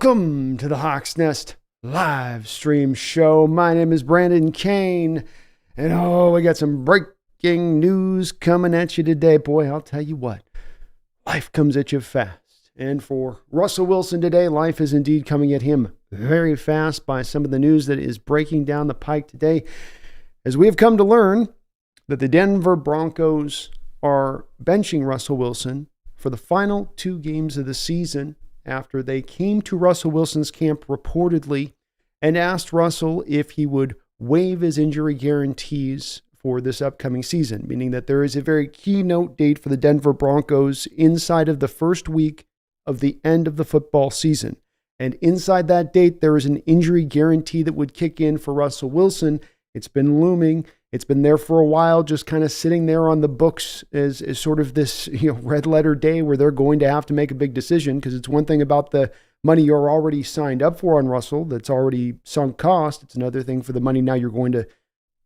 Welcome to the Hawks Nest live stream show. My name is Brandon Kane, and we got some breaking news coming at you today. Boy, I'll tell you what, life comes at you fast. And for Russell Wilson today, life is indeed coming at him very fast by some of the news that is breaking down the pike today, as we have come to learn that the Denver Broncos are benching Russell Wilson for the final 2 games of the season, after they came to Russell Wilson's camp reportedly and asked Russell if he would waive his injury guarantees for this upcoming season, meaning that there is a very keynote date for the Denver Broncos inside of the first week of the end of the football season. And inside that date, there is an injury guarantee that would kick in for Russell Wilson. It's been looming. It's been there for a while, just kind of sitting there on the books as sort of this, red letter day where they're going to have to make a big decision, because it's one thing about the money you're already signed up for on Russell that's already sunk cost. It's another thing for the money now you're going to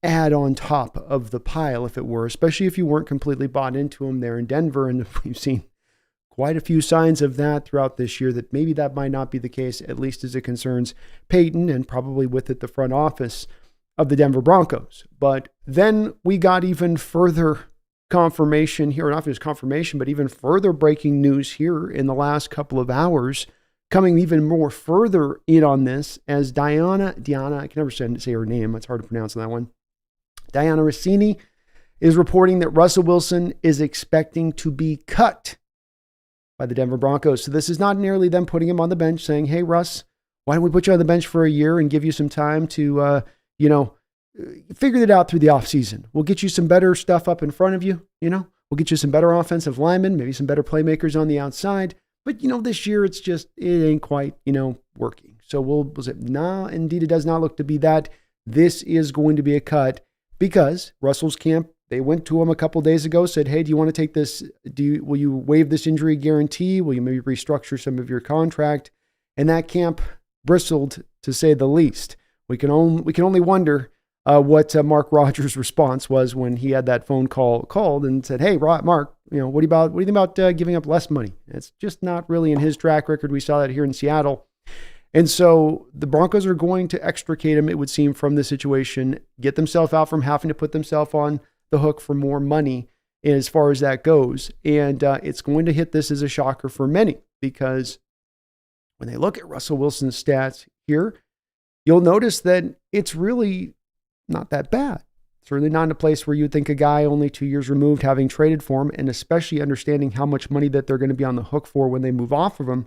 add on top of the pile, if it were, especially if you weren't completely bought into him there in Denver. And we've seen quite a few signs of that throughout this year, that maybe that might not be the case, at least as it concerns Payton and probably with it the front office of the Denver Broncos. But then we got even further confirmation here, not just confirmation, but even further breaking news here in the last couple of hours, coming even more further in on this, as Dianna, I can never say her name, it's hard to pronounce that one. Dianna Russini is reporting that Russell Wilson is expecting to be cut by the Denver Broncos. So this is not nearly them putting him on the bench saying, hey, Russ, why don't we put you on the bench for a year and give you some time to, figure it out through the offseason. We'll get you some better stuff up in front of you. We'll get you some better offensive linemen, maybe some better playmakers on the outside. But, this year it ain't quite, working. So indeed, it does not look to be that. This is going to be a cut, because Russell's camp, they went to him a couple days ago, said, hey, do you want to take this? Will you waive this injury guarantee? Will you maybe restructure some of your contract? And that camp bristled, to say the least. We can only wonder what Mark Rogers' response was when he had that phone call called and said, "Hey, Mark, what do you think about giving up less money?" It's just not really in his track record. We saw that here in Seattle, and so the Broncos are going to extricate him, it would seem, from the situation, get themselves out from having to put themselves on the hook for more money as far as that goes, and it's going to hit this as a shocker for many, because when they look at Russell Wilson's stats here, you'll notice that it's really not that bad. It's really not in a place where you'd think a guy only 2 years removed, having traded for him, and especially understanding how much money that they're going to be on the hook for when they move off of him.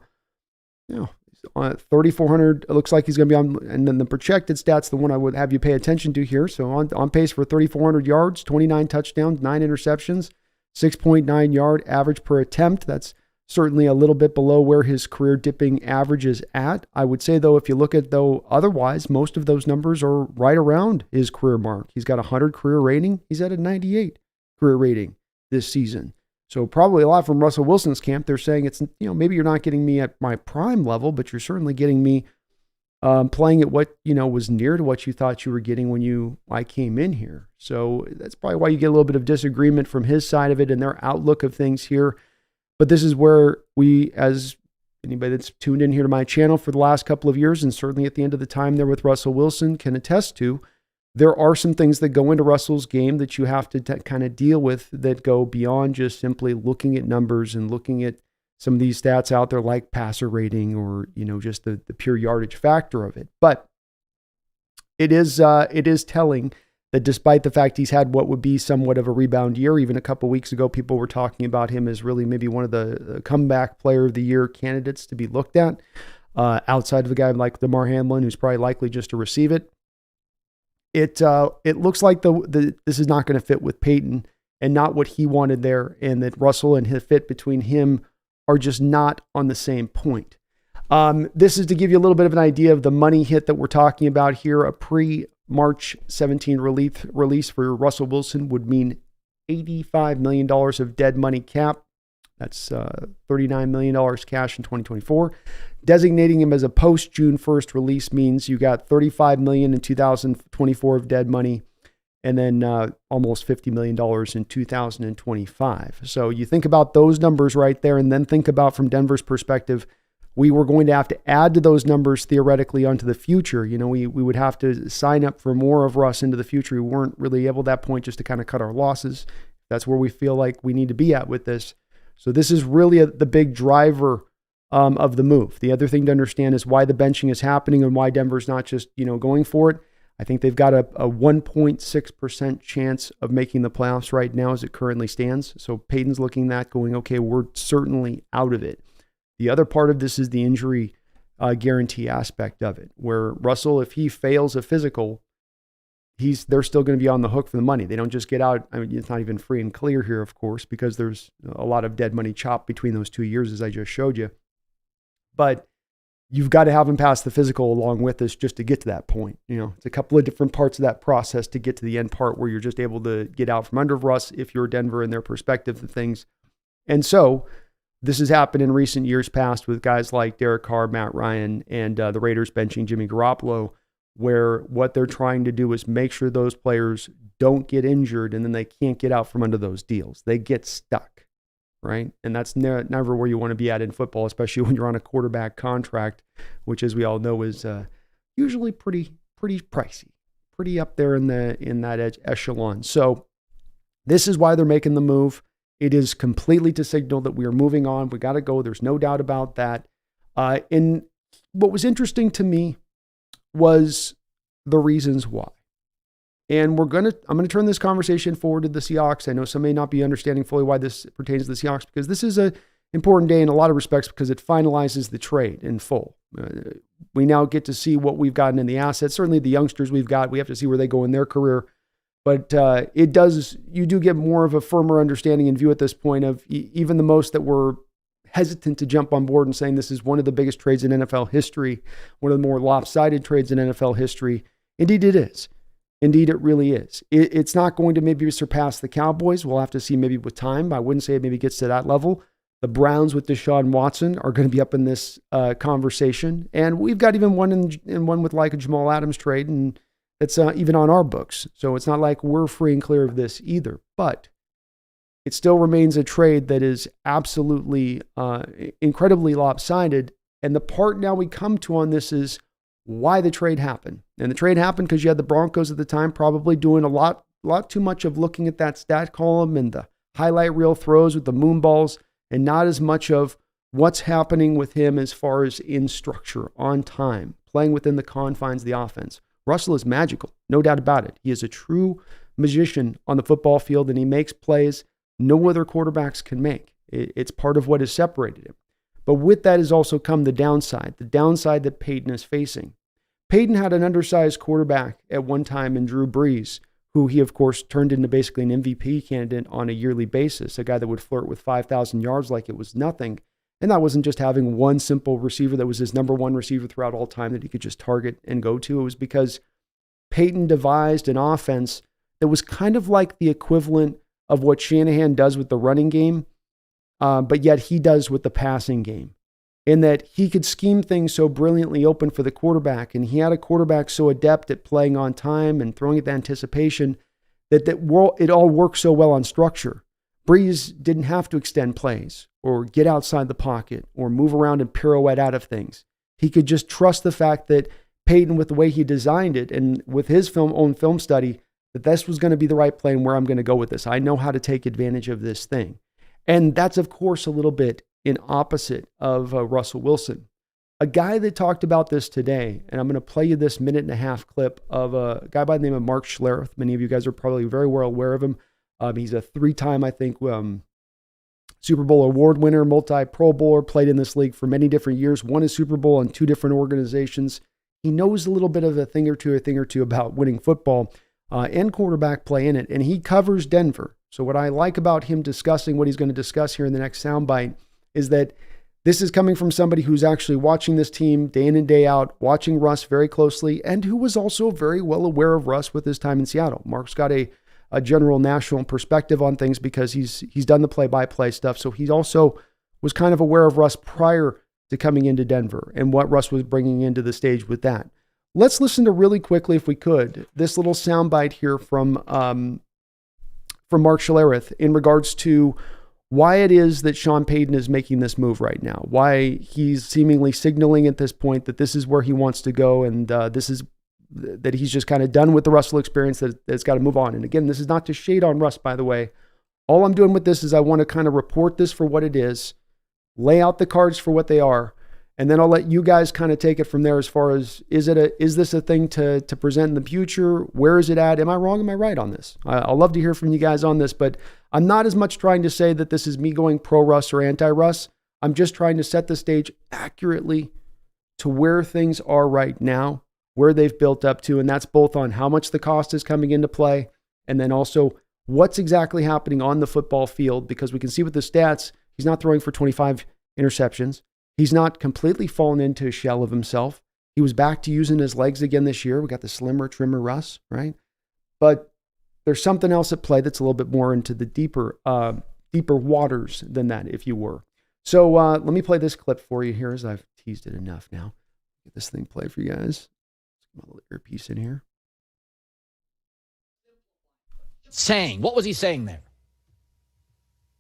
3,400, it looks like he's going to be on, and then the projected stats, the one I would have you pay attention to here. So on pace for 3,400 yards, 29 touchdowns, 9 interceptions, 6.9 yard average per attempt. That's certainly a little bit below where his career dipping average is at. I would say, though, if you look at, otherwise, most of those numbers are right around his career mark. He's got a 100 career rating. He's at a 98 career rating this season. So probably a lot from Russell Wilson's camp. They're saying it's, maybe you're not getting me at my prime level, but you're certainly getting me playing at what, was near to what you thought you were getting when I came in here. So that's probably why you get a little bit of disagreement from his side of it and their outlook of things here. But this is where we, as anybody that's tuned in here to my channel for the last couple of years, and certainly at the end of the time there with Russell Wilson, can attest to, there are some things that go into Russell's game that you have to kind of deal with that go beyond just simply looking at numbers and looking at some of these stats out there like passer rating or, just the pure yardage factor of it. But it is telling that despite the fact he's had what would be somewhat of a rebound year, even a couple weeks ago, people were talking about him as really maybe one of the comeback player of the year candidates to be looked at, outside of a guy like Damar Hamlin, who's probably likely just to receive it. It looks like this is not going to fit with Payton and not what he wanted there, and that Russell and his fit between him are just not on the same point. This is to give you a little bit of an idea of the money hit that we're talking about here. A pre-March 17 release for Russell Wilson would mean $85 million of dead money cap. That's $39 million cash in 2024. Designating him as a post-June 1st release means you got $35 million in 2024 of dead money, and then almost $50 million in 2025. So you think about those numbers right there, and then think about from Denver's perspective, we were going to have to add to those numbers theoretically onto the future. We would have to sign up for more of Russ into the future. We weren't really able at that point just to kind of cut our losses. That's where we feel like we need to be at with this. So this is really the big driver of the move. The other thing to understand is why the benching is happening and why Denver's not just, going for it. I think they've got a 1.6% chance of making the playoffs right now as it currently stands. So Payton's looking at that going, okay, we're certainly out of it. The other part of this is the injury guarantee aspect of it, where Russell, if he fails a physical, they're still going to be on the hook for the money. They don't just get out. I mean, it's not even free and clear here, of course, because there's a lot of dead money chopped between those 2 years, as I just showed you. But you've got to have him pass the physical along with this just to get to that point. It's a couple of different parts of that process to get to the end part where you're just able to get out from under Russ if you're Denver and their perspective of things. And so this has happened in recent years past with guys like Derek Carr, Matt Ryan, and the Raiders benching Jimmy Garoppolo, where what they're trying to do is make sure those players don't get injured and then they can't get out from under those deals. They get stuck, right? And that's never where you want to be at in football, especially when you're on a quarterback contract, which, as we all know, is usually pretty pricey, pretty up there in that echelon. So this is why they're making the move. It is completely to signal that we are moving on. We got to go. There's no doubt about that. And what was interesting to me was the reasons why. And I'm going to turn this conversation forward to the Seahawks. I know some may not be understanding fully why this pertains to the Seahawks, because this is an important day in a lot of respects because it finalizes the trade in full. We now get to see what we've gotten in the assets. Certainly the youngsters we've got, we have to see where they go in their career. But you do get more of a firmer understanding and view at this point of even the most that were hesitant to jump on board and saying this is one of the biggest trades in NFL history, one of the more lopsided trades in NFL history. Indeed it is. Indeed it really is. It's not going to maybe surpass the Cowboys. We'll have to see maybe with time. I wouldn't say it maybe gets to that level. The Browns with Deshaun Watson are going to be up in this conversation. And we've got even one with like a Jamal Adams trade, and it's even on our books. So it's not like we're free and clear of this either. But it still remains a trade that is absolutely incredibly lopsided. And the part now we come to on this is why the trade happened. And the trade happened because you had the Broncos at the time probably doing a lot too much of looking at that stat column and the highlight reel throws with the moon balls, and not as much of what's happening with him as far as in structure, on time, playing within the confines of the offense. Russell is magical, no doubt about it. He is a true magician on the football field, and he makes plays no other quarterbacks can make. It's part of what has separated him. But with that has also come the downside that Payton is facing. Payton had an undersized quarterback at one time in Drew Brees, who he, of course, turned into basically an MVP candidate on a yearly basis, a guy that would flirt with 5,000 yards like it was nothing. And that wasn't just having one simple receiver that was his number one receiver throughout all time that he could just target and go to. It was because Payton devised an offense that was kind of like the equivalent of what Shanahan does with the running game, but yet he does with the passing game. In that he could scheme things so brilliantly open for the quarterback, and he had a quarterback so adept at playing on time and throwing at the anticipation that it all worked so well on structure. Brees didn't have to extend plays or get outside the pocket or move around and pirouette out of things. He could just trust the fact that Payton, with the way he designed it and with his own film study, that this was going to be the right play and where I'm going to go with this. I know how to take advantage of this thing. And that's, of course, a little bit in opposite of Russell Wilson. A guy that talked about this today, and I'm going to play you this 1.5-minute clip of a guy by the name of Mark Schlereth. Many of you guys are probably very well aware of him. He's a 3-time, I think, Super Bowl award winner, multi-Pro Bowler, played in this league for many different years, won a Super Bowl on 2 different organizations. He knows a little bit of a thing or two about winning football and quarterback play in it, and he covers Denver. So what I like about him discussing what he's going to discuss here in the next soundbite is that this is coming from somebody who's actually watching this team day in and day out, watching Russ very closely, and who was also very well aware of Russ with his time in Seattle. Mark's got a general national perspective on things because he's done the play-by-play stuff. So he also was kind of aware of Russ prior to coming into Denver and what Russ was bringing into the stage with that. Let's listen to really quickly, if we could, this little soundbite here from Mark Schlereth in regards to why it is that Sean Payton is making this move right now, why he's seemingly signaling at this point that this is where he wants to go, and this is that he's just kind of done with the Russell experience, that it's got to move on. And again, this is not to shade on Russ, by the way. All I'm doing with this is I want to kind of report this for what it is, lay out the cards for what they are, and then I'll let you guys kind of take it from there as far as, is this a thing to present in the future? Where is it at? Am I wrong? Am I right on this? I'll love to hear from you guys on this, but I'm not as much trying to say that this is me going pro-Russ or anti-Russ. I'm just trying to set the stage accurately to where things are right now, where they've built up to, and that's both on how much the cost is coming into play, and then also what's exactly happening on the football field, because we can see with the stats, he's not throwing for 25 interceptions. He's not completely fallen into a shell of himself. He was back to using his legs again this year. We got the slimmer, trimmer Russ, right? But there's something else at play that's a little bit more into the deeper waters than that, if you were. So let me play this clip for you here, as I've teased it enough now. Get this thing played for you guys. Get my little earpiece in here. What was he saying there?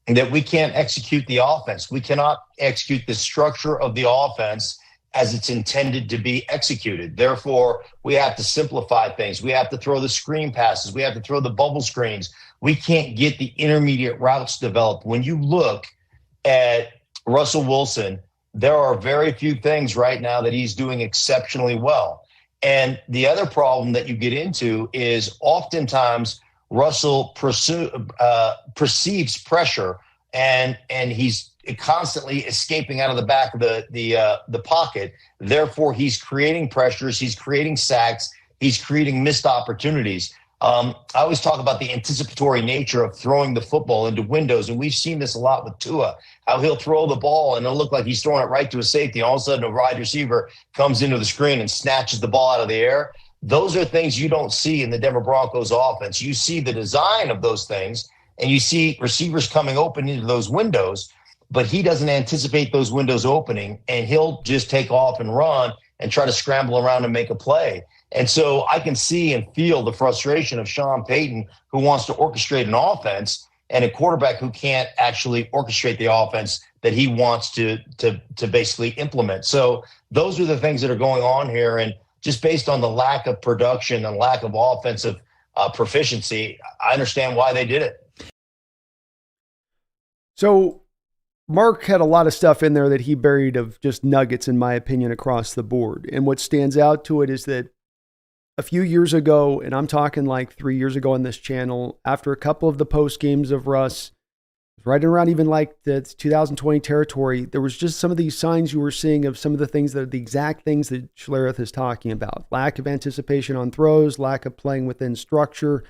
That we can't execute the offense. We cannot execute the structure of the offense as it's intended to be executed. Therefore, we have to simplify things. We have to throw the screen passes. We have to throw the bubble screens. We can't get the intermediate routes developed. When you look at Russell Wilson, there are very few things right now that he's doing exceptionally well. And the other problem that you get into is oftentimes Russell perceives pressure, and he's constantly escaping out of the back of the pocket. Therefore, he's creating pressures, he's creating sacks, he's creating missed opportunities. I always talk about the anticipatory nature of throwing the football into windows, and we've seen this a lot with Tua, how he'll throw the ball and it'll look like he's throwing it right to a safety. All of a sudden, a wide receiver comes into the screen and snatches the ball out of the air. Those are things you don't see in the Denver Broncos offense. You see the design of those things, and you see receivers coming open into those windows, but he doesn't anticipate those windows opening, and he'll just take off and run and try to scramble around and make a play. And so I can see and feel the frustration of Sean Payton, who wants to orchestrate an offense, and a quarterback who can't actually orchestrate the offense that he wants to basically implement. So those are the things that are going on here. And just based on the lack of production and lack of offensive proficiency, I understand why they did it. So Mark had a lot of stuff in there that he buried of just nuggets, in my opinion, across the board. And what stands out to it is that a few years ago, and I'm talking like 3 years ago on this channel, after a couple of the post games of Russ, right around even like the 2020 territory, there was just some of these signs you were seeing of some of the things that are the exact things that Schlereth is talking about. Lack of anticipation on throws, lack of playing within structure,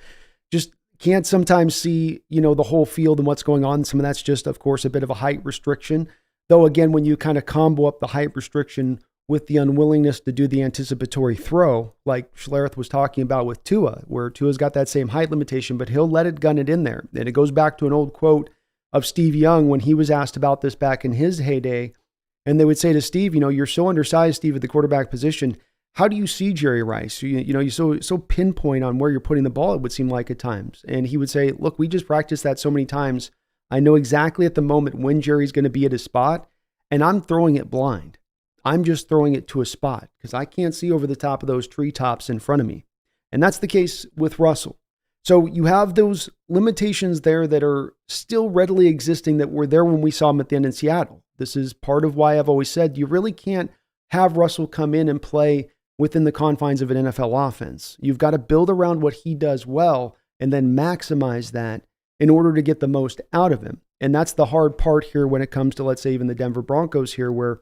just can't sometimes see, the whole field and what's going on. Some of that's just, of course, a bit of a height restriction. Though, again, when you kind of combo up the height restriction with the unwillingness to do the anticipatory throw, like Schlereth was talking about with Tua, where Tua's got that same height limitation, but he'll let it gun it in there. And it goes back to an old quote of Steve Young when he was asked about this back in his heyday. And they would say to Steve, you're so undersized, Steve, at the quarterback position. How do you see Jerry Rice? You're so pinpoint on where you're putting the ball, it would seem like at times. And he would say, look, we just practiced that so many times. I know exactly at the moment when Jerry's going to be at his spot, and I'm throwing it blind. I'm just throwing it to a spot because I can't see over the top of those treetops in front of me. And that's the case with Russell. So you have those limitations there that are still readily existing that were there when we saw him at the end in Seattle. This is part of why I've always said you really can't have Russell come in and play within the confines of an NFL offense. You've got to build around what he does well and then maximize that in order to get the most out of him. And that's the hard part here when it comes to, let's say, even the Denver Broncos here, where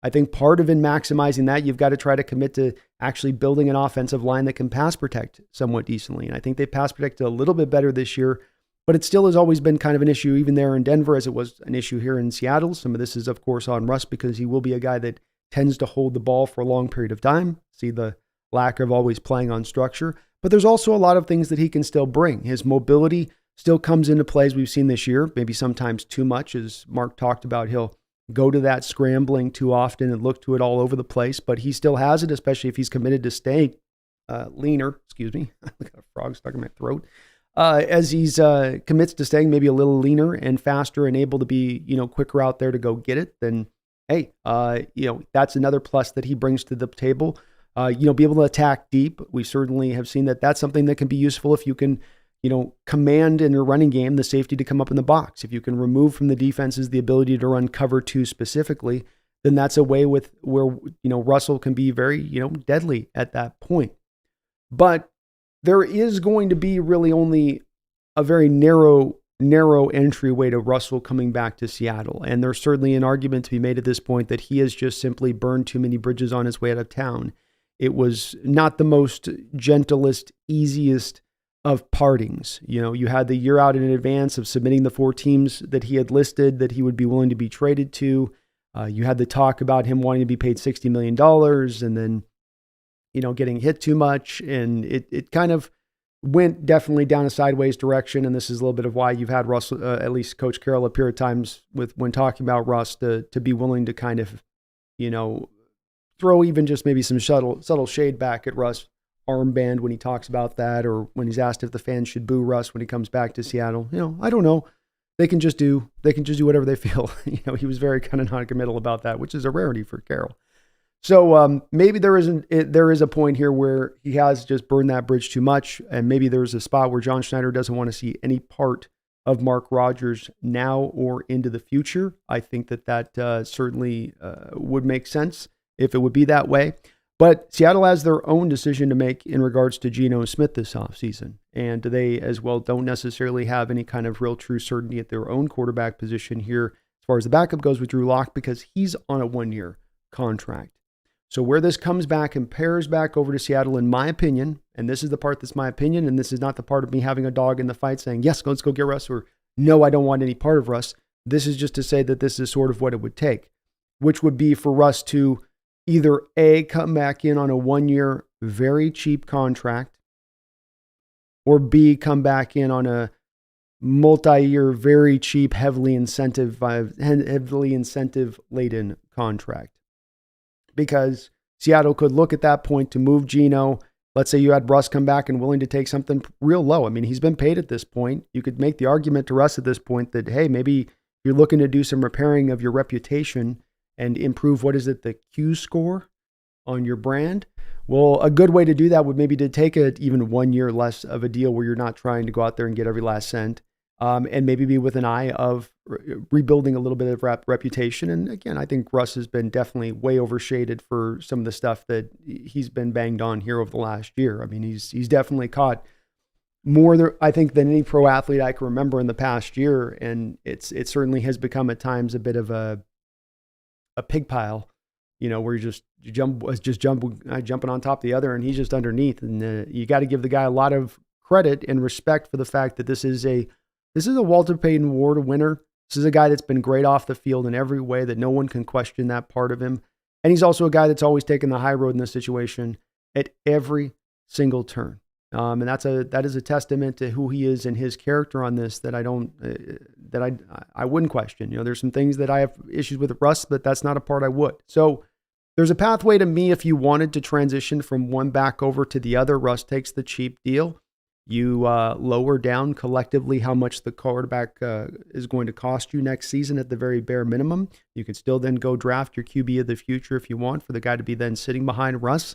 I think part of in maximizing that, you've got to try to commit to actually building an offensive line that can pass protect somewhat decently. And I think they pass protected a little bit better this year, but it still has always been kind of an issue even there in Denver as it was an issue here in Seattle. Some of this is, of course, on Russ because he will be a guy that tends to hold the ball for a long period of time. See the lack of always playing on structure. But there's also a lot of things that he can still bring. His mobility still comes into play as we've seen this year, maybe sometimes too much. As Mark talked about, he'll go to that scrambling too often and look to it all over the place, but he still has it, especially if he's committed to staying leaner. Excuse me. I got a frog stuck in my throat. as he's commits to staying maybe a little leaner and faster and able to be, quicker out there to go get it, then hey, that's another plus that he brings to the table. Be able to attack deep. We certainly have seen that that's something that can be useful if you can, command in your running game the safety to come up in the box. If you can remove from the defenses the ability to run cover 2 specifically, then that's a way where Russell can be very, deadly at that point. But there is going to be really only a very narrow entryway to Russell coming back to Seattle. And there's certainly an argument to be made at this point that he has just simply burned too many bridges on his way out of town. It was not the most gentlest, easiest of partings. You had the year out in advance of submitting the 4 teams that he had listed that he would be willing to be traded to. You had the talk about him wanting to be paid $60 million and then, getting hit too much. And it kind of went definitely down a sideways direction. And this is a little bit of why you've had Russ, at least Coach Carroll, appear at times when talking about Russ to be willing to kind of, throw even just maybe some subtle shade back at Russ armband when he talks about that, or when he's asked if the fans should boo Russ when he comes back to Seattle. I don't know. They can just do whatever they feel. He was very kind of non-committal about that, which is a rarity for Carroll. So maybe there is a point here where he has just burned that bridge too much, and maybe there's a spot where John Schneider doesn't want to see any part of Mark Rodgers now or into the future. I think that certainly would make sense if it would be that way. But Seattle has their own decision to make in regards to Geno Smith this offseason. And they as well don't necessarily have any kind of real true certainty at their own quarterback position here as far as the backup goes with Drew Lock, because he's on a 1-year contract. So where this comes back and pairs back over to Seattle, in my opinion, and this is the part that's my opinion, and this is not the part of me having a dog in the fight saying, yes, let's go get Russ, or no, I don't want any part of Russ. This is just to say that this is sort of what it would take, which would be for Russ to either A, come back in on a 1-year, very cheap contract, or B, come back in on a multi-year, very cheap, heavily incentive-laden contract. Because Seattle could look at that point to move Geno. Let's say you had Russ come back and willing to take something real low. I mean, he's been paid at this point. You could make the argument to Russ at this point that, hey, maybe you're looking to do some repairing of your reputation and improve, the Q score on your brand. Well, a good way to do that would maybe to take even 1 year less of a deal where you're not trying to go out there and get every last cent, and maybe be with an eye of rebuilding a little bit of reputation. And again, I think Russ has been definitely way overshaded for some of the stuff that he's been banged on here over the last year. I mean, he's definitely caught more there, I think, than any pro athlete I can remember in the past year. And it certainly has become at times a bit of a pig pile, where you're jumping on top of the other and he's just underneath. And you got to give the guy a lot of credit and respect for the fact that this is a Walter Payton Ward winner. This is a guy that's been great off the field in every way, that no one can question that part of him. And he's also a guy that's always taken the high road in this situation at every single turn. And that is a testament to who he is and his character on this that I wouldn't question. There's some things that I have issues with Russ, but that's not a part I would. So there's a pathway to me if you wanted to transition from one back over to the other. Russ takes the cheap deal. You lower down collectively how much the quarterback is going to cost you next season at the very bare minimum. You can still then go draft your QB of the future if you want, for the guy to be then sitting behind Russ.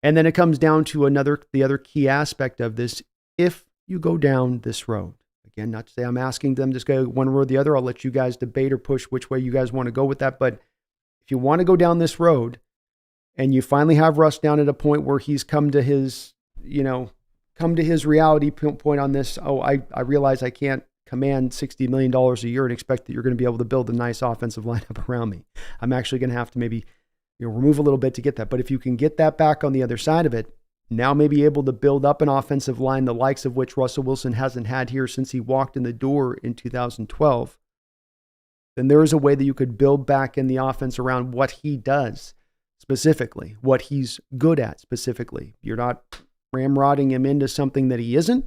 And then it comes down to the other key aspect of this. If you go down this road, again, not to say I'm asking them to go one way or the other. I'll let you guys debate or push which way you guys want to go with that. But if you want to go down this road and you finally have Russ down at a point where he's come to his reality point on this, I realize I can't command $60 million a year and expect that you're going to be able to build a nice offensive lineup around me. I'm actually going to have to maybe remove a little bit to get that. But if you can get that back on the other side of it, now maybe able to build up an offensive line, the likes of which Russell Wilson hasn't had here since he walked in the door in 2012, then there is a way that you could build back in the offense around what he does specifically, what he's good at specifically. You're not ramrodding him into something that he isn't.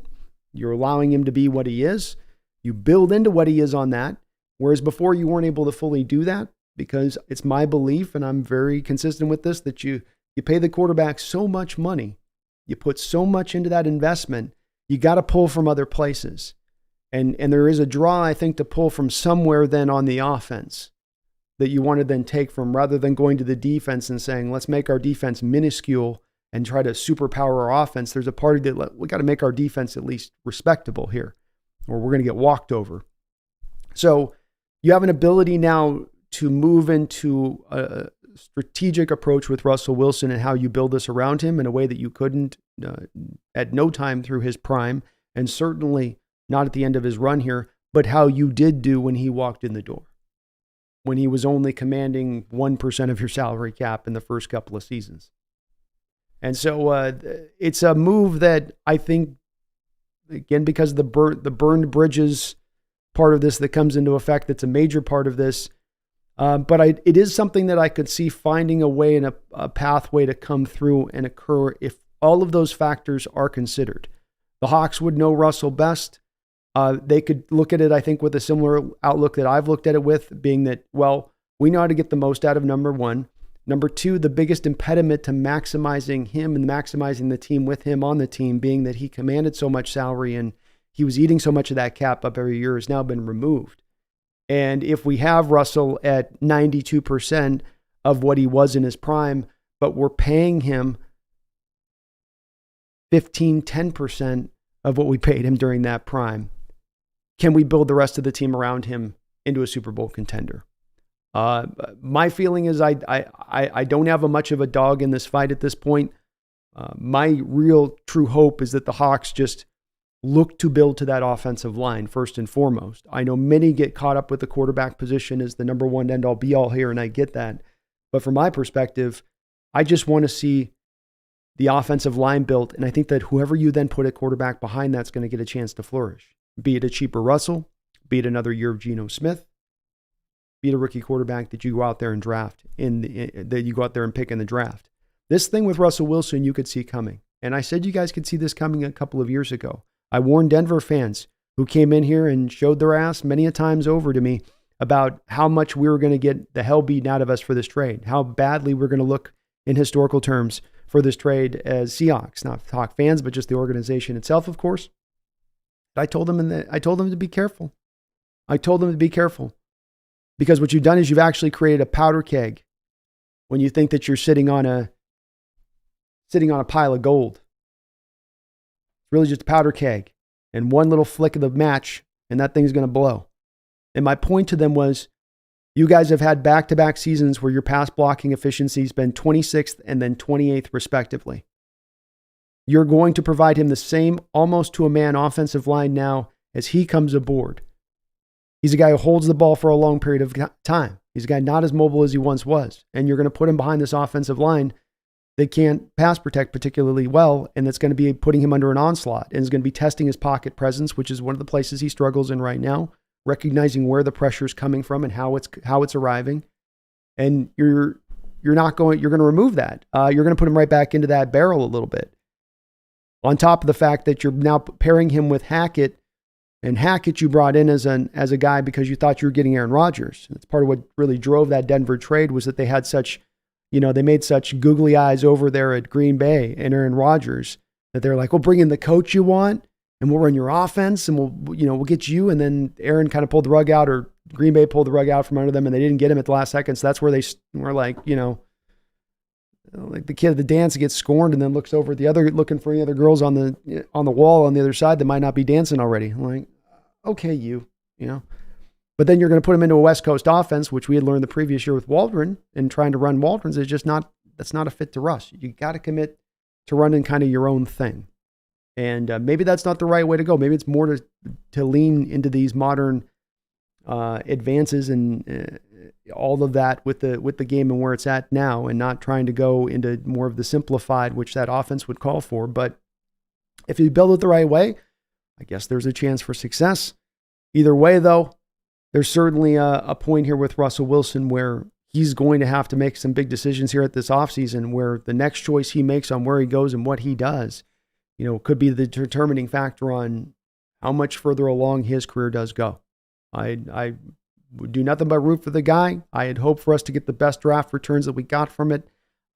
You're allowing him to be what he is. You build into what he is on that. Whereas before you weren't able to fully do that, because it's my belief, and I'm very consistent with this, that you pay the quarterback so much money, you put so much into that investment, you got to pull from other places. And there is a draw, I think, to pull from somewhere then on the offense that you want to then take from, rather than going to the defense and saying, let's make our defense minuscule and try to superpower our offense. There's a part that we got to make our defense at least respectable here, or we're going to get walked over. So you have an ability now to move into a strategic approach with Russell Wilson and how you build this around him in a way that you couldn't at no time through his prime, and certainly not at the end of his run here, but how you did do when he walked in the door, when he was only commanding 1% of your salary cap in the first couple of seasons. And so it's a move that I think, again, because of the burned bridges part of this that comes into effect, that's a major part of this. But it is something that I could see finding a way and a pathway to come through and occur if all of those factors are considered. The Hawks would know Russell best. They could look at it, I think, with a similar outlook that I've looked at it with, being that, well, we know how to get the most out of number one. Number two, the biggest impediment to maximizing him and maximizing the team with him on the team, being that he commanded so much salary and he was eating so much of that cap up every year, has now been removed. And if we have Russell at 92% of what he was in his prime, but we're paying him 10% of what we paid him during that prime, can we build the rest of the team around him into a Super Bowl contender? My feeling is I don't have much of a dog in this fight at this point. My real true hope is that the Hawks just look to build to that offensive line first and foremost. I know many get caught up with the quarterback position as the number one end-all be-all here, and I get that. But from my perspective, I just want to see the offensive line built, and I think that whoever you then put a quarterback behind that's going to get a chance to flourish. Be it a cheaper Russell, be it another year of Geno Smith, be it a rookie quarterback that you go out there and draft, that you go out there and pick in the draft. This thing with Russell Wilson, you could see coming. And I said you guys could see this coming a couple of years ago. I warned Denver fans who came in here and showed their ass many a times over to me about how much we were going to get the hell beaten out of us for this trade, how badly we're going to look in historical terms for this trade as Seahawks, not Hawk fans, but just the organization itself, of course. I told them to be careful. I told them to be careful, because what you've done is you've actually created a powder keg when you think that you're sitting on a pile of gold. It's really just a powder keg, and one little flick of the match, and that thing's going to blow. And my point to them was, you guys have had back-to-back seasons where your pass blocking efficiency has been 26th and then 28th respectively. You're going to provide him the same almost to a man offensive line now as he comes aboard. He's a guy who holds the ball for a long period of time. He's a guy not as mobile as he once was. And you're going to put him behind this offensive line that can't pass protect particularly well, and that's going to be putting him under an onslaught, and is going to be testing his pocket presence, which is one of the places he struggles in right now, recognizing where the pressure is coming from and how it's arriving. And you're going to remove that. You're going to put him right back into that barrel a little bit. On top of the fact that you're now pairing him with Hackett, and Hackett you brought in as a guy because you thought you were getting Aaron Rodgers. That's part of what really drove that Denver trade, was that they had such, they made such googly eyes over there at Green Bay and Aaron Rodgers that they're like, we'll bring in the coach you want and we'll run your offense and we'll get you. And then Aaron kind of pulled the rug out, or Green Bay pulled the rug out from under them, and they didn't get him at the last second. So that's where they were like, like the kid at the dance gets scorned and then looks over at the other, looking for any other girls on the wall on the other side that might not be dancing already. I'm like, okay, but then you're going to put him into a West Coast offense, which we had learned the previous year with Waldron, and trying to run Waldron's is just that's not a fit to Russ. You got to commit to running kind of your own thing. And maybe that's not the right way to go. Maybe it's more to lean into these modern advances and all of that with the game and where it's at now, and not trying to go into more of the simplified, which that offense would call for. But if you build it the right way, I guess there's a chance for success. Either way, though, there's certainly a point here with Russell Wilson where he's going to have to make some big decisions here at this offseason, where the next choice he makes on where he goes and what he does, could be the determining factor on how much further along his career does go. I would do nothing but root for the guy. I had hoped for us to get the best draft returns that we got from it.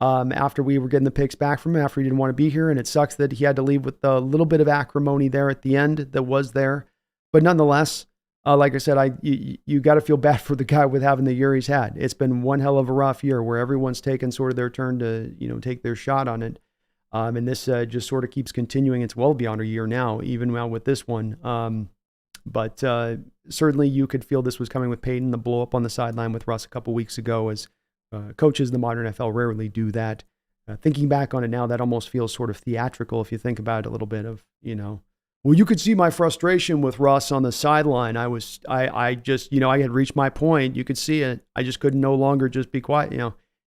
after we were getting the picks back from him, after he didn't want to be here. And it sucks that he had to leave with a little bit of acrimony there at the end that was there. But nonetheless, like I said, you got to feel bad for the guy with having the year he's had. It's been one hell of a rough year where everyone's taken sort of their turn to, take their shot on it. And this just sort of keeps continuing. It's well beyond a year now, even now with this one. But certainly you could feel this was coming with Payton, the blow up on the sideline with Russ a couple weeks ago, as coaches in the modern NFL rarely do that. Thinking back on it now, that almost feels sort of theatrical if you think about it a little bit of, well, you could see my frustration with Russ on the sideline. I just, I had reached my point. You could see it. I just couldn't no longer just be quiet.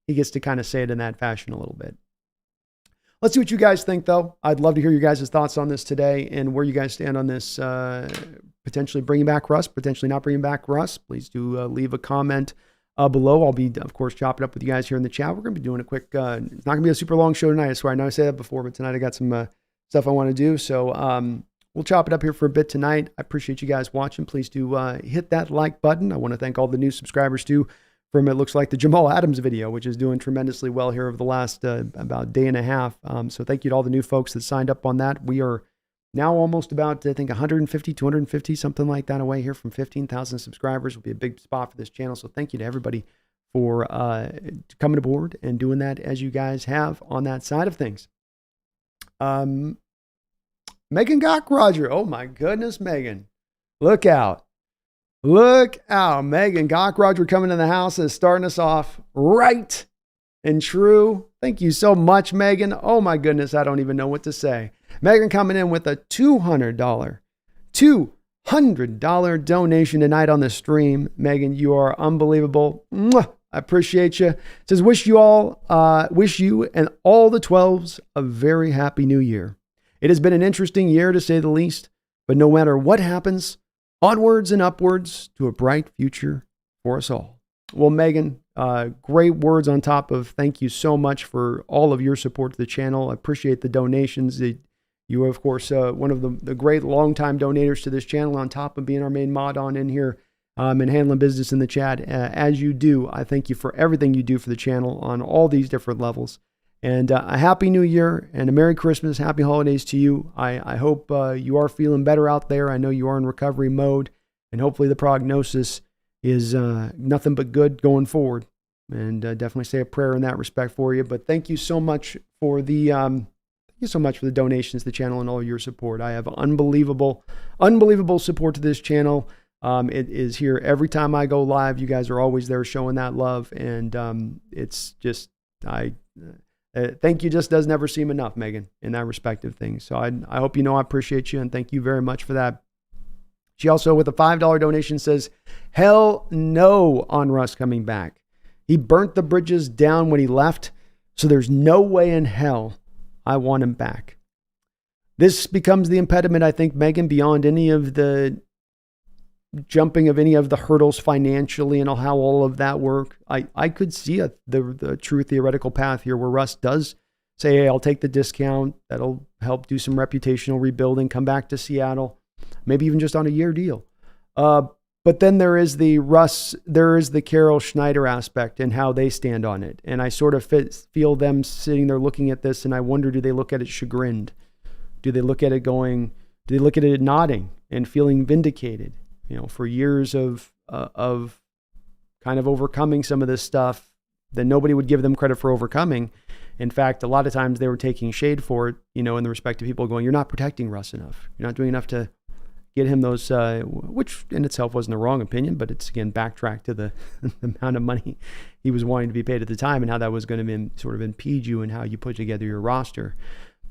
He gets to kind of say it in that fashion a little bit. Let's see what you guys think, though. I'd love to hear your guys' thoughts on this today and where you guys stand on this, potentially bringing back Russ, potentially not bringing back Russ. Please do leave a comment below. I'll be, of course, chopping up with you guys here in the chat. We're going to be doing a quick, it's not going to be a super long show tonight. I swear, I know I said that before, but tonight I got some stuff I want to do. So we'll chop it up here for a bit tonight. I appreciate you guys watching. Please do hit that like button. I want to thank all the new subscribers, too, from it looks like the Jamal Adams video, which is doing tremendously well here over the last about day and a half. So thank you to all the new folks that signed up on that. We are now almost about, I think, 150, 250, something like that away here from 15,000 subscribers. Will be a big spot for this channel. So thank you to everybody for coming aboard and doing that as you guys have on that side of things. Megan Gock-Roger. Oh my goodness, Megan. Look out. Look out. Megan Gock-Roger coming in the house and starting us off right and true. Thank you so much, Megan. Oh my goodness, I don't even know what to say. Megan coming in with a $200 donation tonight on the stream. Megan, you are unbelievable. Mwah! I appreciate you. It says, wish you and all the 12s a very happy new year. It has been an interesting year to say the least, but no matter what happens, onwards and upwards to a bright future for us all. Well, Megan, great words on top of thank you so much for all of your support to the channel. I appreciate the donations. You are, of course, one of the great longtime donators to this channel on top of being our main mod on in here and handling business in the chat. As you do, I thank you for everything you do for the channel on all these different levels. And a happy new year and a Merry Christmas, happy holidays to you. I hope you are feeling better out there. I know you are in recovery mode, and hopefully the prognosis is nothing but good going forward. And definitely say a prayer in that respect for you. But thank you so much for the donations to the channel and all your support. I have unbelievable support to this channel. It is here every time I go live. You guys are always there showing that love, and it's just thank you just does never seem enough, Megan, in that respect of things. So I hope you know I appreciate you, and thank you very much for that. She also, with a $5 donation, says, hell no on Russ coming back. He burnt the bridges down when he left, so there's no way in hell I want him back. This becomes the impediment, I think, Megan, beyond any of the jumping of any of the hurdles financially and how all of that work. I could see the true theoretical path here where Russ does say, hey, I'll take the discount. That'll help do some reputational rebuilding, come back to Seattle, maybe even just on a year deal. But then there is the Carol Schneider aspect and how they stand on it. And I sort of feel them sitting there looking at this, and I wonder, do they look at it chagrined? Do they look at it nodding and feeling vindicated? For years of kind of overcoming some of this stuff that nobody would give them credit for overcoming. In fact, a lot of times they were taking shade for it, in the respect of people going, you're not protecting Russ enough. You're not doing enough to get him those, which in itself wasn't the wrong opinion, but it's again, backtrack to the amount of money he was wanting to be paid at the time and how that was going to sort of impede you and how you put together your roster.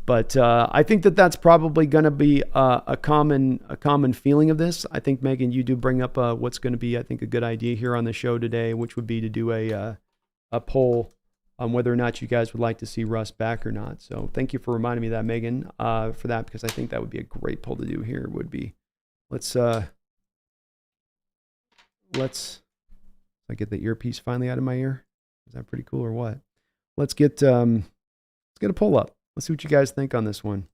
But I think that's probably going to be a common feeling of this. I think, Megan, you do bring up what's going to be, I think, a good idea here on the show today, which would be to do a poll on whether or not you guys would like to see Russ back or not. So thank you for reminding me of that, Megan, for that, because I think that would be a great poll to do here. Would be, let's I get the earpiece finally out of my ear. Is that pretty cool or what? Let's get a poll up. Let's see what you guys think on this one.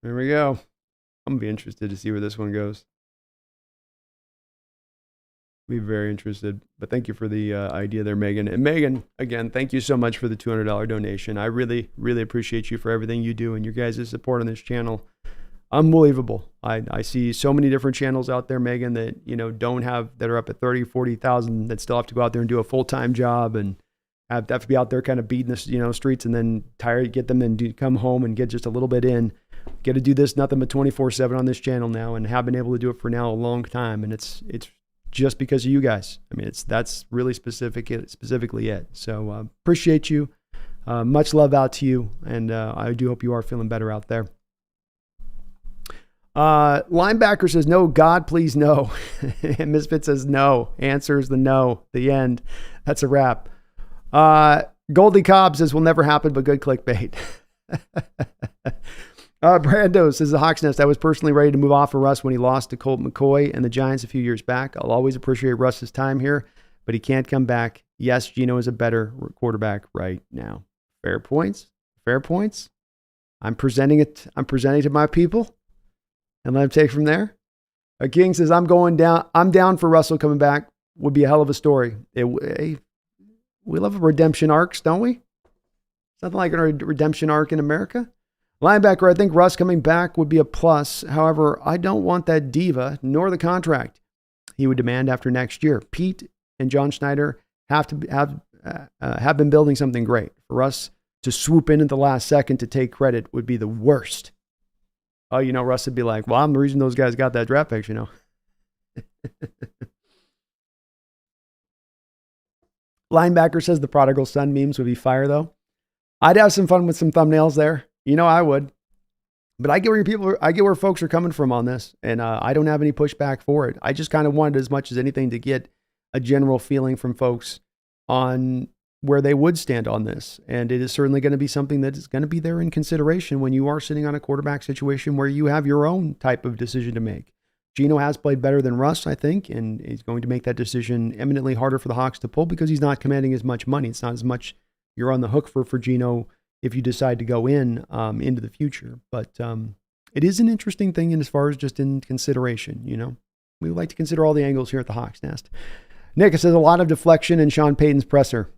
There we go. I'm going to be interested to see where this one goes. Be very interested. But thank you for the idea there, Megan. And Megan, again, thank you so much for the $200 donation. I really, really appreciate you for everything you do and your guys' support on this channel. Unbelievable. I see so many different channels out there, Megan, that, you know, don't have, that are up at 30, 40,000 that still have to go out there and do a full-time job and have to be out there kind of beating the, you know, streets, and then tired, get them and come home and get just a little bit in. Get to do this nothing but 24/7 on this channel now, and have been able to do it for now a long time. And it's just because of you guys. I mean, that's really specifically it. So appreciate you. Much love out to you. And I do hope you are feeling better out there. Linebacker says, no, God, please, no. And Misfit says, no. Answer is the no. The end. That's a wrap. Goldie Cobb says, will never happen, but good clickbait. Brando says, the Hawks Nest, I was personally ready to move off of Russ when he lost to Colt McCoy and the Giants a few years back. I'll always appreciate Russ's time here, but he can't come back. Yes, Geno is a better quarterback right now. Fair points. Fair points. I'm presenting to my people, and let him take from there. A King says, I'm down for Russell coming back. Would be a hell of a story. We love redemption arcs, don't we? It's nothing like a redemption arc in America. Linebacker, I think Russ coming back would be a plus. However, I don't want that diva nor the contract he would demand after next year. Pete and John Schneider have been building something great. For Russ to swoop in at the last second to take credit would be the worst. Oh, you know, Russ would be like, well, I'm the reason those guys got that draft pick, you know. Linebacker says the prodigal son memes would be fire, though. I'd have some fun with some thumbnails there. You know I would. But I get where folks are coming from on this, and I don't have any pushback for it. I just kind of wanted, as much as anything, to get a general feeling from folks on where they would stand on this. And it is certainly going to be something that is going to be there in consideration when you are sitting on a quarterback situation where you have your own type of decision to make. Geno has played better than Russ, I think, and he's going to make that decision eminently harder for the Hawks to pull because he's not commanding as much money. It's not as much you're on the hook for Geno if you decide to go into the future. But it is an interesting thing, and as far as just in consideration, you know, we like to consider all the angles here at the Hawks Nest. Nick says a lot of deflection in Sean Payton's presser.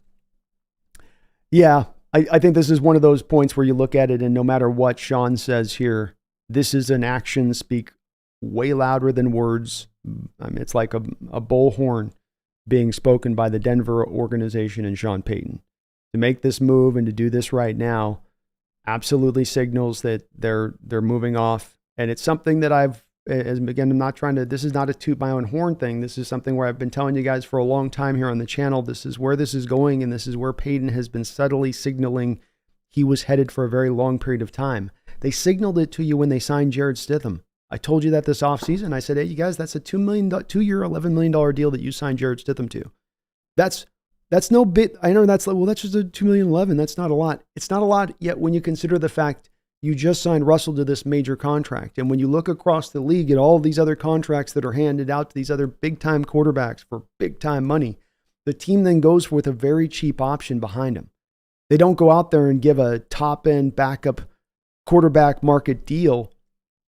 Yeah, I think this is one of those points where you look at it, and no matter what Sean says here, this is an action speak way louder than words. I mean, it's like a bullhorn being spoken by the Denver organization and Sean Payton. To make this move and to do this right now absolutely signals that they're moving off. And it's something that I'm not trying to, this is not a toot my own horn thing. This is something where I've been telling you guys for a long time here on the channel. This is where this is going, and this is where Payton has been subtly signaling he was headed for a very long period of time. They signaled it to you when they signed Jared Stidham. I told you that this offseason. I said, hey, you guys, that's a $2-year, $11 million deal that you signed Jared Stidham to. That's no bit. I know that's just a $2 million 11. That's not a lot. It's not a lot yet when you consider the fact you just signed Russell to this major contract. And when you look across the league at all these other contracts that are handed out to these other big time quarterbacks for big time money, the team then goes with a very cheap option behind them. They don't go out there and give a top end backup quarterback market deal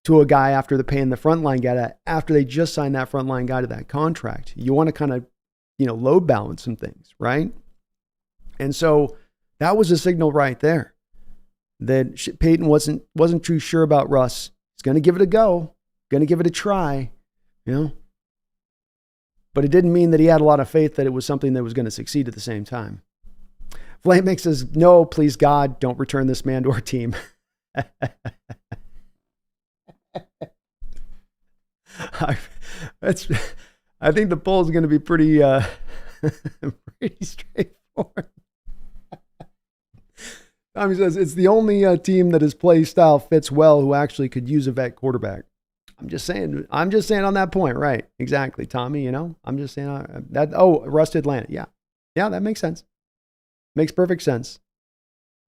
to a guy after they're paying the frontline guy after they just signed that frontline guy to that contract. You want to kind of, you know, load balance some things, right? And so that was a signal right there that Payton wasn't too sure about Russ. He's going to give it a go, going to give it a try, you know. But it didn't mean that he had a lot of faith that it was something that was going to succeed at the same time. Flame Mix says, no, please God, don't return this man to our team. I think the poll is going to be pretty straightforward. Tommy says it's the only team that his play style fits well who actually could use a vet quarterback. I'm just saying on that point, right? Exactly, Tommy. You know, I'm just saying that. Oh, Russ Atlanta. Yeah, that makes sense. Makes perfect sense.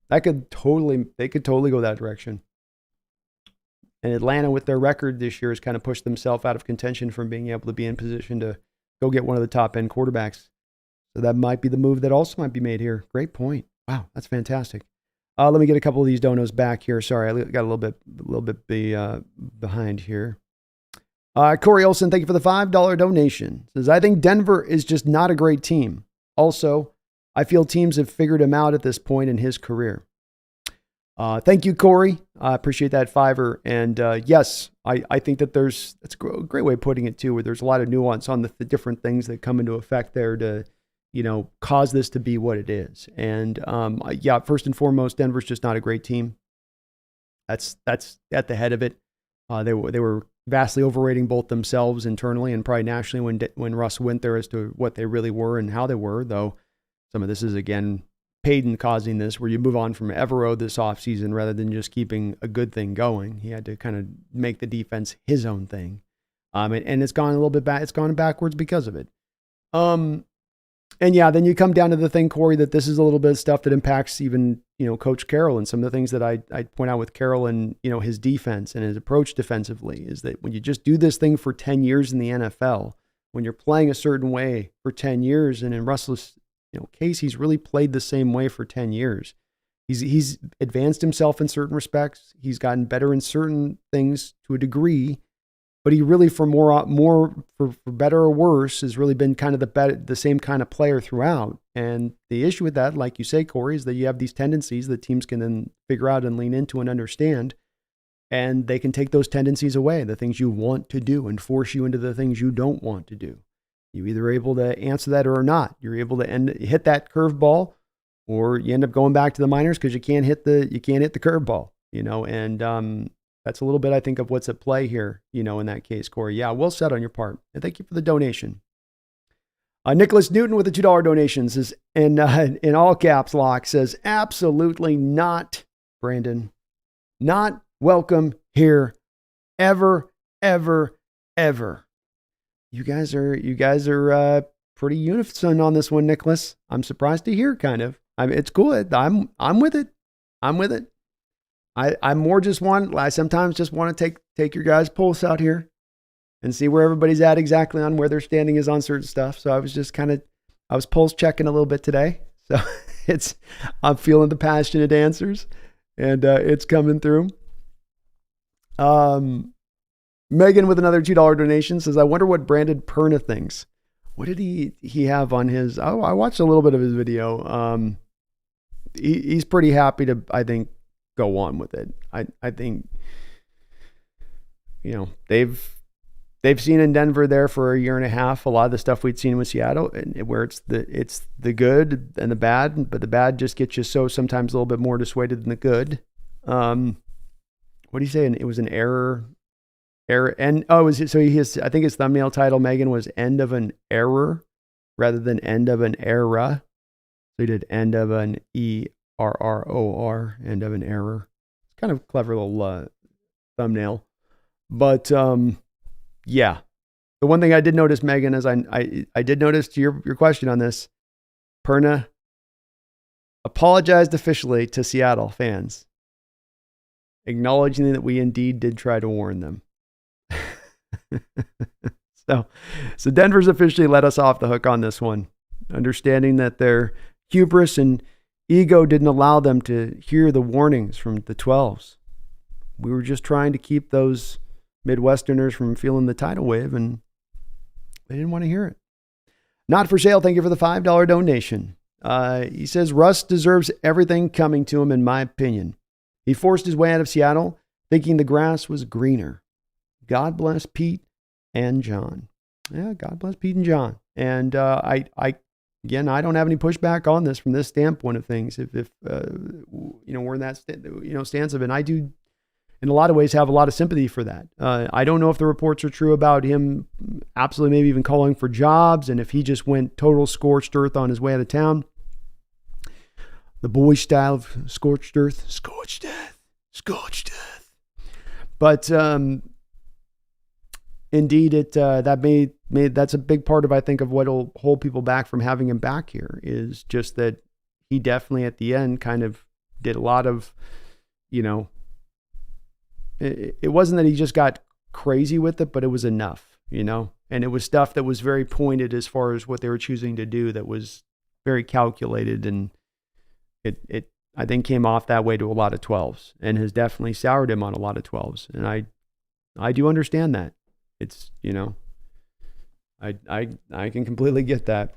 They could totally go that direction. And Atlanta, with their record this year, has kind of pushed themselves out of contention from being able to be in position to go get one of the top end quarterbacks. So that might be the move that also might be made here. Great point. Wow, that's fantastic. Let me get a couple of these donos back here. Sorry, I got a little bit behind here. Corey Olson, thank you for the $5 donation. Says, I think Denver is just not a great team. Also, I feel teams have figured him out at this point in his career. Thank you, Corey. I appreciate that $5. And yes, I think that that's a great way of putting it too, where there's a lot of nuance on the different things that come into effect there to, cause this to be what it is. And yeah, first and foremost, Denver's just not a great team. That's at the head of it. They were vastly overrating both themselves internally and probably nationally when Russ went there as to what they really were and how they were, though some of this is, again, Payton causing this, where you move on from Evero this offseason rather than just keeping a good thing going. He had to kind of make the defense his own thing. And it's gone a little bit back. It's gone backwards because of it. And yeah, then you come down to the thing, Corey, that this is a little bit of stuff that impacts even, Coach Carroll, and some of the things that I point out with Carroll and, his defense and his approach defensively is that when you just do this thing for 10 years in the NFL, when you're playing a certain way for 10 years, and in Russell's case, he's really played the same way for 10 years. He's advanced himself in certain respects. He's gotten better in certain things to a degree, but he really, for better or worse, has really been kind of the same kind of player throughout. And the issue with that, like you say, Corey, is that you have these tendencies that teams can then figure out and lean into and understand, and they can take those tendencies away, the things you want to do, and force you into the things you don't want to do. You're either able to answer that or not. You're able to hit that curveball, or you end up going back to the minors because you can't hit the curveball, and that's a little bit, I think, of what's at play here, in that case, Corey. Yeah, well said on your part. And thank you for the donation. Nicholas Newton with the $2 donation says, in all caps lock, says, absolutely not, Brandon. Not welcome here ever, ever, ever. You guys are pretty unison on this one, Nicholas. I'm surprised to hear, kind of. It's cool. I'm with it. I'm with it. I sometimes just want to take your guys' pulse out here and see where everybody's at exactly on where their standing is on certain stuff. So I was just I was pulse checking a little bit today. So I'm feeling the passionate answers, and it's coming through. Megan with another $2 donation says, I wonder what Brandon Perna thinks. What did he have on his? Oh, I watched a little bit of his video. He's pretty happy to, I think, go on with it. I think, they've seen in Denver there for a year and a half a lot of the stuff we'd seen with Seattle, and where it's the good and the bad, but the bad just gets you sometimes a little bit more dissuaded than the good. What do you say? It was an error. And I think his thumbnail title, Megan, was "End of an Error" rather than "End of an Era." So he did "End of an ERROR," "End of an Error." It's kind of a clever little thumbnail, but yeah. The one thing I did notice, Megan, is I did notice to your question on this, Perna apologized officially to Seattle fans, acknowledging that we indeed did try to warn them. So Denver's officially let us off the hook on this one, understanding that their hubris and ego didn't allow them to hear the warnings from the 12s. We were just trying to keep those Midwesterners from feeling the tidal wave, and they didn't want to hear it. Not for sale. Thank you for the $5 donation. He says, Russ deserves everything coming to him, in my opinion. He forced his way out of Seattle, thinking the grass was greener. God bless Pete and John. Yeah, God bless Pete and John. And I don't have any pushback on this from this standpoint of things. If we're in that stance of it, and I do, in a lot of ways, have a lot of sympathy for that. I don't know if the reports are true about him absolutely maybe even calling for jobs, and if he just went total scorched earth on his way out of town. The boy style of scorched earth. But indeed, that's a big part of, I think, of what'll hold people back from having him back here, is just that he definitely at the end kind of did a lot of, it wasn't that he just got crazy with it, but it was enough, and it was stuff that was very pointed as far as what they were choosing to do, that was very calculated, and it I think came off that way to a lot of 12s and has definitely soured him on a lot of 12s. And I do understand that. It's, I can completely get that.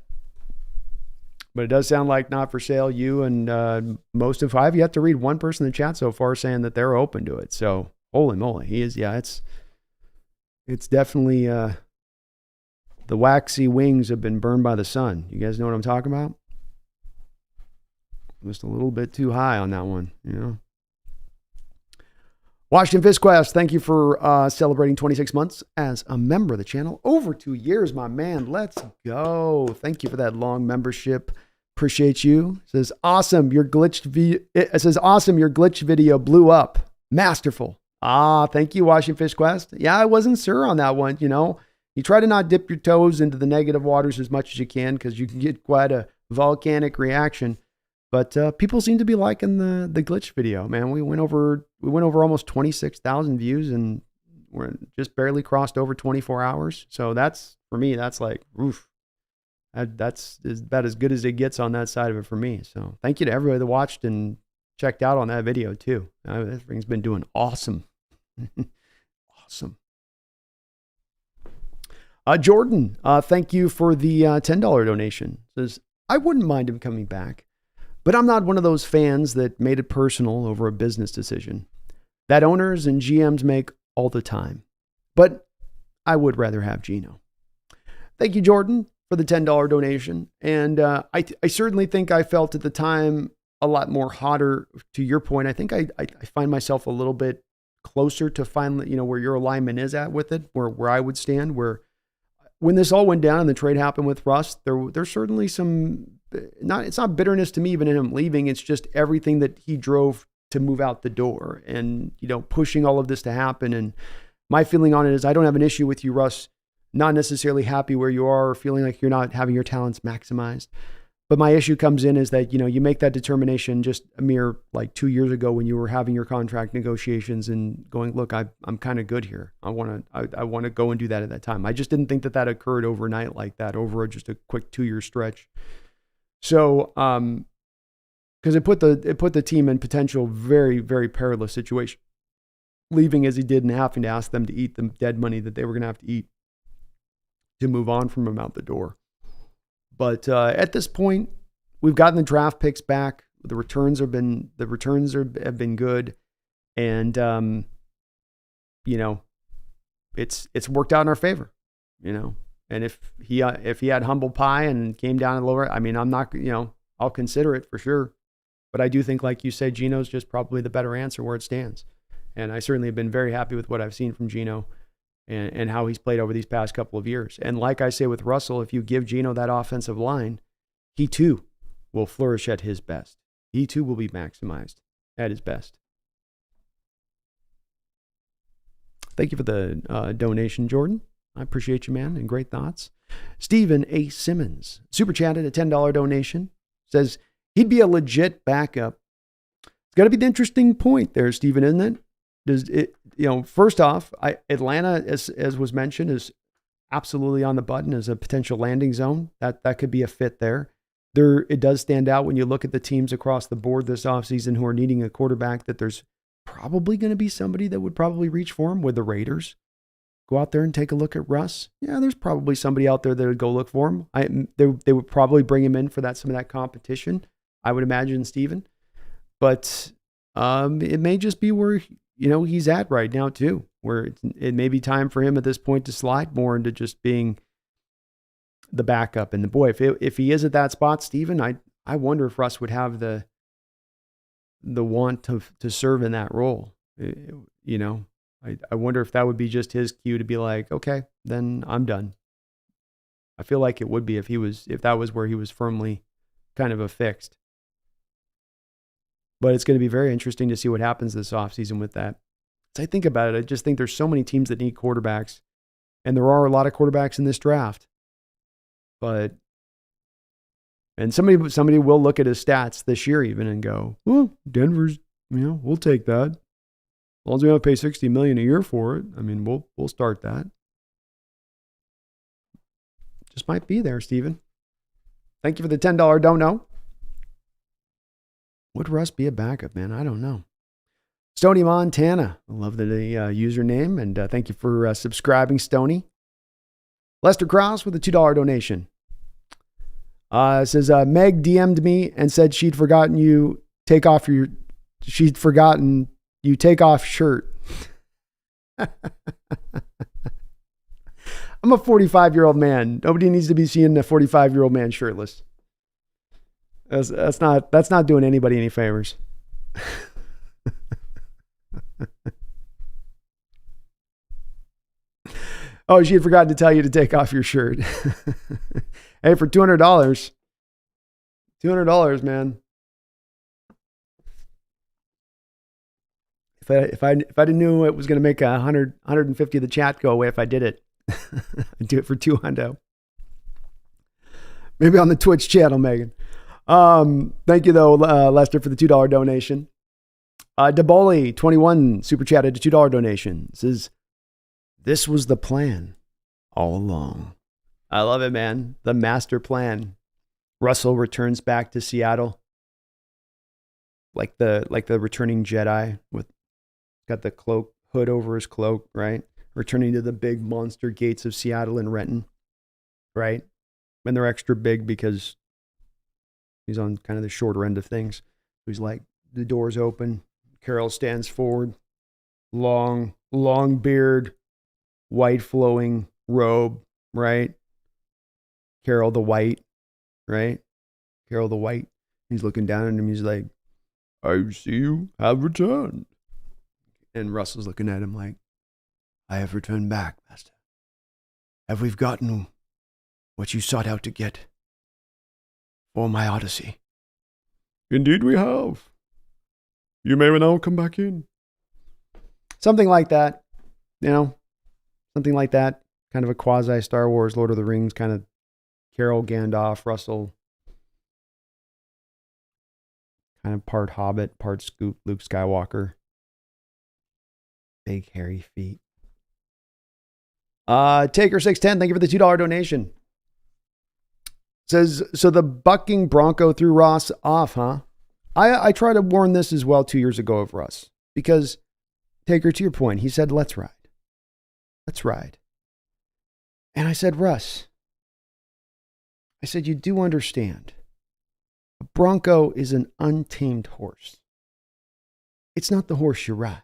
But it does sound like not for sale. You and most of, I've yet to read one person in the chat so far saying that they're open to it. So holy moly, he is. Yeah, it's definitely the waxy wings have been burned by the sun. You guys know what I'm talking about? Just a little bit too high on that one, Washington FistQuest, thank you for celebrating 26 months as a member of the channel. Over 2 years, my man. Let's go. Thank you for that long membership. Appreciate you. It says, awesome. It says, awesome. Your glitch video blew up. Masterful. Thank you, Washington FistQuest. Yeah, I wasn't sure on that one. You try to not dip your toes into the negative waters as much as you can because you can get quite a volcanic reaction. But people seem to be liking the glitch video, man. We went over almost 26,000 views and we're just barely crossed over 24 hours. So that's, for me, that's like, oof. That's about as good as it gets on that side of it for me. So thank you to everybody that watched and checked out on that video too. That thing's been doing awesome. Awesome. Jordan, thank you for the $10 donation. Says, I wouldn't mind him coming back. But I'm not one of those fans that made it personal over a business decision that owners and GMs make all the time. But I would rather have Geno. Thank you, Jordan, for the $10 donation. And I certainly think I felt at the time a lot more hotter. To your point, I think I find myself a little bit closer to finally, where your alignment is at with it, where I would stand, where when this all went down and the trade happened with Russ, there's certainly some, it's not bitterness to me even in him leaving. It's just everything that he drove to move out the door and, pushing all of this to happen. And my feeling on it is I don't have an issue with you, Russ, not necessarily happy where you are or feeling like you're not having your talents maximized. But my issue comes in is that, you make that determination just a mere 2 years ago when you were having your contract negotiations and going, look, I'm kind of good here. I want to go and do that at that time. I just didn't think that occurred overnight like that over just a quick 2-year stretch. So, because it put the team in potential very, very perilous situation, leaving as he did and having to ask them to eat the dead money that they were going to have to eat to move on from him out the door. But at this point, we've gotten the draft picks back. The returns have been good, and it's worked out in our favor. And if he had humble pie and came down and lower, I'm not, I'll consider it for sure. But I do think, like you said, Geno's just probably the better answer where it stands. And I certainly have been very happy with what I've seen from Geno and how he's played over these past couple of years. And like I say with Russell, if you give Geno that offensive line, he too will flourish at his best. He too will be maximized at his best. Thank you for the donation, Jordan. I appreciate you, man, and great thoughts. Stephen A. Simmons, super chatted a $10 donation, says he'd be a legit backup. It's got to be the interesting point there, Stephen, isn't it? Does it, first off, Atlanta, as was mentioned, is absolutely on the button as a potential landing zone. That could be a fit there. It does stand out when you look at the teams across the board this offseason who are needing a quarterback that there's probably going to be somebody that would probably reach for him with the Raiders. Go out there and take a look at Russ. Yeah, there's probably somebody out there that would go look for him. They would probably bring him in for some of that competition, I would imagine, Stephen. But it may just be where he's at right now too, where it may be time for him at this point to slide more into just being the backup. And boy, if he is at that spot, Stephen, I wonder if Russ would have the want to serve in that role. I wonder if that would be just his cue to be like, okay, then I'm done. I feel like it would be if that was where he was firmly kind of affixed. But it's going to be very interesting to see what happens this offseason with that. As I think about it, I just think there's so many teams that need quarterbacks, and there are a lot of quarterbacks in this draft. And somebody will look at his stats this year even and go, well, Denver's, we'll take that. As long as we don't pay $60 million a year for it, we'll start that. Just might be there, Stephen. Thank you for the $10 don't know. Would Russ be a backup, man? I don't know. Stony Montana. I love the username, and thank you for subscribing, Stony. Lester Krause with a $2 donation. It says, Meg DM'd me and said she'd forgotten you take off shirt. I'm a 45-year-old man. Nobody needs to be seeing a 45-year-old man shirtless. That's not doing anybody any favors. Oh, she had forgotten to tell you to take off your shirt. Hey, for $200, man. If I didn't know it was going to make 150 of the chat go away if I did it, I'd do it for $200. Maybe on the Twitch channel, Megan. Thank you though, Lester, for the $2 donation. Deboli 21 super chatted a $2 donation. Says, this was the plan all along. I love it, man. The master plan. Russell returns back to Seattle. Like the returning Jedi with got the cloak hood over his cloak, right? Returning to the big monster gates of Seattle and Renton, right? And they're extra big because he's on kind of the shorter end of things. He's like, the doors open. Carol stands forward. Long beard, white flowing robe, right? Carol the White, right? Carol the White. He's looking down at him. He's like, I see you have returned. And Russell's looking at him like, I have returned back, Master. Have we gotten what you sought out to get for my odyssey? Indeed we have. You may now come back in. Something like that, something like that. Kind of a quasi Star Wars, Lord of the Rings, kind of Carol, Gandalf, Russell. Kind of part Hobbit, part Scoop, Luke Skywalker. Big hairy feet. Taker610, thank you for the $2 donation. Says, so the bucking Bronco threw Ross off, huh? I tried to warn this as well 2 years ago of Russ. Because, Taker, to your point, he said, let's ride. Let's ride. And I said, Russ, I said, you do understand. A Bronco is an untamed horse. It's not the horse you ride.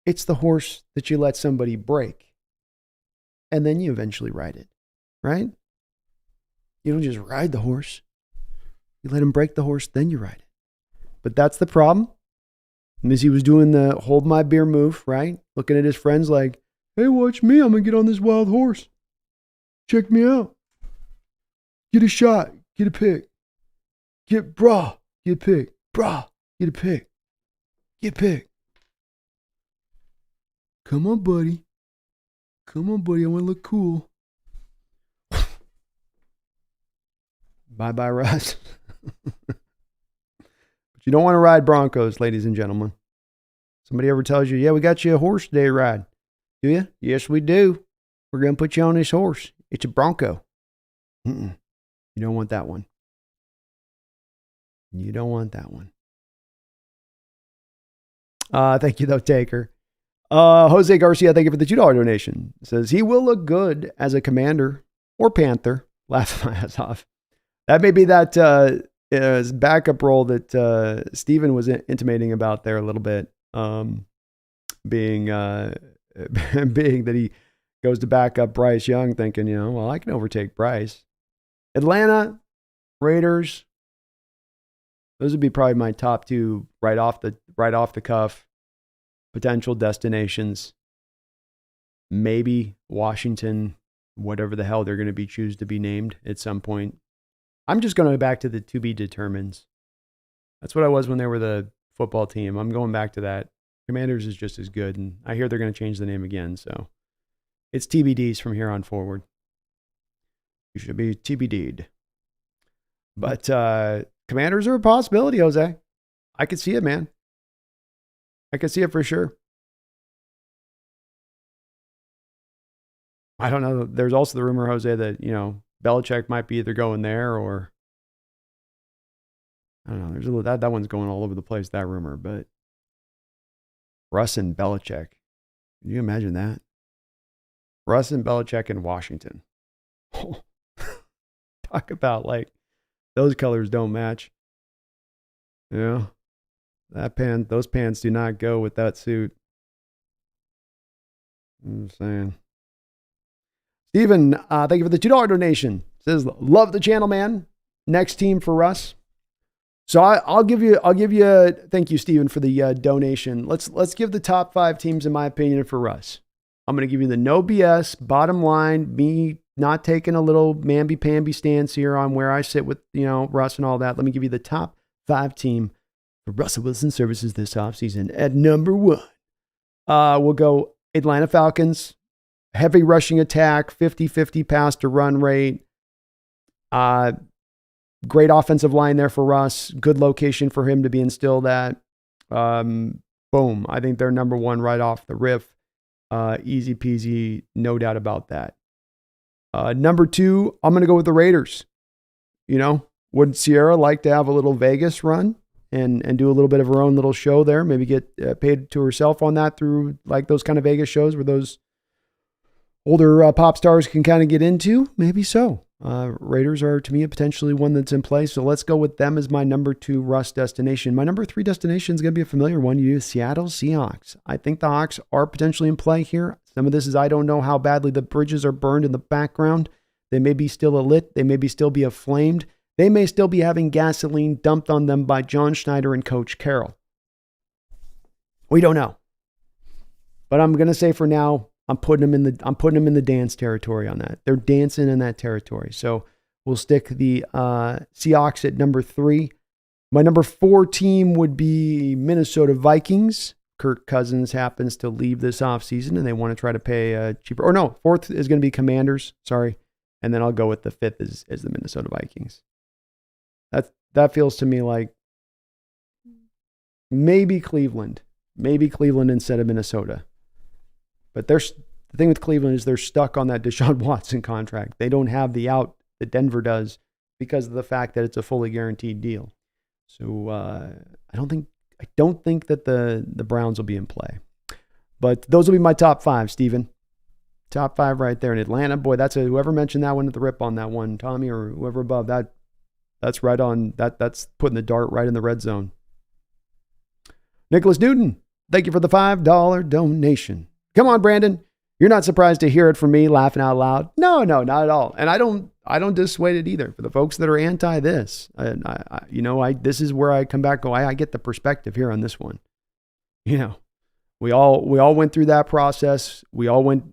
It's the horse that you let somebody break. And then you eventually ride it. Right? You don't just ride the horse. You let him break the horse, then you ride it. But that's the problem. And as he was doing the hold my beer move, right? Looking at his friends like, hey, watch me. I'm going to get on this wild horse. Check me out. Get a shot. Get a pick. Get a pick. Get a pick. Get a pick. Come on, buddy. I want to look cool. Bye-bye, Russ. But you don't want to ride Broncos, ladies and gentlemen. Somebody ever tells you, yeah, we got you a horse today to ride. Do you? Yes, we do. We're going to put you on this horse. It's a Bronco. You don't want that one. You don't want that one. Thank you, though, Taker. Jose Garcia, thank you for the $2 donation. Says, he will look good as a Commander or Panther. Laugh my ass off. That may be that backup role that Steven was intimating about there a little bit. Being that he goes to back up Bryce Young, thinking, well, I can overtake Bryce. Atlanta, Raiders. Those would be probably my top two right off the cuff potential destinations. Maybe Washington, whatever the hell they're going to choose to be named at some point. I'm just going back to the to be determines. That's what I was when they were the football team. I'm going back to that. Commanders is just as good, and I hear they're going to change the name again. So it's TBDs from here on forward. You should be TBD'd. But Commanders are a possibility, Jose. I could see it, man. I could see it for sure. I don't know. There's also the rumor, Jose, that, Belichick might be either going there or I don't know. There's a little, that one's going all over the place, that rumor. But Russ and Belichick. Can you imagine that? Russ and Belichick in Washington. Talk about like those colors don't match. Yeah. Those pants do not go with that suit. I'm saying. Steven, thank you for the $2 donation. Says, love the channel, man. Next team for Russ. So I'll give you, thank you, Steven, for the donation. Let's give the top 5 teams, in my opinion, for Russ. I'm going to give you the no BS, bottom line, me not taking a little mamby-pamby stance here on where I sit with, Russ and all that. Let me give you the top 5 team for Russell Wilson services this offseason. At number 1, we'll go Atlanta Falcons. Heavy rushing attack, 50-50 pass to run rate. Great offensive line there for Russ. Good location for him to be instilled at. Boom. I think they're number 1 right off the riff. Easy peasy, no doubt about that. Number 2, I'm going to go with the Raiders. Would Sierra like to have a little Vegas run and do a little bit of her own little show there? Maybe get paid to herself on that through like those kind of Vegas shows where those older pop stars can kind of get into? Maybe so. Raiders are, to me, potentially one that's in play. So let's go with them as my number 2 Russ destination. My number 3 destination is going to be a familiar one. You Seattle Seahawks. I think the Hawks are potentially in play here. Some of this is I don't know how badly the bridges are burned in the background. They may be still lit. They may be still be aflamed. They may still be having gasoline dumped on them by John Schneider and Coach Carroll. We don't know. But I'm going to say for now, I'm putting them in the dance territory on that. They're dancing in that territory. So we'll stick the Seahawks at number 3. My number 4 team would be Minnesota Vikings. Kirk Cousins happens to leave this offseason and they want to try to pay cheaper. Or no, 4th is going to be Commanders. Sorry. And then I'll go with the 5th as the Minnesota Vikings. That feels to me like maybe Cleveland instead of Minnesota. But the thing with Cleveland is they're stuck on that Deshaun Watson contract. They don't have the out that Denver does because of the fact that it's a fully guaranteed deal. So I don't think that the Browns will be in play. But those will be my top 5, Steven. Top 5 right there in Atlanta. Boy, whoever mentioned that one at the rip on that one, Tommy or whoever above, that's right on. That's putting the dart right in the red zone. Nicholas Newton, thank you for the $5 donation. Come on, Brandon. You're not surprised to hear it from me laughing out loud. No, not at all. And I don't dissuade it either. For the folks that are anti this, this is where I come back. I get the perspective here on this one. We all went through that process. We all went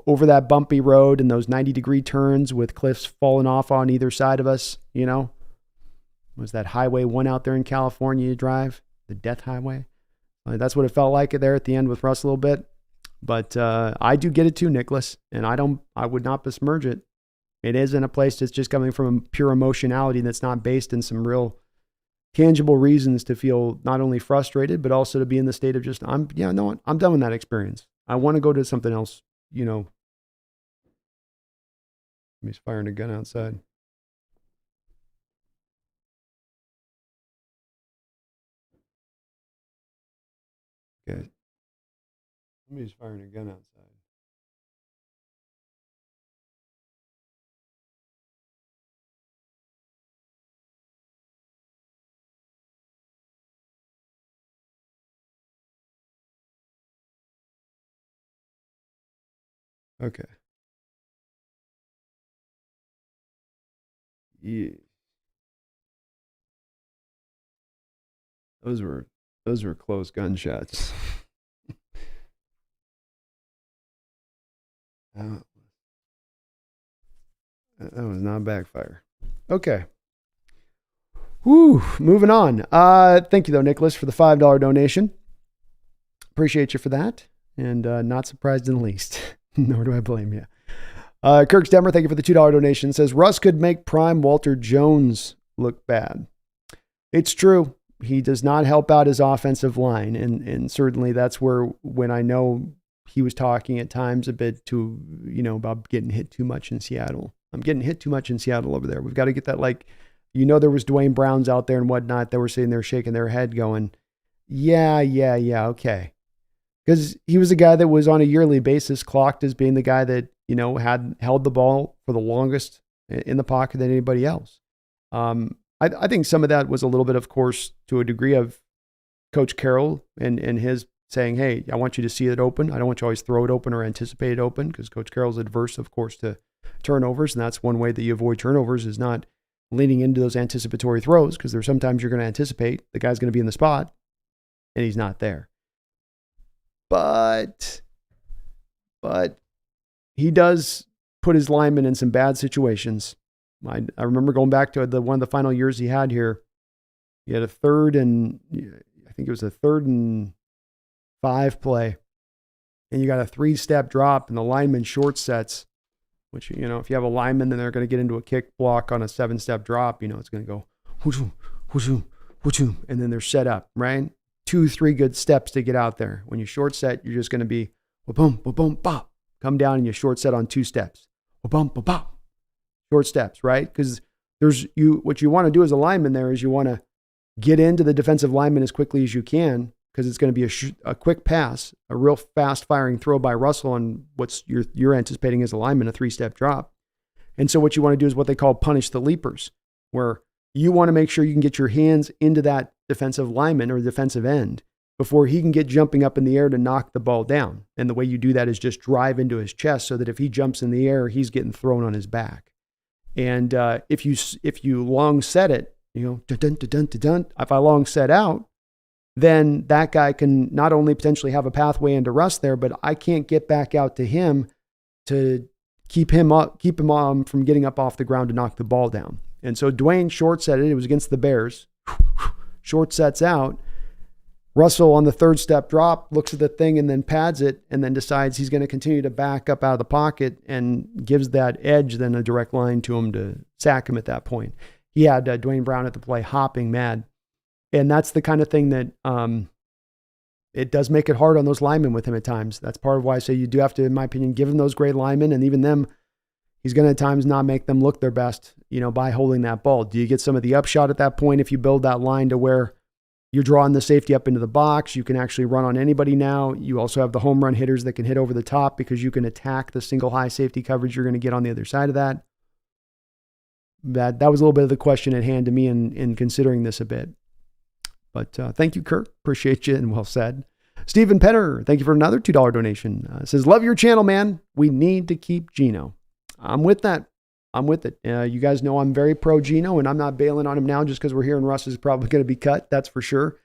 over that bumpy road and those 90-degree turns with cliffs falling off on either side of us. Was that Highway 1 out there in California you drive? The Death Highway? That's what it felt like there at the end with Russ a little bit. But I do get it too, Nicholas, and I would not besmirch it. It is in a place that's just coming from pure emotionality that's not based in some real tangible reasons to feel not only frustrated, but also to be in the state of just, I'm done with that experience. I want to go to something else, He's firing a gun outside. Okay. Somebody's firing a gun outside. Okay. Yeah. Those were close gunshots. That was not backfire. Okay. Whew, moving on. Thank you, though, Nicholas, for the $5 donation. Appreciate you for that. And not surprised in the least. Nor do I blame you. Kirk Stemmer, thank you for the $2 donation. Says, Russ could make prime Walter Jones look bad. It's true. He does not help out his offensive line. And certainly that's where, when I know he was talking at times a bit to, about getting hit too much in Seattle. I'm getting hit too much in Seattle over there. We've got to get that there was Dwayne Browns out there and whatnot that were sitting there shaking their head going, yeah, okay. Because he was a guy that was on a yearly basis clocked as being the guy that, had held the ball for the longest in the pocket than anybody else. I think some of that was a little bit, of course, to a degree of Coach Carroll and his saying, hey, I want you to see it open. I don't want you to always throw it open or anticipate it open, because Coach Carroll's adverse, of course, to turnovers. And that's one way that you avoid turnovers, is not leaning into those anticipatory throws, because there's sometimes you're going to anticipate the guy's going to be in the spot and he's not there. But he does put his linemen in some bad situations. I remember going back to one of the final years he had here. He had a 3rd and 5 play, and you got a 3-step drop, and the lineman short sets, which, if you have a lineman, then they're going to get into a kick block on a 7-step drop. It's going to go whooshoo, whooshoo, whooshoo, and then they're set up, right? 2-3 good steps to get out there. When you short set, you're just going to be boom, boom, bop. Come down and you short set on 2 steps. Boom, boom, bop. Short steps, right? Because what you want to do as a lineman there is you want to get into the defensive lineman as quickly as you can, because it's going to be a quick pass, a real fast firing throw by Russell on what's you're anticipating as a lineman, a 3-step drop. And so what you want to do is what they call punish the leapers, where you want to make sure you can get your hands into that defensive lineman or defensive end before he can get jumping up in the air to knock the ball down. And the way you do that is just drive into his chest, so that if he jumps in the air, he's getting thrown on his back. And if you long set it, if I long set out, then that guy can not only potentially have a pathway into Russ there, but I can't get back out to him to keep him from getting up off the ground to knock the ball down. And so Dwayne short set it. It was against the Bears. Short sets out. Russell on the 3rd-step drop looks at the thing and then pads it, and then decides he's going to continue to back up out of the pocket, and gives that edge then a direct line to him to sack him at that point. He had Dwayne Brown at the play hopping mad. And that's the kind of thing that it does make it hard on those linemen with him at times. That's part of why I say you do have to, in my opinion, give him those great linemen, and even them, he's going to at times not make them look their best, by holding that ball. Do you get some of the upshot at that point if you build that line to where you're drawing the safety up into the box? You can actually run on anybody now. You also have the home run hitters that can hit over the top, because you can attack the single high safety coverage you're going to get on the other side of that. That was a little bit of the question at hand to me in considering this a bit. But thank you, Kirk. Appreciate you, and well said. Stephen Penner, thank you for another $2 donation. Says, love your channel, man. We need to keep Geno. I'm with that. I'm with it. You guys know I'm very pro Geno, and I'm not bailing on him now just because we're hearing Russ is probably going to be cut. That's for sure.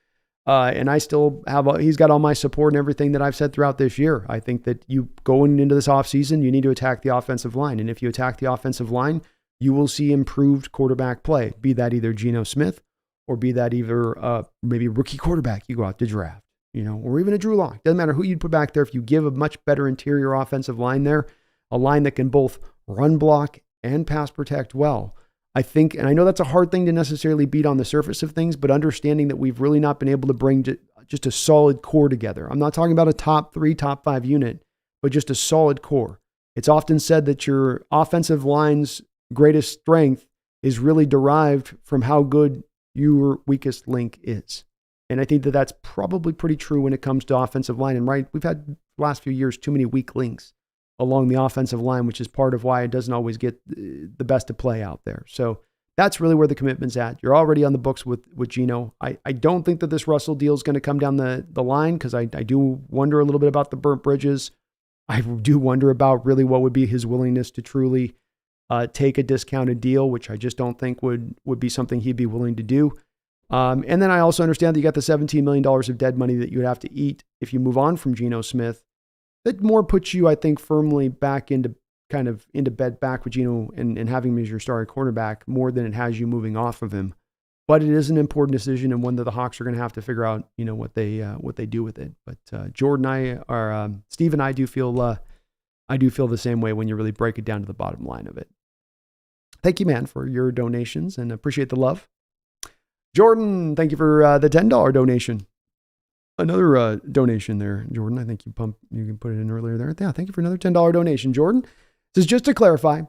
And I still he's got all my support and everything that I've said throughout this year. I think that you going into this offseason, you need to attack the offensive line. And if you attack the offensive line, you will see improved quarterback play, be that either Geno Smith, or be that either maybe a rookie quarterback you go out to draft, or even a Drew Lock. Doesn't matter who you'd put back there. If you give a much better interior offensive line there, a line that can both run block and pass protect well, I think, and I know that's a hard thing to necessarily beat on the surface of things, but understanding that we've really not been able to bring just a solid core together. I'm not talking about a top 3, top 5 unit, but just a solid core. It's often said that your offensive line's greatest strength is really derived from how good your weakest link is. And I think that that's probably pretty true when it comes to offensive line. And right, we've had the last few years too many weak links along the offensive line, which is part of why it doesn't always get the best of play out there. So that's really where the commitment's at. You're already on the books with Geno. I don't think that this Russell deal is going to come down the line, because I do wonder a little bit about the burnt bridges. I do wonder about really what would be his willingness to truly take a discounted deal, which I just don't think would be something he'd be willing to do. And then I also understand that you got the $17 million of dead money that you would have to eat if you move on from Geno Smith. That more puts you, I think, firmly back into bed back with Geno and having him as your starting quarterback more than it has you moving off of him. But it is an important decision, and one that the Hawks are going to have to figure out, what they do with it. But Steve and I do feel the same way when you really break it down to the bottom line of it. Thank you, man, for your donations, and appreciate the love. Jordan, thank you for the $10 donation. Another donation there, Jordan. I think you can put it in earlier there. Yeah, thank you for another $10 donation, Jordan. This is just to clarify.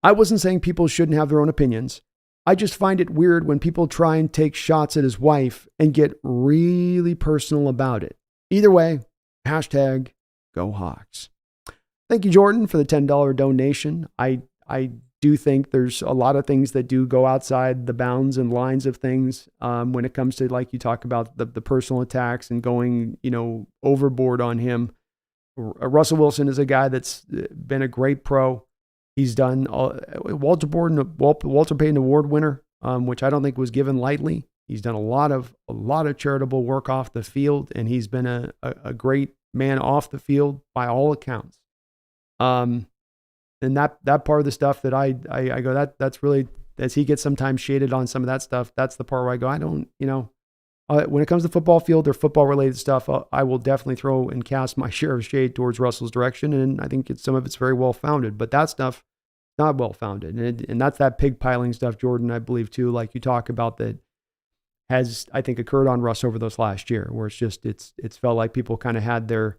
I wasn't saying people shouldn't have their own opinions. I just find it weird when people try and take shots at his wife and get really personal about it. Either way, hashtag go Hawks. Thank you, Jordan, for the $10 donation. I do think there's a lot of things that do go outside the bounds and lines of things when it comes to, like you talk about, the personal attacks and going, overboard on him. Russell Wilson is a guy that's been a great pro. He's done Walter Payton Award winner, which I don't think was given lightly. He's done a lot of charitable work off the field, and he's been a great man off the field by all accounts. And that part of the stuff that I go, that's really, as he gets sometimes shaded on some of that stuff, that's the part where I go, I don't, when it comes to football field or football related stuff, I will definitely throw and cast my share of shade towards Russell's direction. And I think some of it's very well founded, but that stuff not well founded. And that's that pig piling stuff, Jordan, I believe too, like you talk about, that has, I think, occurred on Russ over this last year, where it's felt like people kind of had their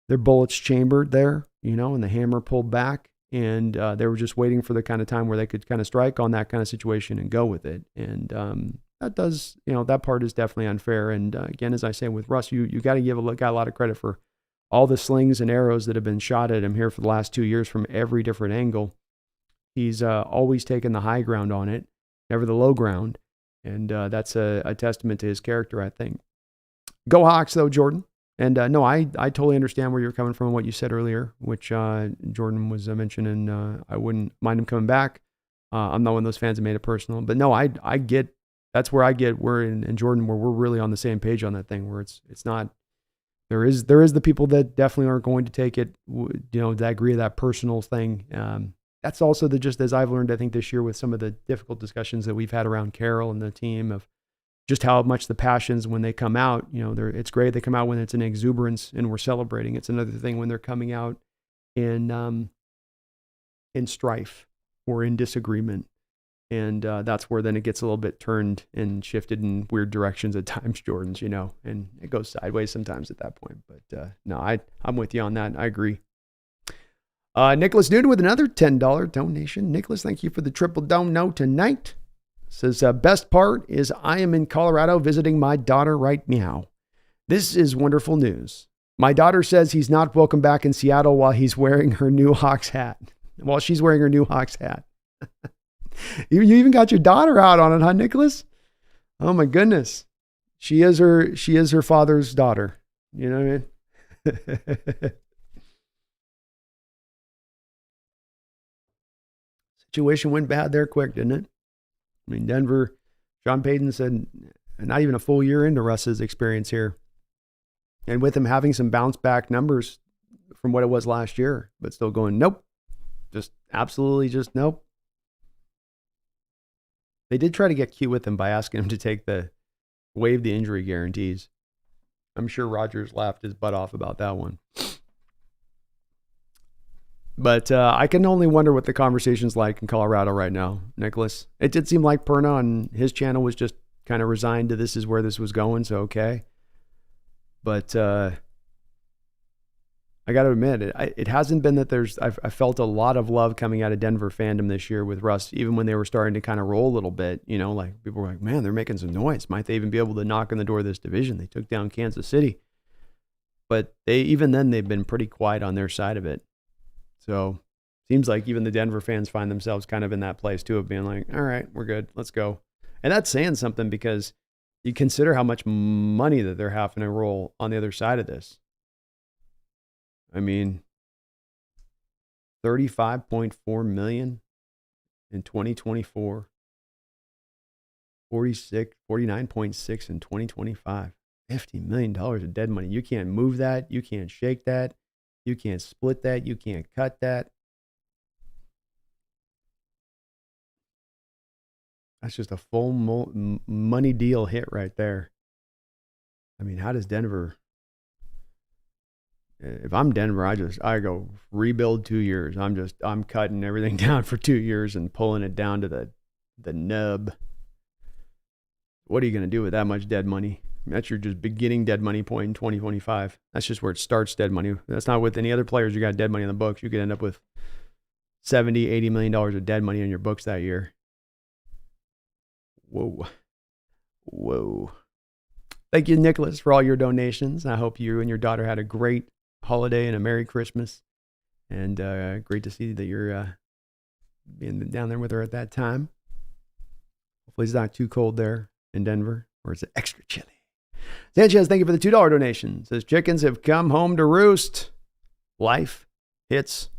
bullets chambered there, and the hammer pulled back, and they were just waiting for the kind of time where they could kind of strike on that kind of situation and go with it. And that does, that part is definitely unfair. And again, as I say with Russ, you got to give a lot of credit for all the slings and arrows that have been shot at him here for the last 2 years from every different angle. He's always taken the high ground on it, never the low ground. And that's a testament to his character, I think. Go Hawks, though, Jordan. And no, I totally understand where you're coming from and what you said earlier, which Jordan was mentioning. I wouldn't mind him coming back. I'm not one of those fans that made it personal. But no, I get, that's where I get, we're in Jordan, where we're really on the same page on that thing, where it's not, there is the people that definitely aren't going to take it, that agree to that personal thing. That's also just as I've learned, I think, this year with some of the difficult discussions that we've had around Carroll and the team, of just how much the passions when they come out, it's great. They come out when it's an exuberance and we're celebrating. It's another thing when they're coming out in strife or in disagreement. And that's where then it gets a little bit turned and shifted in weird directions at times, Jordan's, and it goes sideways sometimes at that point. But no, I'm with you on that. I agree. Nicholas Newton with another $10 donation. Nicholas, thank you for the triple dono tonight. Says, best part is I am in Colorado visiting my daughter right now. This is wonderful news. My daughter says he's not welcome back in Seattle while she's wearing her new Hawks hat. You even got your daughter out on it, huh, Nicholas? Oh my goodness. She is her father's daughter. You know what I mean? Situation went bad there quick, didn't it? I mean, Denver, Sean Payton said, not even a full year into Russ's experience here. And with him having some bounce back numbers from what it was last year, but still going, nope. Just absolutely just nope. They did try to get cute with him by asking him to waive the injury guarantees. I'm sure Rodgers laughed his butt off about that one. But I can only wonder what the conversation's like in Colorado right now, Nicholas. It did seem like Perna on his channel was just kind of resigned to this is where this was going, so okay. But I got to admit, it hasn't been that I felt a lot of love coming out of Denver fandom this year with Russ, even when they were starting to kind of roll a little bit. Like people were like, man, they're making some noise. Might they even be able to knock on the door of this division? They took down Kansas City. But even then, they've been pretty quiet on their side of it. So seems like even the Denver fans find themselves kind of in that place too, of being like, all right, we're good. Let's go. And that's saying something, because you consider how much money that they're having to roll on the other side of this. I mean, $35.4 million in 2024, 49.6 in 2025, $50 million of dead money. You can't move that. You can't shake that. You can't split that. You can't cut that. That's just a full money deal hit right there. I mean, how does Denver... If I'm Denver, I go rebuild 2 years. I'm cutting everything down for 2 years and pulling it down to the nub. What are you going to do with that much dead money? That's your just beginning dead money point in 2025. That's just where it starts, dead money. That's not with any other players. You got dead money on the books. You could end up with $70, $80 million of dead money on your books that year. Whoa. Whoa. Thank you, Nicholas, for all your donations. I hope you and your daughter had a great holiday and a Merry Christmas. And great to see that you're being down there with her at that time. Hopefully it's not too cold there in Denver, or it's extra chilly. Sanchez, thank you for the $2 donation. Says, chickens have come home to roost. Life hits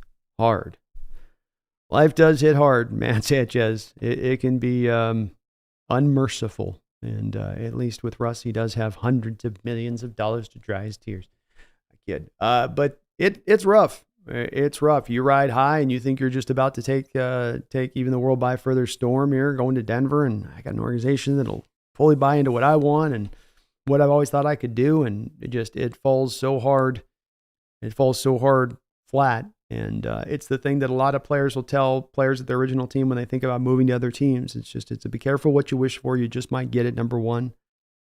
hard. Life does hit hard, man, Sanchez. It can be unmerciful. And at least with Russ, he does have hundreds of millions of dollars to dry his tears. I kid. But it's rough. It's rough. You ride high and you think you're just about to take even the world by further storm here, going to Denver. And I got an organization that'll fully buy into what I want and what I've always thought I could do. And it falls so hard. It falls so hard flat. And it's the thing that a lot of players will tell players at their original team when they think about moving to other teams. It's to be careful what you wish for. You just might get it, number one.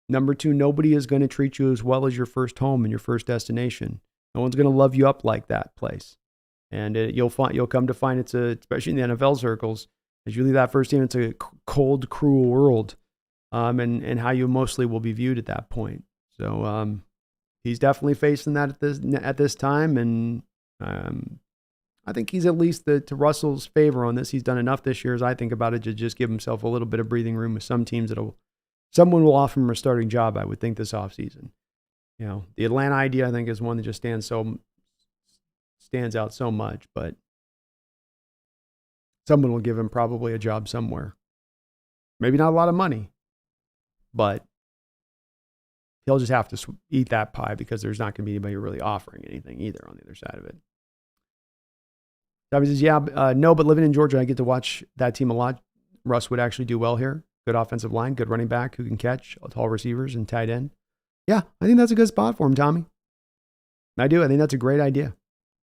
Number two, nobody is going to treat you as well as your first home and your first destination. No one's going to love you up like that place. And you'll come to find especially in the NFL circles, as you leave that first team, it's a cold, cruel world, and how you mostly will be viewed at that point. So he's definitely facing that at this time, and I think he's at least to Russell's favor on this. He's done enough this year, as I think about it, to just give himself a little bit of breathing room with some teams someone will offer him a starting job, I would think, this offseason. You know, the Atlanta idea, I think, is one that just stands out so much, but someone will give him probably a job somewhere. Maybe not a lot of money, but he'll just have to eat that pie because there's not going to be anybody really offering anything either on the other side of it. Tommy says, no, but living in Georgia, I get to watch that team a lot. Russ would actually do well here. Good offensive line, good running back who can catch, tall receivers, and tight end. Yeah, I think that's a good spot for him, Tommy. I do. I think that's a great idea.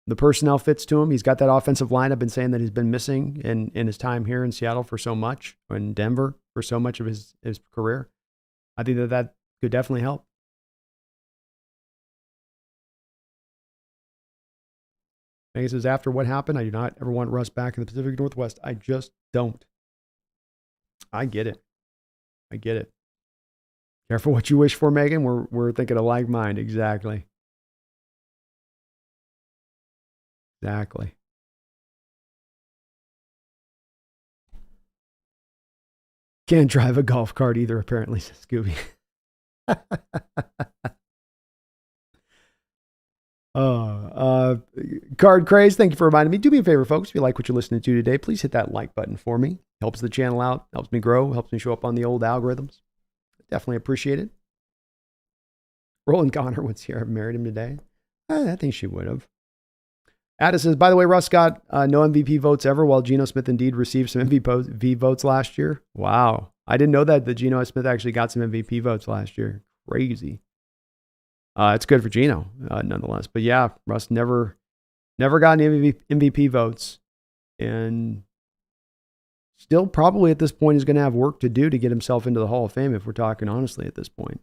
The personnel fits to him. He's got that offensive line I've been saying that he's been missing in his time here in Seattle for so much, or in Denver for so much of his career. I think that could definitely help. Megan says, after what happened, I do not ever want Russ back in the Pacific Northwest. I just don't. I get it. Careful what you wish for, Megan. We're thinking of like mind. Exactly. Can't drive a golf cart either, apparently, says Scooby. Card Craze, thank you for reminding me. Do me a favor, folks. If you like what you're listening to today, please hit that like button for me. Helps the channel out, helps me grow, helps me show up on the old algorithms. Definitely appreciate it. Roland Connor was here. I married him today. I think she would have. Addis says, by the way, Russ got no MVP votes ever, while Geno Smith indeed received some MVP votes last year. Wow. I didn't know that Geno Smith actually got some MVP votes last year. Crazy. It's good for Geno, nonetheless. But yeah, Russ never got any MVP votes, and still probably at this point is going to have work to do to get himself into the Hall of Fame, if we're talking honestly at this point.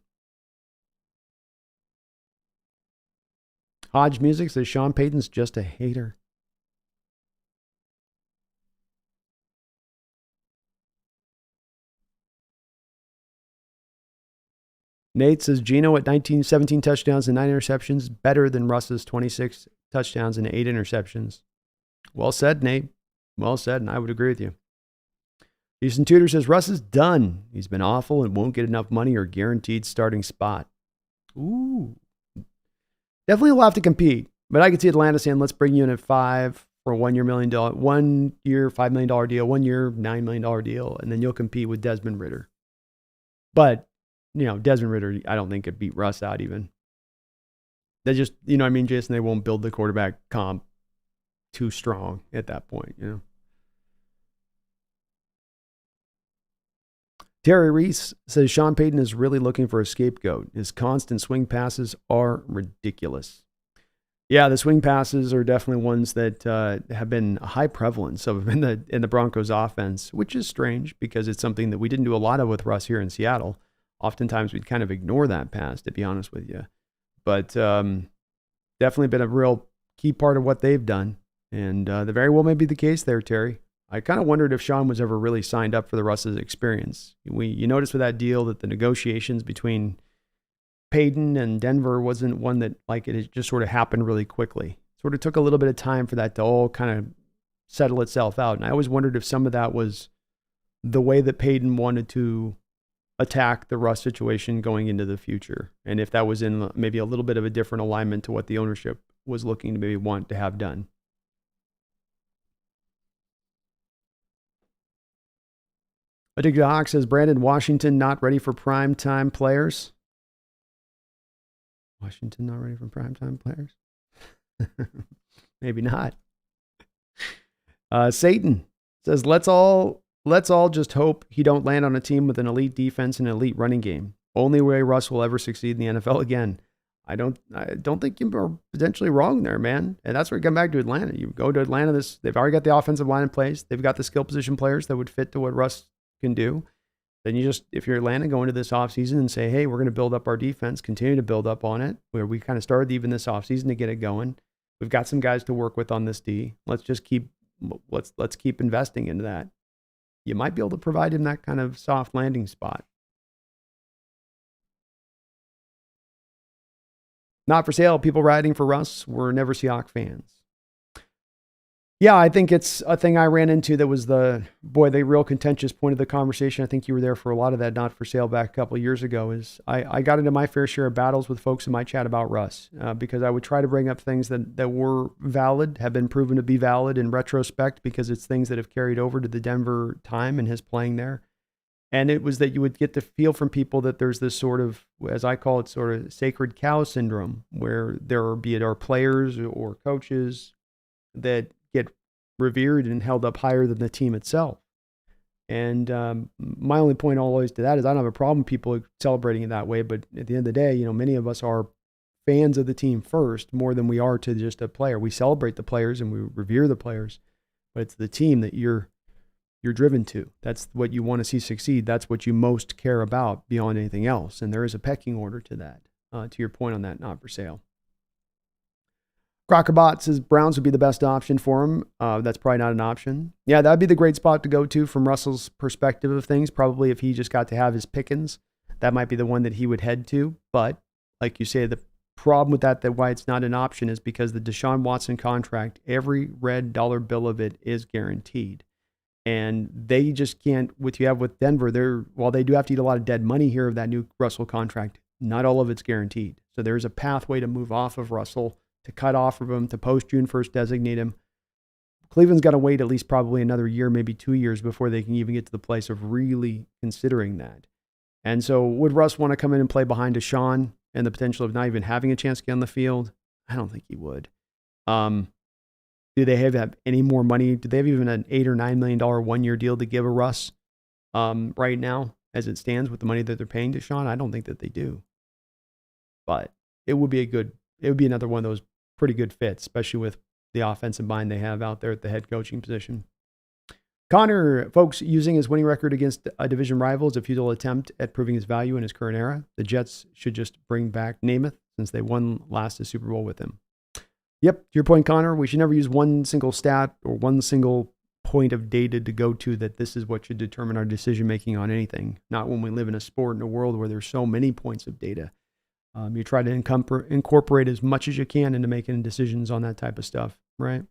Hodge Music says Sean Payton's just a hater. Nate says Geno at 17 touchdowns and 9 interceptions, better than Russ's 26 touchdowns and 8 interceptions. Well said, Nate. Well said, and I would agree with you. Houston Tudor says Russ is done. He's been awful and won't get enough money or guaranteed starting spot. Ooh. Definitely will have to compete, but I could see Atlanta saying, let's bring you in at 5 for a 1 year $5 million deal, 1 year $9 million deal, and then you'll compete with Desmond Ridder. But Desmond Ridder, I don't think could beat Russ out even. They just, what I mean, Jason, they won't build the quarterback comp too strong at that point, Terry Reese says Sean Payton is really looking for a scapegoat. His constant swing passes are ridiculous. Yeah, the swing passes are definitely ones that have been a high prevalence of in the Broncos offense, which is strange because it's something that we didn't do a lot of with Russ here in Seattle. Oftentimes we'd kind of ignore that pass, to be honest with you. But definitely been a real key part of what they've done. And the very well may be the case there, Terry. I kind of wondered if Sean was ever really signed up for the Russ's experience. You noticed with that deal that the negotiations between Payton and Denver wasn't one that like it just sort of happened really quickly. Sort of took a little bit of time for that to all kind of settle itself out. And I always wondered if some of that was the way that Payton wanted to attack the Russ situation going into the future. And if that was in maybe a little bit of a different alignment to what the ownership was looking to maybe want to have done. Addicted Hawk says, Brandon, Washington not ready for primetime players. Washington not ready for primetime players? Maybe not. Satan says, let's all just hope he don't land on a team with an elite defense and an elite running game. Only way Russ will ever succeed in the NFL again. I don't think you're potentially wrong there, man. And that's where you come back to Atlanta. You go to Atlanta, they've already got the offensive line in place. They've got the skill position players that would fit to what Russ can do. Then you just, if you're Atlanta, go into this offseason and say, hey, we're going to build up our defense, continue to build up on it, where we kind of started even this offseason to get it going. We've got some guys to work with on this D. Let's keep investing into that. You might be able to provide him that kind of soft landing spot. Not for sale. People riding for Russ were never Seahawks fans. Yeah, I think it's a thing I ran into that was the real contentious point of the conversation. I think you were there for a lot of that not for sale back a couple of years ago. Is I got into my fair share of battles with folks in my chat about Russ because I would try to bring up things that were valid, have been proven to be valid in retrospect because it's things that have carried over to the Denver time and his playing there. And it was that you would get the feel from people that there's this sort of, as I call it, sort of sacred cow syndrome, where be it our players or coaches that get revered and held up higher than the team itself. And my only point always to that is I don't have a problem with people celebrating it that way, but at the end of the day, many of us are fans of the team first more than we are to just a player. We celebrate the players and we revere the players, but it's the team that you're driven to. That's what you want to see succeed. That's what you most care about beyond anything else. And there is a pecking order to that, to your point on that, not for sale. Crockerbot says Browns would be the best option for him. That's probably not an option. Yeah, that'd be the great spot to go to from Russell's perspective of things. Probably if he just got to have his pickings, that might be the one that he would head to. But like you say, the problem with that why it's not an option is because the Deshaun Watson contract, every red dollar bill of it is guaranteed. And they just can't, what you have with Denver, while they do have to eat a lot of dead money here of that new Russell contract, not all of it's guaranteed. So there's a pathway to move off of Russell, to cut off of him, to post June 1st designate him. Cleveland's got to wait at least probably another year, maybe 2 years before they can even get to the place of really considering that. And so would Russ want to come in and play behind Deshaun and the potential of not even having a chance to get on the field? I don't think he would. Do they have any more money? Do they have even an $8 or $9 million 1 year deal to give a Russ right now as it stands with the money that they're paying Deshaun? I don't think that they do. But it would be another one of those pretty good fits, especially with the offensive mind they have out there at the head coaching position. Connor, folks, using his winning record against a division rival is a futile attempt at proving his value in his current era. The Jets should just bring back Namath since they won last the Super Bowl with him. Yep, to your point, Connor, we should never use one single stat or one single point of data to go to that this is what should determine our decision-making on anything. Not when we live in a sport in a world where there's so many points of data. You try to incorporate as much as you can into making decisions on that type of stuff, right?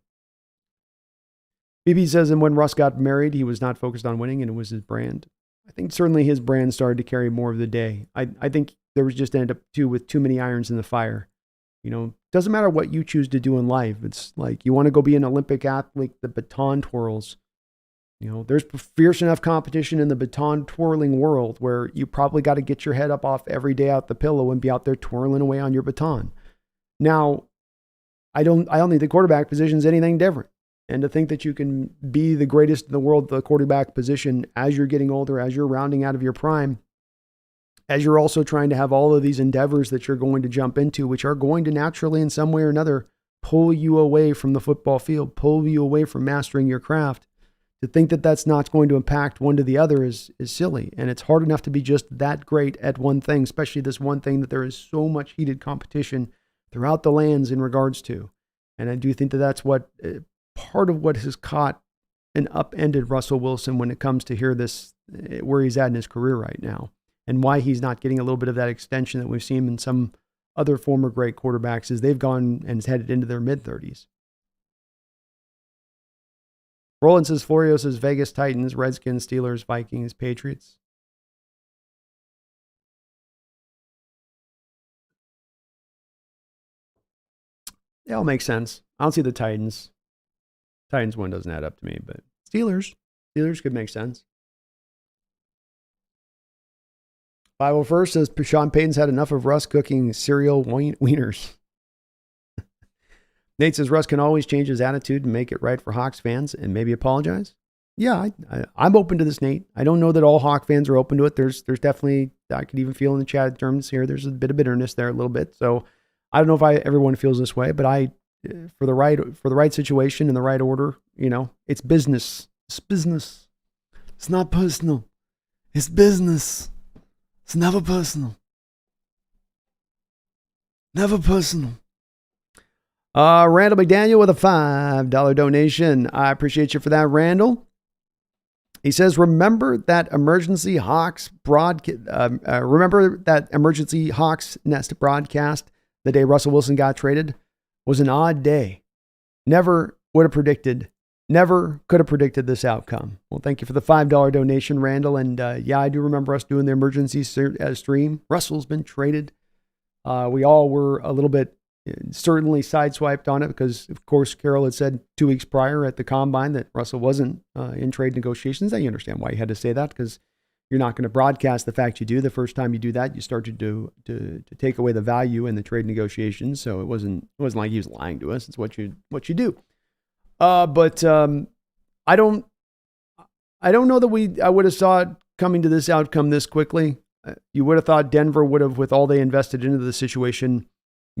BB says, and when Russ got married, he was not focused on winning and it was his brand. I think certainly his brand started to carry more of the day. I think there was just ended up with too many irons in the fire. Doesn't matter what you choose to do in life. It's like you want to go be an Olympic athlete, the baton twirls. There's fierce enough competition in the baton twirling world where you probably got to get your head up off every day out the pillow and be out there twirling away on your baton. Now, I don't think the quarterback position is anything different. And to think that you can be the greatest in the world, the quarterback position, as you're getting older, as you're rounding out of your prime, as you're also trying to have all of these endeavors that you're going to jump into, which are going to naturally in some way or another pull you away from the football field, pull you away from mastering your craft. To think that that's not going to impact one to the other is silly. And it's hard enough to be just that great at one thing, especially this one thing that there is so much heated competition throughout the lands in regards to. And I do think that that's what part of what has caught an upended Russell Wilson when it comes to where he's at in his career right now, and why he's not getting a little bit of that extension that we've seen in some other former great quarterbacks as they've gone and headed into their mid-30s. Roland says, Florio says Vegas, Titans, Redskins, Steelers, Vikings, Patriots. They all make sense. I don't see the Titans. Titans one doesn't add up to me, but Steelers could make sense. 501st says Sean Payton's had enough of Russ cooking cereal wieners. Nate says Russ can always change his attitude and make it right for Hawks fans and maybe apologize. Yeah, I'm open to this, Nate. I don't know that all Hawk fans are open to it. There's definitely, I could even feel in the chat terms here, there's a bit of bitterness there a little bit. So I don't know if everyone feels this way, but for the right situation in the right order, it's business. It's business. It's not personal. It's business. It's never personal. Never personal. Randall McDaniel with a $5 donation. I appreciate you for that, Randall. He says, remember that emergency Hawks Nest broadcast the day Russell Wilson got traded was an odd day. Never could have predicted this outcome. Well, thank you for the $5 donation, Randall. And yeah, I do remember us doing the emergency stream. Russell's been traded. We all were a little bit certainly sideswiped on it because, of course, Carroll had said 2 weeks prior at the Combine that Russell wasn't in trade negotiations. Now you understand why he had to say that, because you're not going to broadcast the fact you do. The first time you do that, you start to take away the value in the trade negotiations. So it wasn't like he was lying to us. It's what you do. But I don't know that I would have saw it coming to this outcome this quickly. You would have thought Denver would have, with all they invested into the situation,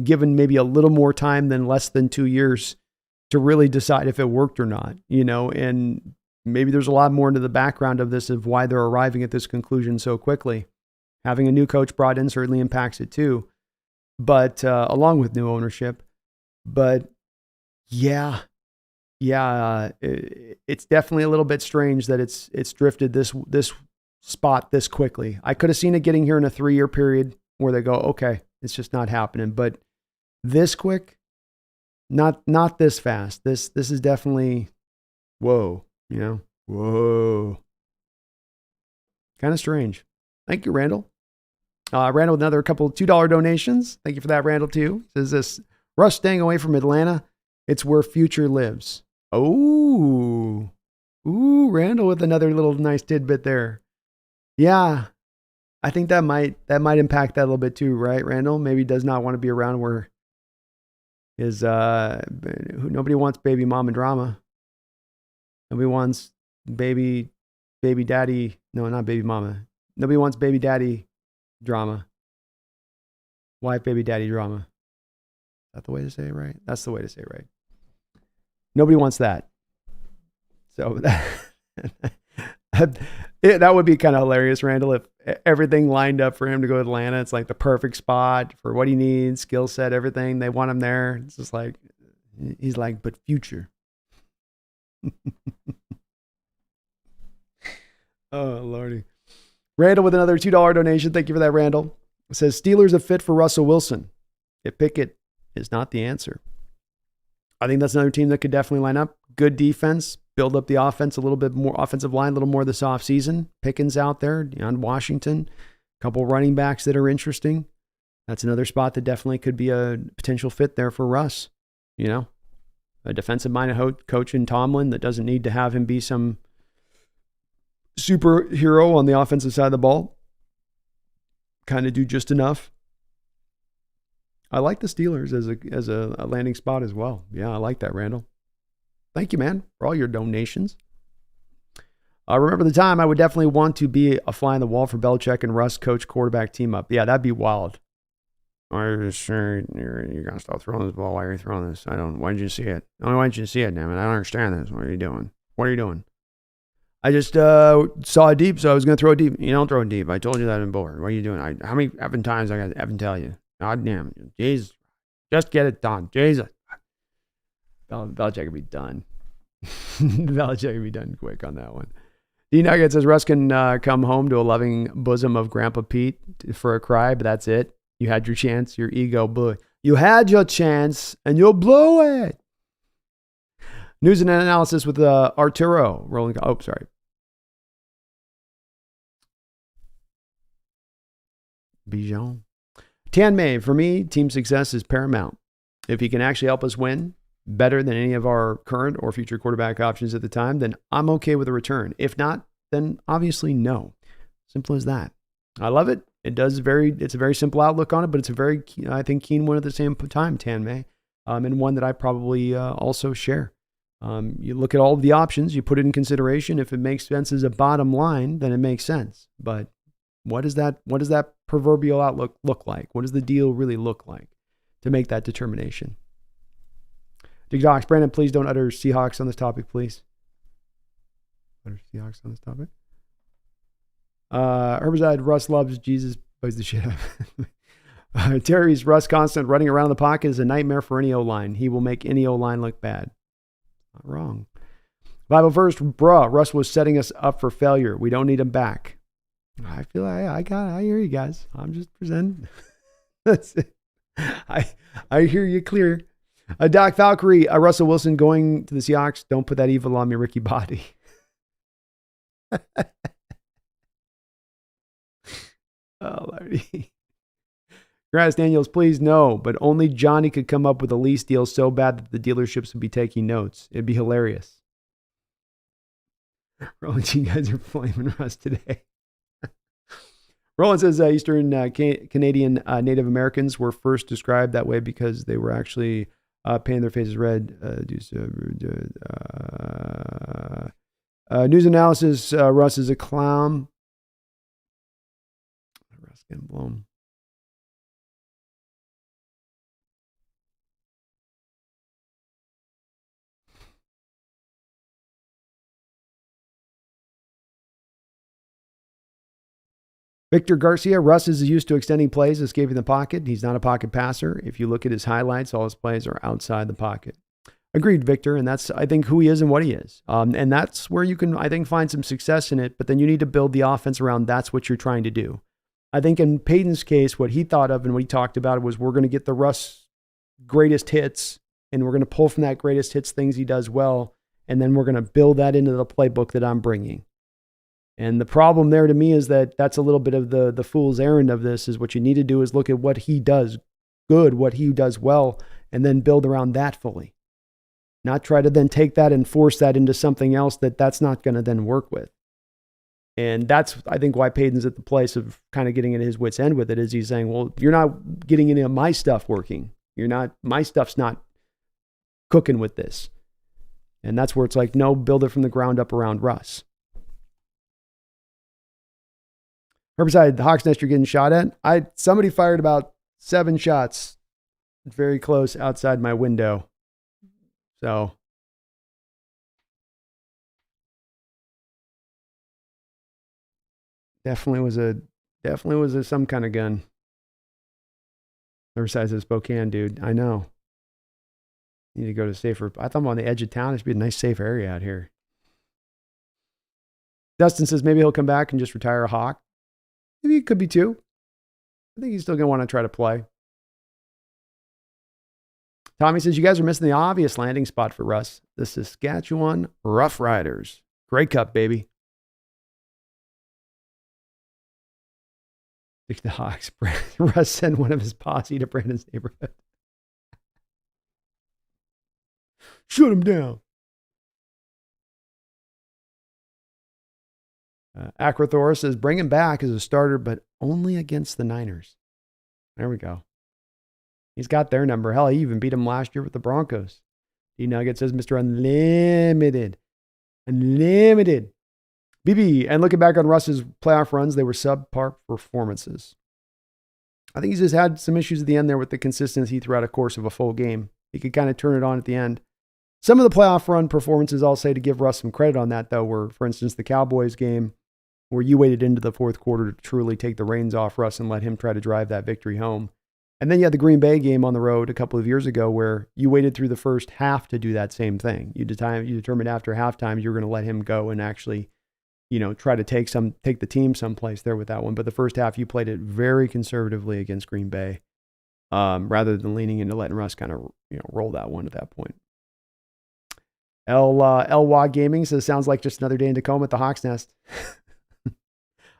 given maybe a little more time than less than 2 years to really decide if it worked or not, and maybe there's a lot more into the background of this of why they're arriving at this conclusion so quickly. Having a new coach brought in certainly impacts it too, but along with new ownership. But yeah, it's definitely a little bit strange that it's drifted this spot this quickly. I could have seen it getting here in a 3-year period where they go, okay, it's just not happening. But this quick, not this fast. This is definitely, whoa, whoa. Kind of strange. Thank you, Randall. Randall with another couple $2 donations. Thank you for that, Randall, too. Says this, Russ staying away from Atlanta. It's where future lives. Oh, ooh, Randall with another little nice tidbit there. Yeah, I think that might impact that a little bit too, right, Randall? Maybe he does not want to be around where nobody wants baby mama drama. Nobody wants baby daddy. No, not baby mama. Nobody wants baby daddy drama. Wife, baby daddy drama. Is that the way to say it, right? That's the way to say it, right? Nobody wants that. So that would be kind of hilarious, Randall, if everything lined up for him to go to Atlanta. It's like the perfect spot for what he needs, skill set, everything. They want him there. It's just like, he's like, but future. Oh, Lordy. Randall with another $2 donation. Thank you for that, Randall. It says, Steelers a fit for Russell Wilson. If Pickett is not the answer. I think that's another team that could definitely line up. Good defense. Build up the offense a little bit more, offensive line a little more this offseason. Pickens out there, on Washington. A couple running backs that are interesting. That's another spot that definitely could be a potential fit there for Russ. A defensive-minded coach in Tomlin that doesn't need to have him be some superhero on the offensive side of the ball. Kind of do just enough. I like the Steelers as a landing spot as well. Yeah, I like that, Randall. Thank you, man, for all your donations. Remember the time I would definitely want to be a fly on the wall for Belichick and Russ coach quarterback team up. Yeah, that'd be wild. Are you sure you're going to stop throwing this ball? Why are you throwing this? Why didn't you see it? Why didn't you see it, damn it? I don't understand this. What are you doing? I just saw it deep, so I was going to throw it deep. You don't throw it deep. I told you that in board. What are you doing? How many effing times I got to effing tell you? God damn it. Jesus. Just get it done. Jesus. Belichick would be done. Belichick will be done quick on that one. D-Nugget says Russ can come home to a loving bosom of Grandpa Pete for a cry, but that's it. You had your chance. Your ego blew it. You had your chance, and you'll blow it. News and analysis with Arturo. Rolling. Oh, sorry. Bijan. Tan May, for me, team success is paramount. If he can actually help us win better than any of our current or future quarterback options at the time, then I'm okay with a return. If not, then obviously no. Simple as that. I love it. It's a very simple outlook on it, but it's a very, I think, keen one at the same time, Tan May, and one that I probably also share. You look at all of the options, you put it in consideration. If it makes sense as a bottom line, then it makes sense. But what does that proverbial outlook look like? What does the deal really look like to make that determination? Dig Docs, Brandon, please don't utter Seahawks on this topic, please. Utter Seahawks on this topic. Herbicide, Russ loves Jesus, bugs the shit out. Terry's Russ constant running around the pocket is a nightmare for any O-line. He will make any O-line look bad. Not wrong. Bible verse, Russ was setting us up for failure. We don't need him back. I feel I hear you guys. I'm just presenting. That's it. I hear you clear. Doc Valkyrie, Russell Wilson going to the Seahawks. Don't put that evil on me, Ricky Bobby. Oh, Lordy. Grass Daniels, please no, but only Johnny could come up with a lease deal so bad that the dealerships would be taking notes. It'd be hilarious. Roland, you guys are flaming Russ today. Roland says Eastern Canadian Native Americans were first described that way because they were actually painting their faces red. News analysis, Russ is a clown. Russ getting blown. Victor Garcia, Russ is used to extending plays, escaping the pocket. He's not a pocket passer. If you look at his highlights, all his plays are outside the pocket. Agreed, Victor. And that's, I think, who he is and what he is. And that's where you can, I think, find some success in it. But then you need to build the offense around that's what you're trying to do. I think in Payton's case, what he thought of and what he talked about was we're going to get the Russ greatest hits, and we're going to pull from that greatest hits things he does well, and then we're going to build that into the playbook that I'm bringing. And the problem there to me is that that's a little bit of the fool's errand of this is what you need to do is look at what he does good, what he does well, and then build around that fully. Not try to then take that and force that into something else that's not going to then work with. And that's, I think, why Payton's at the place of kind of getting at his wit's end with it is he's saying, well, you're not getting any of my stuff working. My stuff's not cooking with this. And that's where it's like, no, build it from the ground up around Russ. Herbicide, the Hawks Nest you're getting shot at. Somebody fired about 7 shots very close outside my window. So definitely was a some kind of gun. Herbicide says Spokane, dude. I know. Need to go to safer. I thought I'm on the edge of town. It should be a nice safe area out here. Dustin says maybe he'll come back and just retire a Hawk. Maybe it could be 2. I think he's still going to want to try to play. Tommy says, you guys are missing the obvious landing spot for Russ. The Saskatchewan Rough Riders. Grey Cup, baby. The Hawks. Russ sent one of his posse to Brandon's neighborhood. Shut him down. Acrothor says, bring him back as a starter, but only against the Niners. There we go. He's got their number. Hell, he even beat him last year with the Broncos. D-Nugget says, Mr. Unlimited. Unlimited. BB, and looking back on Russ's playoff runs, they were subpar performances. I think he's just had some issues at the end there with the consistency throughout a course of a full game. He could kind of turn it on at the end. Some of the playoff run performances, I'll say to give Russ some credit on that, though, were, for instance, the Cowboys game, where you waited into the fourth quarter to truly take the reins off Russ and let him try to drive that victory home. And then you had the Green Bay game on the road a couple of years ago where you waited through the first half to do that same thing. You determined after halftime you were going to let him go and actually, try to take the team someplace there with that one. But the first half you played it very conservatively against Green Bay, rather than leaning into letting Russ kind of roll that one at that point. LWA Gaming says, sounds like just another day in Tacoma at the Hawks Nest.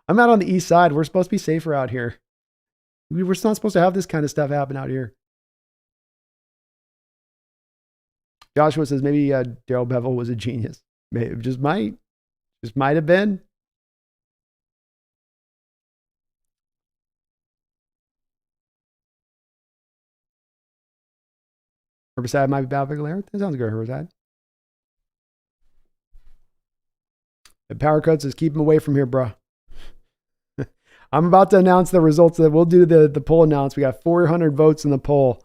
I'm out on the east side. We're supposed to be safer out here. We're not supposed to have this kind of stuff happen out here. Joshua says maybe Daryl Bevel was a genius. Maybe just might have been. Herbicide might be bad for Galera. That sounds good, Herbicide. The power cuts is keep him away from here, bro. I'm about to announce the results. That we'll do the poll announce. We got 400 votes in the poll.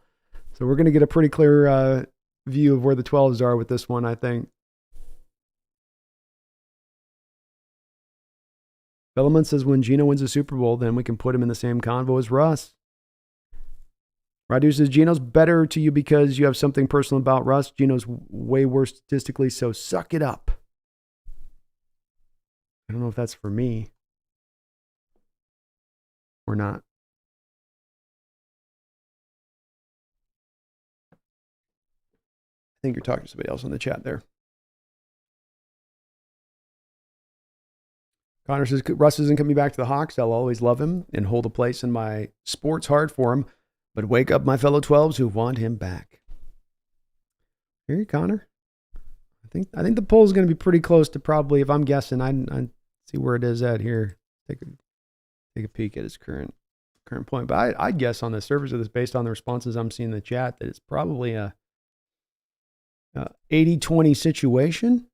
So we're going to get a pretty clear view of where the 12s are with this one, I think. Bellman says when Gino wins a Super Bowl, then we can put him in the same convo as Russ. Radu says Gino's better to you because you have something personal about Russ. Gino's way worse statistically, so suck it up. I don't know if that's for me or not. I think you're talking to somebody else in the chat there. Connor says Russ isn't coming back to the Hawks. I'll always love him and hold a place in my sports heart for him. But wake up my fellow 12s who want him back. Here, Connor. I think the poll is going to be pretty close to probably, if I'm guessing, I see where it is at here. Take a peek at his current point. But I'd guess on the surface of this, based on the responses I'm seeing in the chat, that it's probably a 80-20 situation,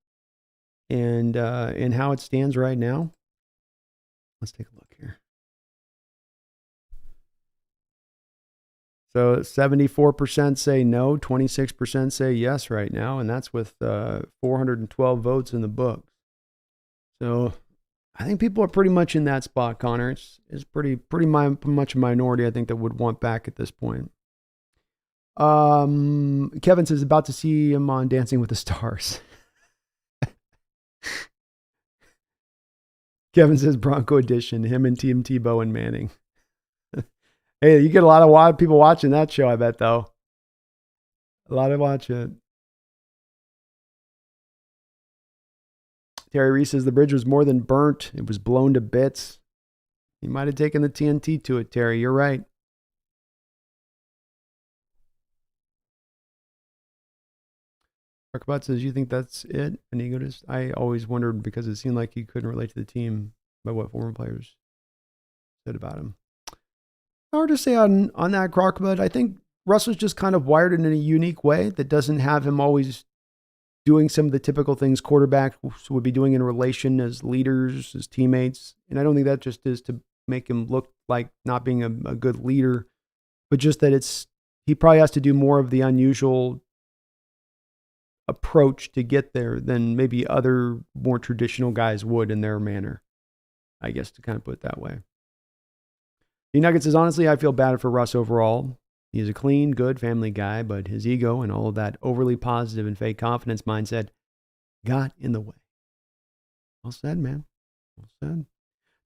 and how it stands right now. Let's take a look here. So 74% say no, 26% say yes right now, and that's with 412 votes in the book. So I think people are pretty much in that spot, Connor. It's pretty much a minority, I think, that would want back at this point. Kevin says about to see him on Dancing with the Stars. Kevin says Bronco edition, him and Team Tebow and Manning. Hey, you get a lot of people watching that show, I bet, though. A lot of watching. Terry Reese says the bridge was more than burnt. It was blown to bits. You might have taken the TNT to it, Terry. You're right. Markbot says, you think that's it? An egotist? I always wondered because it seemed like he couldn't relate to the team by what former players said about him. Hard to say on that, Crockbud. I think Russ was just kind of wired in a unique way that doesn't have him always doing some of the typical things quarterbacks would be doing in relation as leaders, as teammates. And I don't think that just is to make him look like not being a good leader, but just that he probably has to do more of the unusual approach to get there than maybe other more traditional guys would in their manner, I guess, to kind of put it that way. The Nuggets says, honestly, I feel bad for Russ overall. He's a clean, good family guy, but his ego and all of that overly positive and fake confidence mindset got in the way. Well said, man. Well said.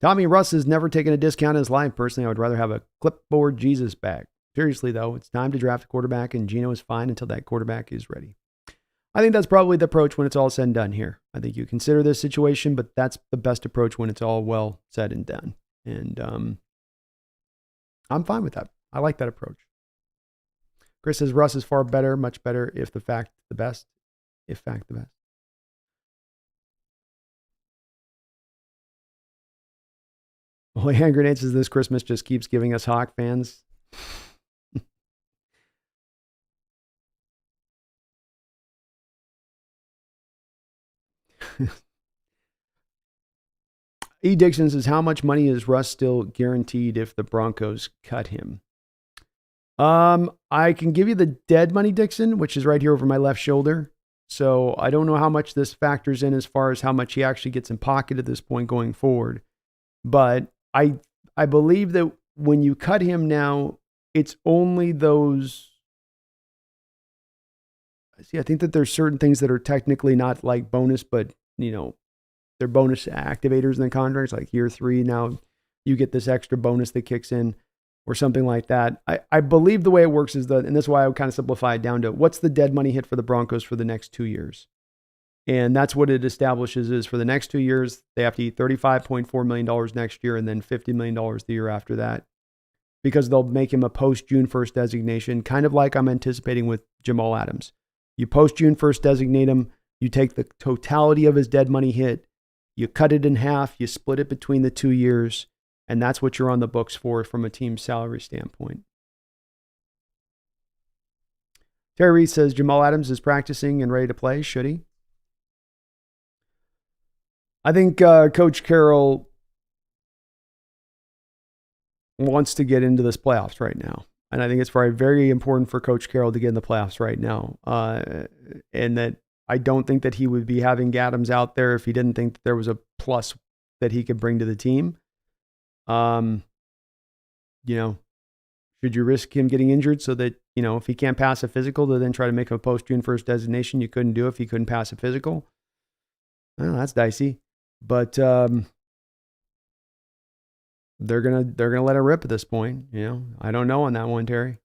Tommy, Russ has never taken a discount in his life. Personally, I would rather have a clipboard Jesus back. Seriously, though, it's time to draft a quarterback, and Gino is fine until that quarterback is ready. I think that's probably the approach when it's all said and done here. I think you consider this situation, but that's the best approach when it's all well said and done. And I'm fine with that. I like that approach. Chris says Russ is far better, much better, if fact the best. Holy hand grenades says this Christmas just keeps giving us Hawk fans. E. Dixon says, how much money is Russ still guaranteed if the Broncos cut him? I can give you the dead money, Dixon, which is right here over my left shoulder. So I don't know how much this factors in as far as how much he actually gets in pocket at this point going forward. But I believe that when you cut him now, it's only those. See, I think that there's certain things that are technically not like bonus, but they're bonus activators in the contracts, like year 3. Now you get this extra bonus that kicks in or something like that. I believe the way it works is and this is why I would kind of simplify it down to what's the dead money hit for the Broncos for the next 2 years. And that's what it establishes is for the next 2 years, they have to eat $35.4 million next year and then $50 million the year after that, because they'll make him a post June 1st designation, kind of like I'm anticipating with Jamal Adams. You post June 1st designate him, you take the totality of his dead money hit, you cut it in half, you split it between the 2 years, and that's what you're on the books for from a team salary standpoint. Terry Reed says Jamal Adams is practicing and ready to play. Should he? I think Coach Carroll wants to get into this playoffs right now. And I think it's very, very important for Coach Carroll to get in the playoffs right now. And that I don't think that he would be having Adams out there if he didn't think that there was a plus that he could bring to the team. Should you risk him getting injured so that, if he can't pass a physical to then try to make a post June 1st designation, you couldn't do it if he couldn't pass a physical? Well, that's dicey. But they're gonna let it rip at this point. I don't know on that one, Terry.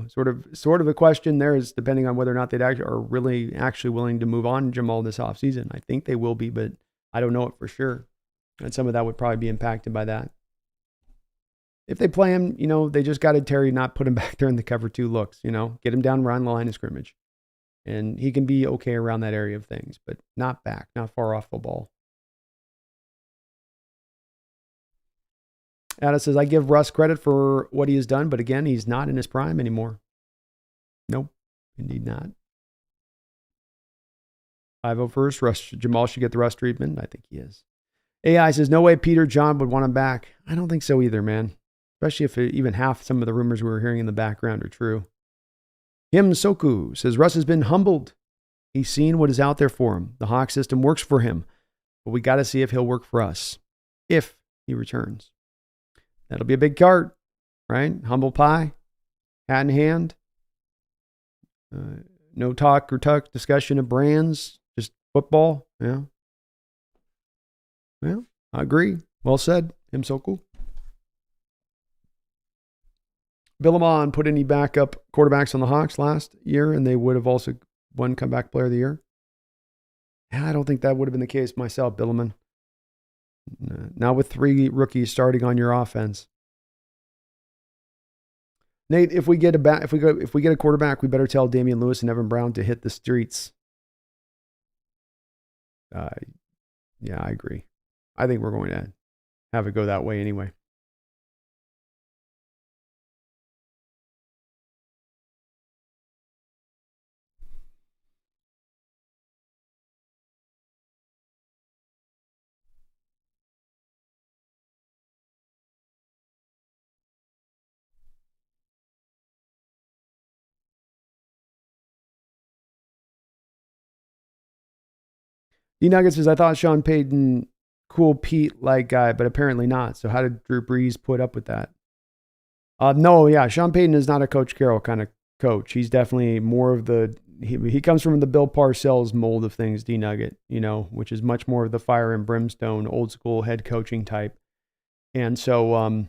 Sort of a question there is depending on whether or not they are really actually willing to move on Jamal this offseason. I think they will be, but I don't know it for sure. And some of that would probably be impacted by that. If they play him, they just got to Terry not put him back there in the cover 2 looks. Get him down around the line of scrimmage, and he can be okay around that area of things, but not back, not far off the ball. Ada says, I give Russ credit for what he has done, but again, he's not in his prime anymore. Nope, indeed not. 501st, Jamal should get the Russ treatment. I think he is. AI says, no way Peter John would want him back. I don't think so either, man. Especially if even half some of the rumors we were hearing in the background are true. Him Soku says, Russ has been humbled. He's seen what is out there for him. The Hawk system works for him, but we got to see if he'll work for us if he returns. That'll be a big cart, right? Humble pie, hat in hand. No talk or tuck discussion of brands, just football. Yeah. Well, I agree. Well said. Him so cool. Billamon put any backup quarterbacks on the Hawks last year, and they would have also won comeback player of the year. Yeah, I don't think that would have been the case myself, Billamon. Now with 3 rookies starting on your offense. Nate, if we get a quarterback, we better tell Damian Lewis and Evan Brown to hit the streets. Yeah, I agree. I think we're going to have it go that way anyway. D Nuggets says, I thought Sean Payton, cool Pete-like guy, but apparently not. So how did Drew Brees put up with that? No, yeah, Sean Payton is not a Coach Carroll kind of coach. He's definitely more of he comes from the Bill Parcells mold of things, D Nugget, which is much more of the fire and brimstone, old school head coaching type. And so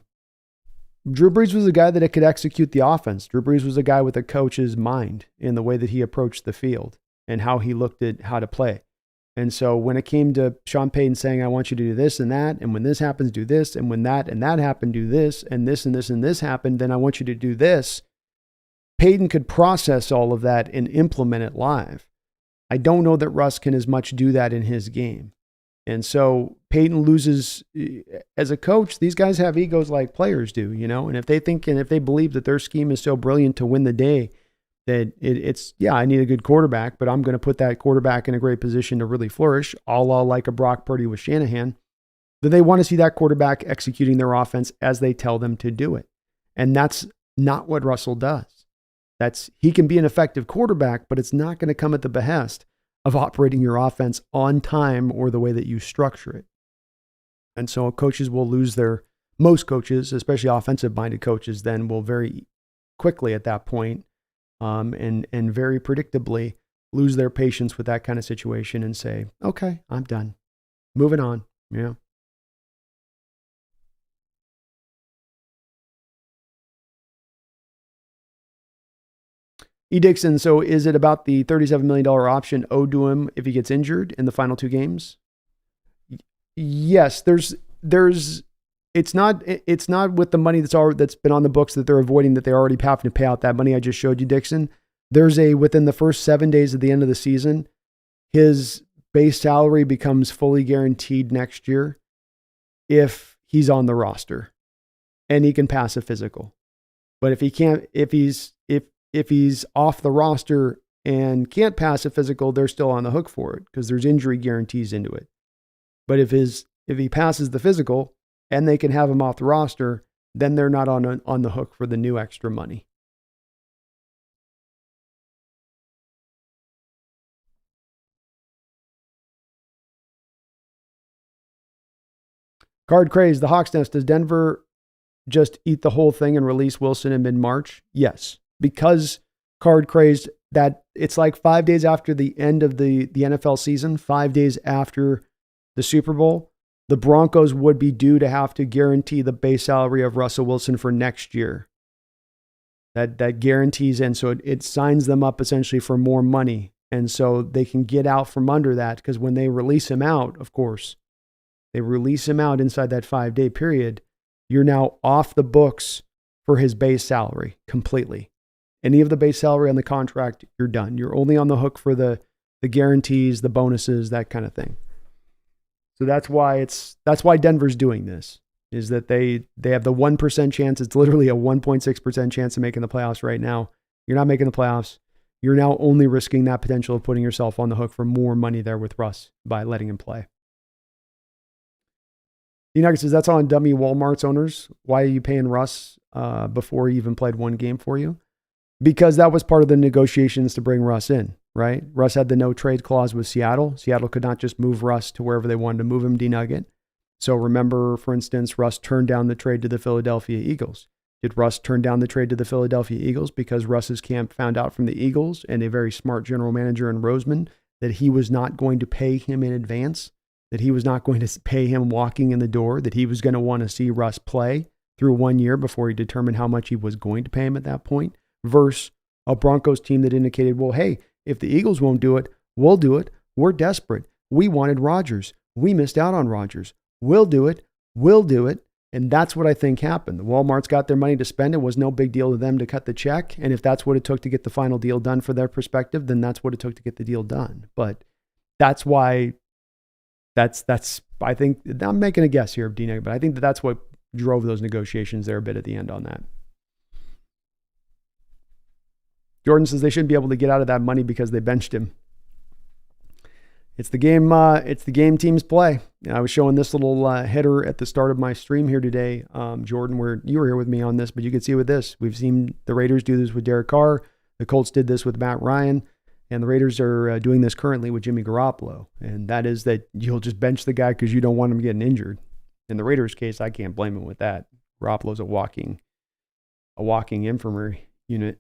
Drew Brees was a guy that could execute the offense. Drew Brees was a guy with a coach's mind in the way that he approached the field and how he looked at how to play. And so when it came to Sean Payton saying, I want you to do this and that, and when this happens, do this, and when that and that happened, do this, and this and this and this happened, then I want you to do this. Payton could process all of that and implement it live. I don't know that Russ can as much do that in his game. And so Payton loses as a coach. These guys have egos like players do, and if they think and if they believe that their scheme is so brilliant to win the day, that I need a good quarterback, but I'm going to put that quarterback in a great position to really flourish, a la like a Brock Purdy with Shanahan, then they want to see that quarterback executing their offense as they tell them to do it. And that's not what Russell does. He can be an effective quarterback, but it's not going to come at the behest of operating your offense on time or the way that you structure it. And so coaches will lose most coaches, especially offensive-minded coaches, then will very quickly at that point, and very predictably lose their patience with that kind of situation and say, okay, I'm done. Moving on. Yeah. E. Dixon, so is it about the $37 million option owed to him if he gets injured in the final 2 games? Yes, it's not with the money that's been on the books that they're avoiding, that they're already having to pay out that money I just showed you, Dixon. There's within the first 7 days at the end of the season, his base salary becomes fully guaranteed next year if he's on the roster and he can pass a physical. But if he can't, if he's off the roster and can't pass a physical, they're still on the hook for it because there's injury guarantees into it. But if he passes the physical and they can have him off the roster, then they're not on the hook for the new extra money. Card Craze, the Hawks Nest, does Denver just eat the whole thing and release Wilson in mid-March? Yes, because Card Crazed, that it's like 5 days after the end of the NFL season, 5 days after the Super Bowl, the Broncos would be due to have to guarantee the base salary of Russell Wilson for next year. That guarantees, and so it signs them up essentially for more money. And so they can get out from under that, because when they release him out, of course, they release him out inside that 5-day period, you're now off the books for his base salary completely. Any of the base salary on the contract, you're done. You're only on the hook for the guarantees, the bonuses, that kind of thing. So that's why Denver's doing this, is that they have the 1% chance. It's literally a 1.6% chance of making the playoffs right now. You're not making the playoffs. You're now only risking that potential of putting yourself on the hook for more money there with Russ by letting him play. D-Nugget says, that's on dummy Walmart's owners. Why are you paying Russ before he even played one game for you? Because that was part of the negotiations to bring Russ in, right? Russ had the no trade clause with Seattle. Seattle could not just move Russ to wherever they wanted to move him, D-Nugget. So remember, for instance, Russ turned down the trade to the Philadelphia Eagles. Did Russ turn down the trade to the Philadelphia Eagles because Russ's camp found out from the Eagles and a very smart general manager in Roseman that he was not going to pay him in advance, that he was not going to pay him walking in the door, that he was going to want to see Russ play through 1 year before he determined how much he was going to pay him at that point, versus a Broncos team that indicated, well, hey, if the Eagles won't do it, we'll do it. We're desperate. We wanted Rodgers. We missed out on Rodgers. We'll do it. We'll do it. And that's what I think happened. The Walmart's got their money to spend. It was no big deal to them to cut the check. And if that's what it took to get the final deal done for their perspective, then that's what it took to get the deal done. But that's why I think, I'm making a guess here, Dina, but I think that's what drove those negotiations there a bit at the end on that. Jordan says they shouldn't be able to get out of that money because they benched him. It's the game. It's the game teams play. I was showing this little header at the start of my stream here today, Jordan, where you were here with me on this, but you can see with this, we've seen the Raiders do this with Derek Carr. The Colts did this with Matt Ryan, and the Raiders are doing this currently with Jimmy Garoppolo. And that is that you'll just bench the guy because you don't want him getting injured. In the Raiders' case, I can't blame him with that. Garoppolo's a walking infirmary unit.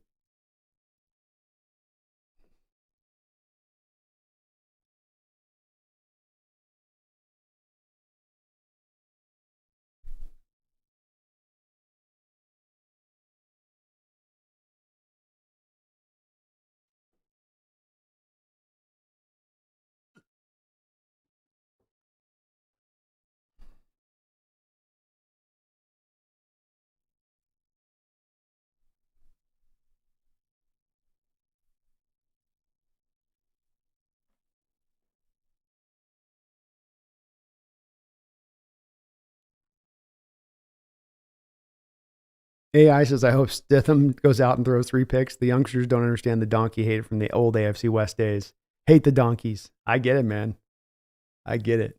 AI says, I hope Stitham goes out and throws 3 picks. The youngsters don't understand the donkey hate from the old AFC West days. Hate the donkeys. I get it, man. I get it.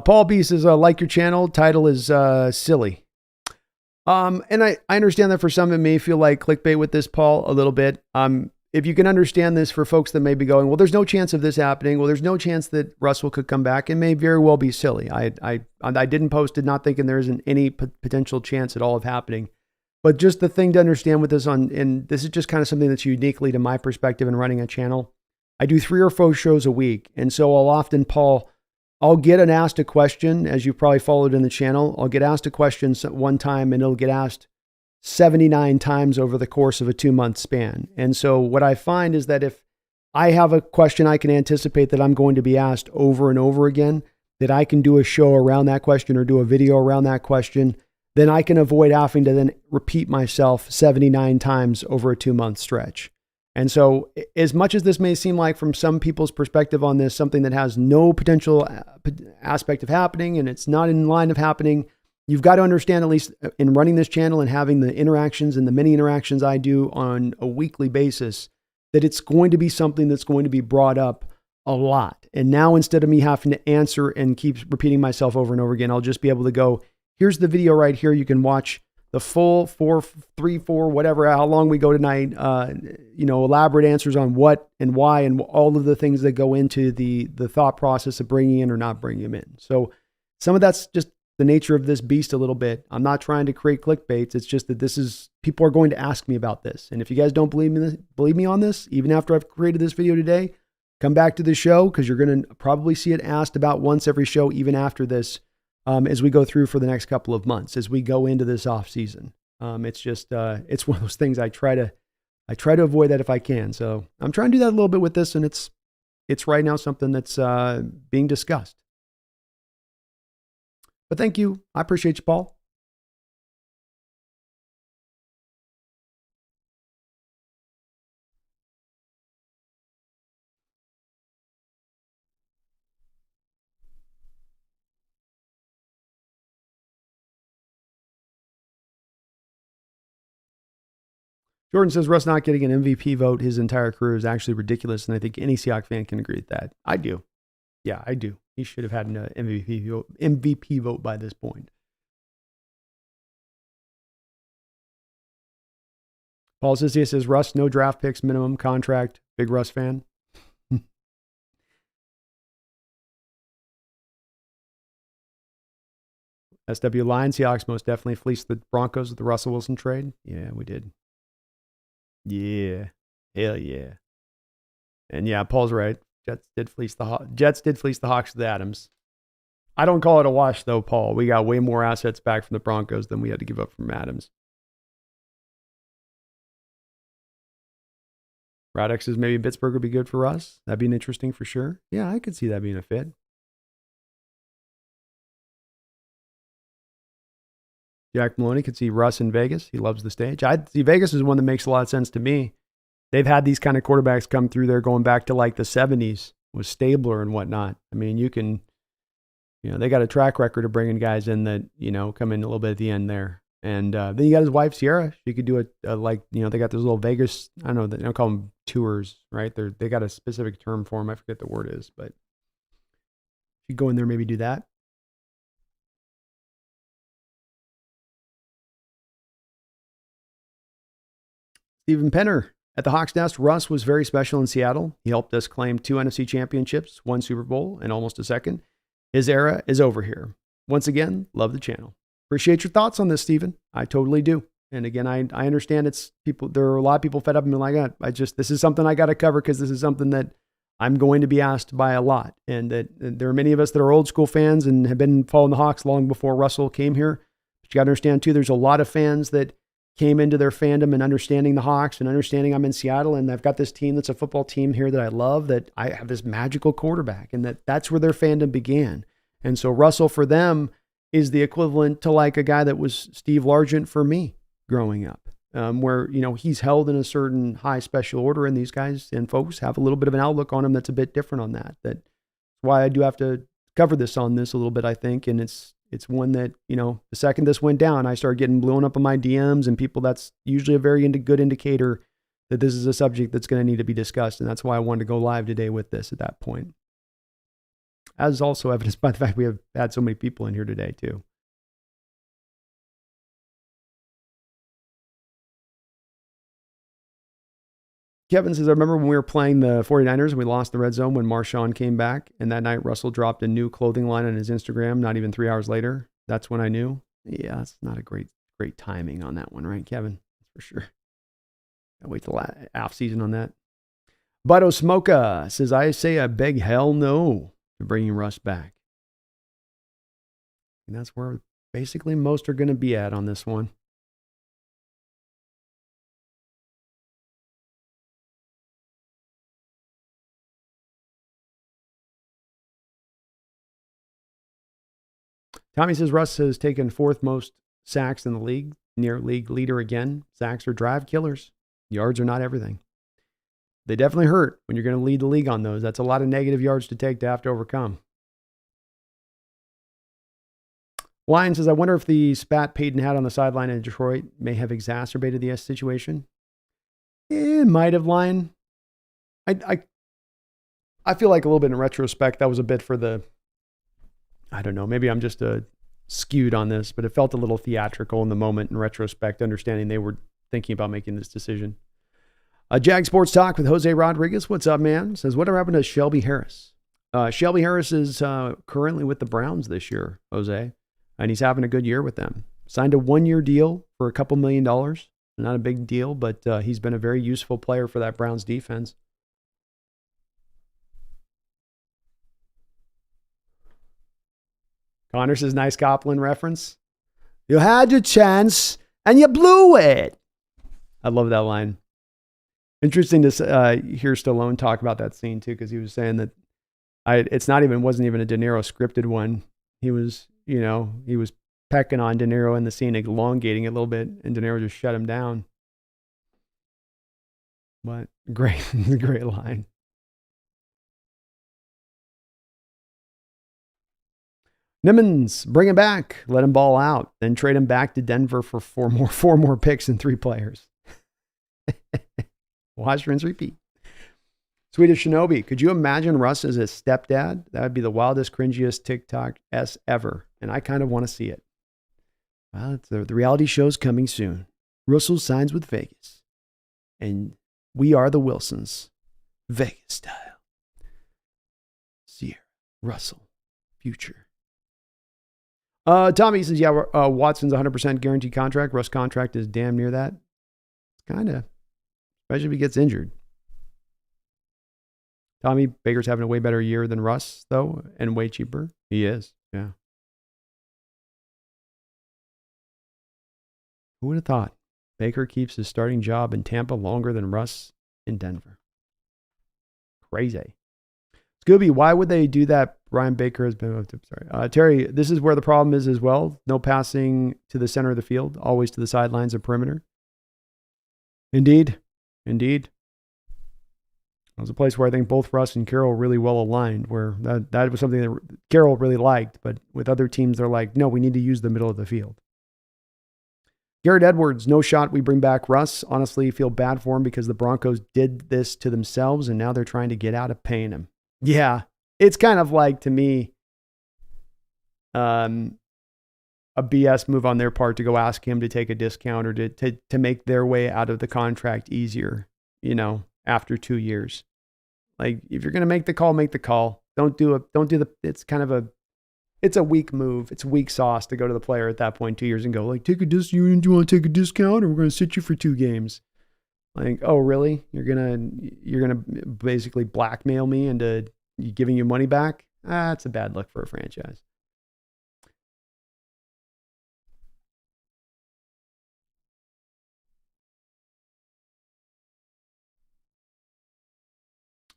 Paul B says, like your channel. Title is silly. And I understand that for some it may feel like clickbait with this, Paul, a little bit. If you can understand this for folks that may be going, well, there's no chance of this happening. Well, there's no chance that Russell could come back. It may very well be silly. I didn't post it not thinking there isn't any potential chance at all of happening. But just the thing to understand with this and this is just kind of something that's uniquely to my perspective in running a channel. I do 3 or 4 shows a week. And so I'll often, Paul, I'll get asked a question, as you probably followed in the channel. I'll get asked a question one time and it'll get asked 79 times over the course of a 2-month span. And so what I find is that if I have a question I can anticipate that I'm going to be asked over and over again, that I can do a show around that question or do a video around that question, then I can avoid having to then repeat myself 79 times over a 2-month stretch. And so as much as this may seem like from some people's perspective on this, something that has no potential aspect of happening and it's not in line of happening, you've got to understand, at least in running this channel and having the interactions and the many interactions I do on a weekly basis, that it's going to be something that's going to be brought up a lot. And now instead of me having to answer and keep repeating myself over and over again, I'll just be able to go, here's the video right here. You can watch the full 3, 4, whatever, how long we go tonight, elaborate answers on what and why and all of the things that go into the thought process of bringing in or not bringing them in. So some of that's just the nature of this beast a little bit. I'm not trying to create clickbaits. It's just that people are going to ask me about this. And if you guys don't believe me on this, even after I've created this video today, come back to the show because you're going to probably see it asked about once every show, even after this. As we go through for the next couple of months, as we go into this off season. It's just, it's one of those things I try to avoid that if I can. So I'm trying to do that a little bit with this, and it's right now something that's being discussed. But thank you. I appreciate you, Paul. Jordan says Russ not getting an MVP vote his entire career is actually ridiculous, and I think any Seahawks fan can agree with that. I do. Yeah, I do. He should have had an MVP vote by this point. Paul says, he says, Russ, no draft picks, minimum contract. Big Russ fan. SW Lions, Seahawks most definitely fleeced the Broncos with the Russell Wilson trade. Yeah, we did. Yeah. Hell yeah. And yeah, Paul's right. Jets did fleece the Hawks with Adams. I don't call it a wash though, Paul. We got way more assets back from the Broncos than we had to give up from Adams. Radix says maybe Pittsburgh would be good for us. That'd be interesting for sure. Yeah, I could see that being a fit. Jack Maloney could see Russ in Vegas. He loves the stage. I'd see Vegas is one that makes a lot of sense to me. They've had these kind of quarterbacks come through there going back to like the 70s with Stabler and whatnot. I mean, they got a track record of bringing guys in that, come in a little bit at the end there. And then you got his wife, Sierra. She could do it they got those little Vegas, I don't know, they don't call them tours, right? They got a specific term for them. I forget the word is, but you go in there, maybe do that. Stephen Penner at the Hawks Nest. Russ was very special in Seattle. He helped us claim 2 NFC championships, 1 Super Bowl, and almost a second. His era is over here. Once again, love the channel. Appreciate your thoughts on this, Stephen. I totally do. And again, I understand there are a lot of people fed up and be like, this is something I got to cover because this is something that I'm going to be asked by a lot. And that there are many of us that are old school fans and have been following the Hawks long before Russell came here. But you got to understand too, there's a lot of fans that came into their fandom and understanding the Hawks and understanding I'm in Seattle and I've got this team that's a football team here that I love, that I have this magical quarterback, and that's where their fandom began. And so Russell for them is the equivalent to like a guy that was Steve Largent for me growing up, where, he's held in a certain high special order, and these guys and folks have a little bit of an outlook on him that's a bit different on that. That's why I do have to cover this a little bit, I think. And it's one that, the second this went down, I started getting blown up on my DMs and people. That's usually a very good indicator that this is a subject that's going to need to be discussed. And that's why I wanted to go live today with this at that point. As also evidenced by the fact we have had so many people in here today too. Kevin says, I remember when we were playing the 49ers and we lost the red zone when Marshawn came back. And that night, Russell dropped a new clothing line on his Instagram, not even 3 hours later. That's when I knew, yeah, that's not a great Great timing on that one, right, Kevin? For sure. I'll wait till off season on that. Budo Smoka says, I say a big hell no to bringing Russ back. And that's where basically most are going to be at on this one. Tommy says Russ has taken 4th most sacks in the league, near league leader again. Sacks are drive killers. Yards are not everything. They definitely hurt when you're going to lead the league on those. That's a lot of negative yards to take to have to overcome. Lion says, I wonder if the spat Payton had on the sideline in Detroit may have exacerbated the situation. It might have, Lion. I feel like a little bit in retrospect, that was a bit for the, I don't know, maybe I'm just skewed on this, but it felt a little theatrical in the moment in retrospect, understanding they were thinking about making this decision. Jag Sports Talk with Jose Rodriguez. What's up, man? Says, whatever happened to Shelby Harris? Shelby Harris is currently with the Browns this year, Jose, and he's having a good year with them. Signed a 1-year deal for a couple $1 million. Not a big deal, but he's been a very useful player for that Browns defense. Connor says, nice Copland reference. You had your chance and you blew it. I love that line. Interesting to hear Stallone talk about that scene too, because he was saying that wasn't even a De Niro scripted one. He was pecking on De Niro in the scene, elongating it a little bit, and De Niro just shut him down. But great line. Nimmons, bring him back. Let him ball out. Then trade him back to Denver for four more picks and 3 players. Watch, rinse, repeat. Swedish Shinobi, could you imagine Russ as a stepdad? That would be the wildest, cringiest TikTok-s ever. And I kind of want to see it. Well, the reality show's coming soon. Russell signs with Vegas. And we are the Wilsons. Vegas style. Sierra, Russell, future. Tommy says, Watson's 100% guaranteed contract. Russ' contract is damn near that. Kind of. Especially if he gets injured. Tommy, Baker's having a way better year than Russ, though, and way cheaper. He is, yeah. Who would have thought? Baker keeps his starting job in Tampa longer than Russ in Denver. Crazy. Scooby, why would they do that? Brian Baker has been, sorry. Terry, this is where the problem is as well. No passing to the center of the field, always to the sidelines and perimeter. Indeed. That was a place where I think both Russ and Carroll really well aligned, where that was something that Carroll really liked, but with other teams, they're like, no, we need to use the middle of the field. Garrett Edwards, no shot we bring back Russ. Honestly, feel bad for him because the Broncos did this to themselves, and now they're trying to get out of paying him. Yeah, it's kind of like, to me, a BS move on their part to go ask him to take a discount or to make their way out of the contract easier, after 2 years. Like, if you're going to make the call, make the call. Don't do it's a weak move. It's weak sauce to go to the player at that point 2 years and go, like, do you want to take a discount or we're going to sit you for 2 games? Like, oh, really? You're gonna basically blackmail me into giving you money back? That's a bad look for a franchise.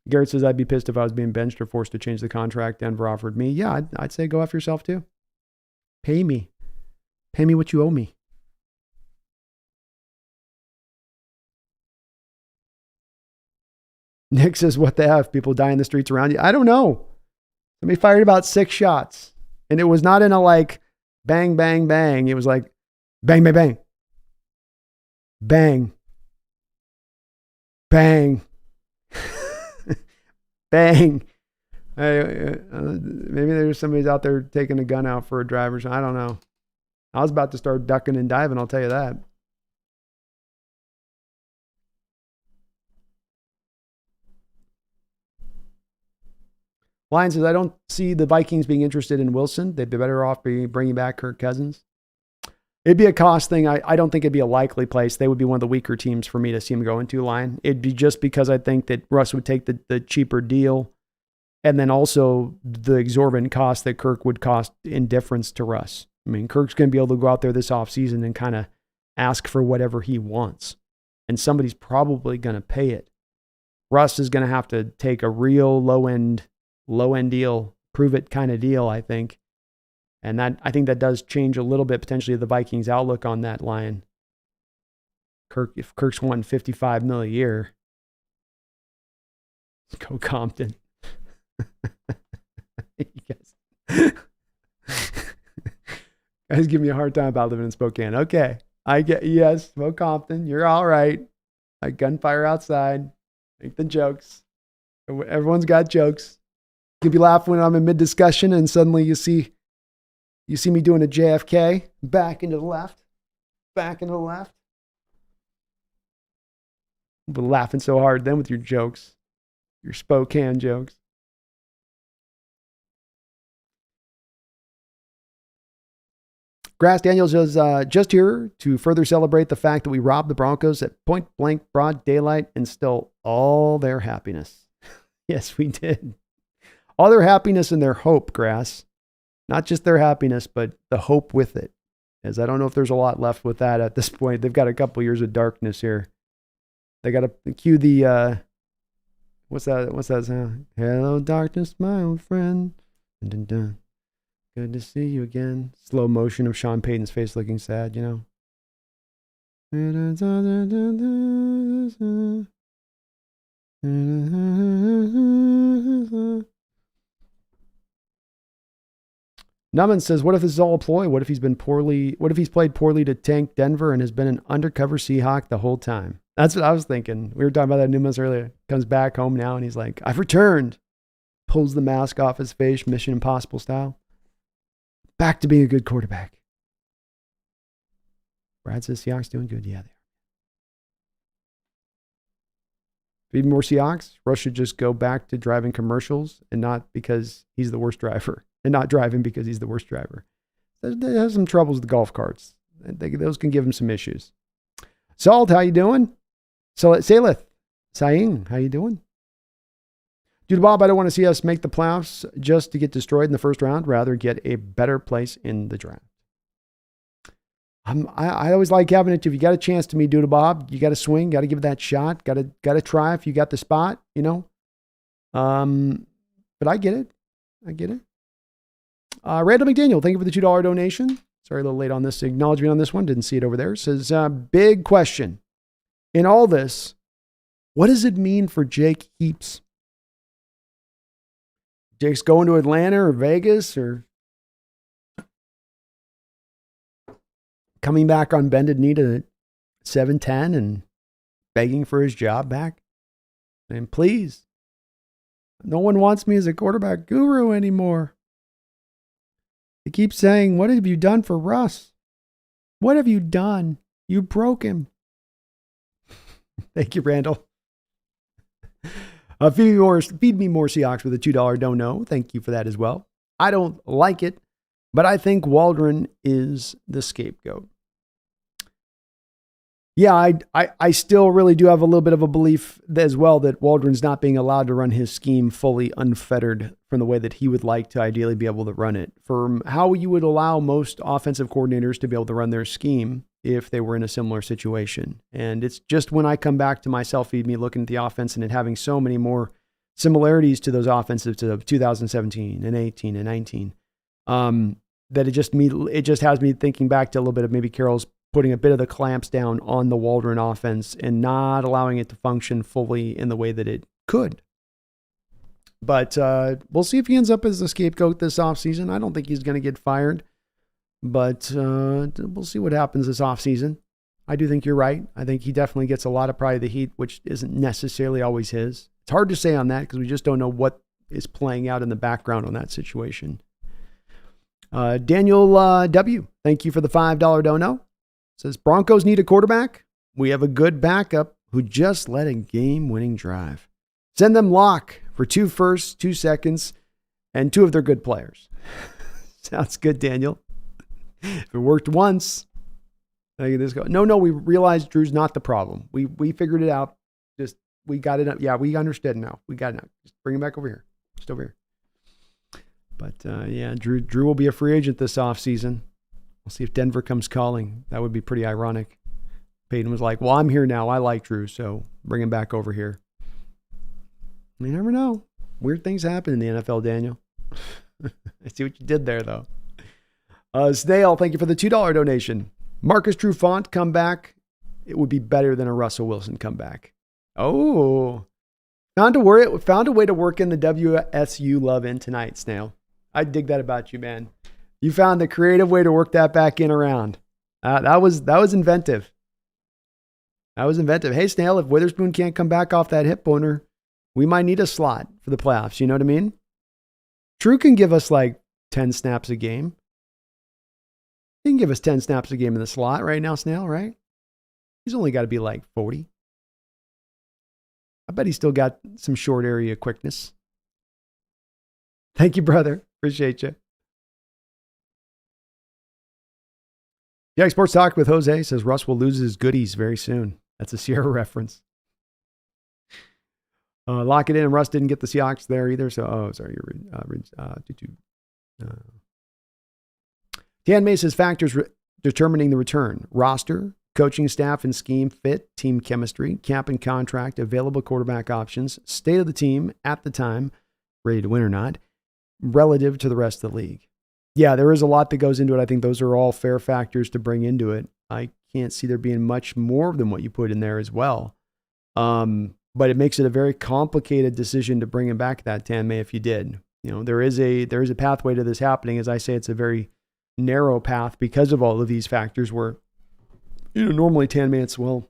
Garrett says, I'd be pissed if I was being benched or forced to change the contract Denver offered me. Yeah, I'd say go F yourself too. Pay me. Pay me what you owe me. Nick says, what the F? People die in the streets around you? I don't know. Somebody fired about 6 shots. And it was not in a like bang, bang, bang. It was like bang, bang, bang. Bang. Bang. Bang. Maybe there's somebody's out there taking a gun out for a drive or something. I don't know. I was about to start ducking and diving, I'll tell you that. Lion says, I don't see the Vikings being interested in Wilson. They'd be better off bringing back Kirk Cousins. It'd be a cost thing. I don't think it'd be a likely place. They would be one of the weaker teams for me to see him go into line. It'd be just because I think that Russ would take the cheaper deal. And then also the exorbitant cost that Kirk would cost in difference to Russ. I mean, Kirk's going to be able to go out there this offseason and kind of ask for whatever he wants. And somebody's probably going to pay it. Russ is going to have to take a real low-end deal, prove it kind of deal, I think. And I think that does change a little bit potentially the Vikings' outlook on that line. If Kirk's wanting $55 million a year, let's go Compton. You guys give me a hard time about living in Spokane. Okay. Yes, Smoke Compton. You're all right. Like gunfire outside. Make the jokes. Everyone's got jokes. You can be laughing when I'm in mid-discussion and suddenly you see me doing a JFK. Back into the left. I'll be laughing so hard then with your jokes. Your Spokane jokes. Grass Daniels is just here to further celebrate the fact that we robbed the Broncos at point blank broad daylight and stole all their happiness. Yes, we did. All their happiness and their hope, Grass. Not just their happiness, but the hope with it. As I don't know if there's a lot left with that at this point. They've got a couple years of darkness here. They got to cue the, what's that sound? Hello, darkness, my old friend. Dun, dun, dun. Good to see you again. Slow motion of Sean Payton's face looking sad, you know. Numan says, what if this is all a ploy? What if he's played poorly to tank Denver and has been an undercover Seahawk the whole time? That's what I was thinking. We were talking about that Numas earlier. Comes back home now and he's like, I've returned. Pulls the mask off his face, Mission Impossible style. Back to being a good quarterback. Brad says Seahawks doing good. Yeah, they are. Feed more Seahawks. Russ should just go back to driving commercials and not because he's the worst driver. And not driving because he's the worst driver. They have some troubles with the golf carts. Those can give him some issues. Salt, how you doing? Salith, Saing, how you doing? Dude, Bob, I don't want to see us make the playoffs just to get destroyed in the first round. Rather get a better place in the draft. I always like having it. If you got a chance to meet Dude Bob, you got to swing. Got to give it that shot. Got to try if you got the spot. You know. But I get it. Randall McDaniel, thank you for the $2 donation. Sorry, a little late on this acknowledgement on this one. Didn't see it over there. Says, big question. In all this, what does it mean for Jake Heaps? Jake's going to Atlanta or Vegas or coming back on bended knee to 7-10 and begging for his job back. And please, no one wants me as a quarterback guru anymore. They keep saying, what have you done for Russ? What have you done? You broke him. Thank you, Randall. Feed me more Seahawks with a $2 don't know. Thank you for that as well. I don't like it, but I think Waldron is the scapegoat. Yeah, I still really do have a little bit of a belief as well that Waldron's not being allowed to run his scheme fully unfettered from the way that he would like to ideally be able to run it. From how you would allow most offensive coordinators to be able to run their scheme if they were in a similar situation. And it's just when I come back to myself, feed me looking at the offense and it having so many more similarities to those offensive to 2017 and 18 and 19, that it just has me thinking back to a little bit of maybe Carroll's putting a bit of the clamps down on the Waldron offense and not allowing it to function fully in the way that it could. But we'll see if he ends up as the scapegoat this offseason. I don't think he's going to get fired, but we'll see what happens this offseason. I do think you're right. I think he definitely gets a lot of probably the heat, which isn't necessarily always his. It's hard to say on that because we just don't know what is playing out in the background on that situation. Daniel W., thank you for the $5 dono. Says, Broncos need a quarterback. We have a good backup who just led a game-winning drive. Send them Locke for 2 firsts, 2 seconds, and 2 of their good players. Sounds good, Daniel. If it worked once, This go. No, we realized Drew's not the problem. We figured it out. Just, we got it up. Yeah, we understood now. We got it now. Just bring him back over here. Just over here. But yeah, Drew will be a free agent this offseason. We'll see if Denver comes calling. That would be pretty ironic. Payton was like, well, I'm here now. I like Drew, so bring him back over here. You never know. Weird things happen in the NFL, Daniel. I see what you did there, though. Snail, thank you for the $2 donation. Marcus Trufant comeback. It would be better than a Russell Wilson comeback. Oh. Found a way to work in the WSU love in tonight, Snail. I dig that about you, man. You found the creative way to work that back in around. That was inventive. That was inventive. Hey, Snail, if Witherspoon can't come back off that hip boner, we might need a slot for the playoffs. You know what I mean? Drew can give us like 10 snaps a game. He can give us 10 snaps a game in the slot right now, Snail, right? He's only got to be like 40. I bet he's still got some short area quickness. Thank you, brother. Appreciate you. Yeah, Sports Talk with Jose says Russ will lose his goodies very soon. That's a Sierra reference. Lock it in. Russ didn't get the Seahawks there either. So, Dan May says factors determining the return: roster, coaching staff and scheme fit, team chemistry, cap and contract, available quarterback options, state of the team at the time, ready to win or not, relative to the rest of the league. Yeah, there is a lot that goes into it. I think those are all fair factors to bring into it. I can't see there being much more than what you put in there as well. But it makes it a very complicated decision to bring him back that Dan May if you did. You know, there is a pathway to this happening. As I say, it's a very narrow path because of all of these factors where, you know, normally Dan May, it's, well,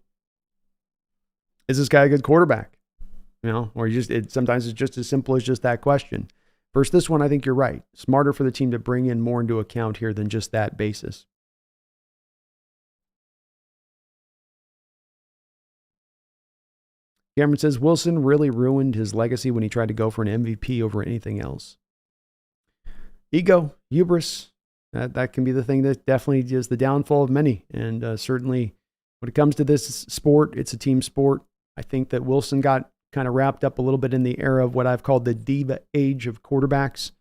is this guy a good quarterback? You know, or sometimes it's just as simple as just that question. Versus this one, I think you're right. Smarter for the team to bring in more into account here than just that basis. Cameron says Wilson really ruined his legacy when he tried to go for an MVP over anything else. Ego, hubris, that can be the thing that definitely is the downfall of many. And certainly when it comes to this sport, it's a team sport. I think that Wilson got kind of wrapped up a little bit in the era of what I've called the diva age of quarterbacks.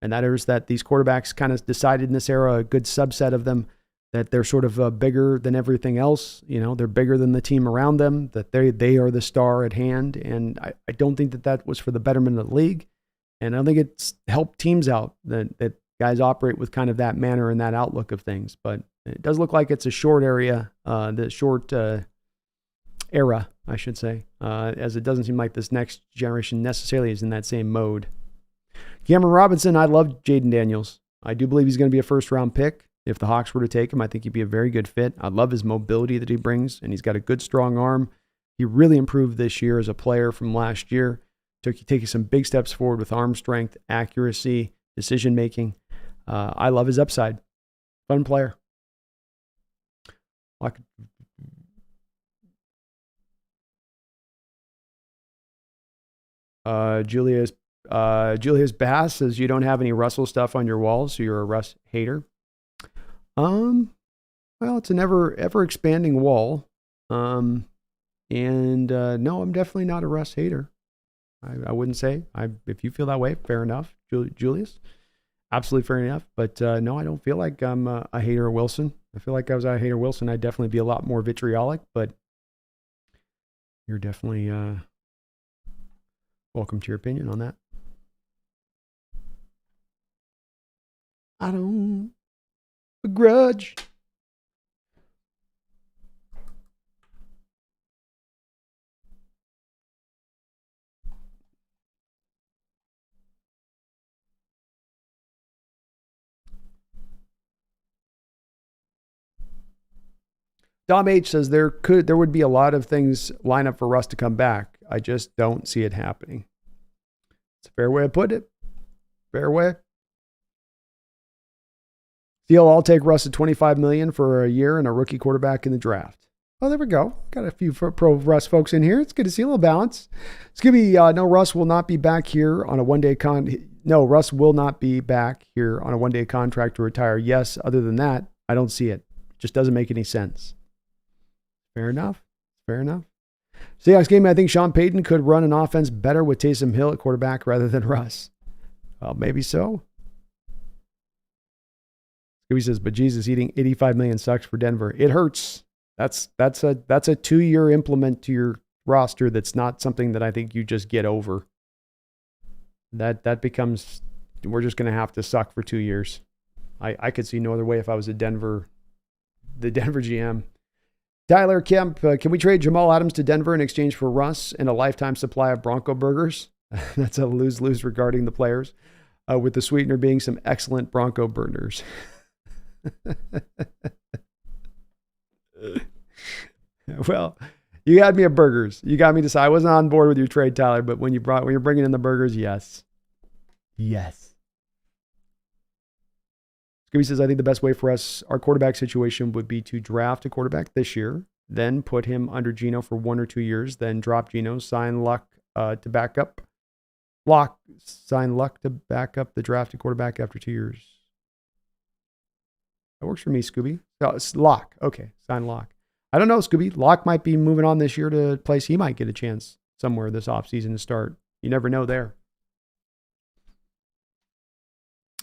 And that is that these quarterbacks kind of decided in this era, a good subset of them, that they're sort of bigger than everything else. You know, they're bigger than the team around them, that they are the star at hand. And I don't think that was for the betterment of the league. And I don't think it's helped teams out that guys operate with kind of that manner and that outlook of things. But it does look like it's a short era, era, I should say, as it doesn't seem like this next generation necessarily is in that same mode. Cameron Robinson, I love Jaden Daniels. I do believe he's going to be a first-round pick. If the Hawks were to take him, I think he'd be a very good fit. I love his mobility that he brings, and he's got a good, strong arm. He really improved this year as a player from last year. Taking some big steps forward with arm strength, accuracy, decision-making. I love his upside. Fun player. Julius Bass says you don't have any Russell stuff on your walls, so you're a Russ hater. Well, it's an ever expanding wall. No, I'm definitely not a Russ hater. I wouldn't say. If you feel that way, fair enough, Julius. Absolutely fair enough. But no, I don't feel like I'm a hater of Wilson. I feel like if I was a hater of Wilson, I'd definitely be a lot more vitriolic. But you're definitely welcome to your opinion on that. I don't begrudge. Dom H says there would be a lot of things line up for Russ to come back. I just don't see it happening. It's a fair way to put it. Fair way. Deal, I'll take Russ at $25 million for a year and a rookie quarterback in the draft. Oh, there we go. Got a few pro Russ folks in here. It's good to see a little balance. It's going to be no, Russ will not be back here on a one-day Russ will not be back here on a one-day contract to retire. Yes, other than that, I don't see it. just doesn't make any sense. Fair enough. Seahawks game, I think Sean Payton could run an offense better with Taysom Hill at quarterback rather than Russ. Well, maybe so. He says, but Jesus, eating $85 million sucks for Denver. It hurts. That's a 2-year implement to your roster. That's not something that I think you just get over. That becomes, we're just going to have to suck for 2 years. I could see no other way if I was the Denver GM. Tyler Kemp, can we trade Jamal Adams to Denver in exchange for Russ and a lifetime supply of Bronco burgers? That's a lose-lose regarding the players, with the sweetener being some excellent Bronco burgers. Well, you had me at burgers. You got me to say I wasn't on board with your trade, Tyler, but when you're bringing in the burgers, yes. Scooby says, I think the best way for us, our quarterback situation would be to draft a quarterback this year, then put him under Geno for 1 or 2 years, then drop Geno, sign Luck to back up. Sign Luck to back up the drafted quarterback after 2 years. That works for me, Scooby. Oh, it's Lock. Okay, sign Lock. I don't know, Scooby. Lock might be moving on this year to a place he might get a chance somewhere this offseason to start. You never know there.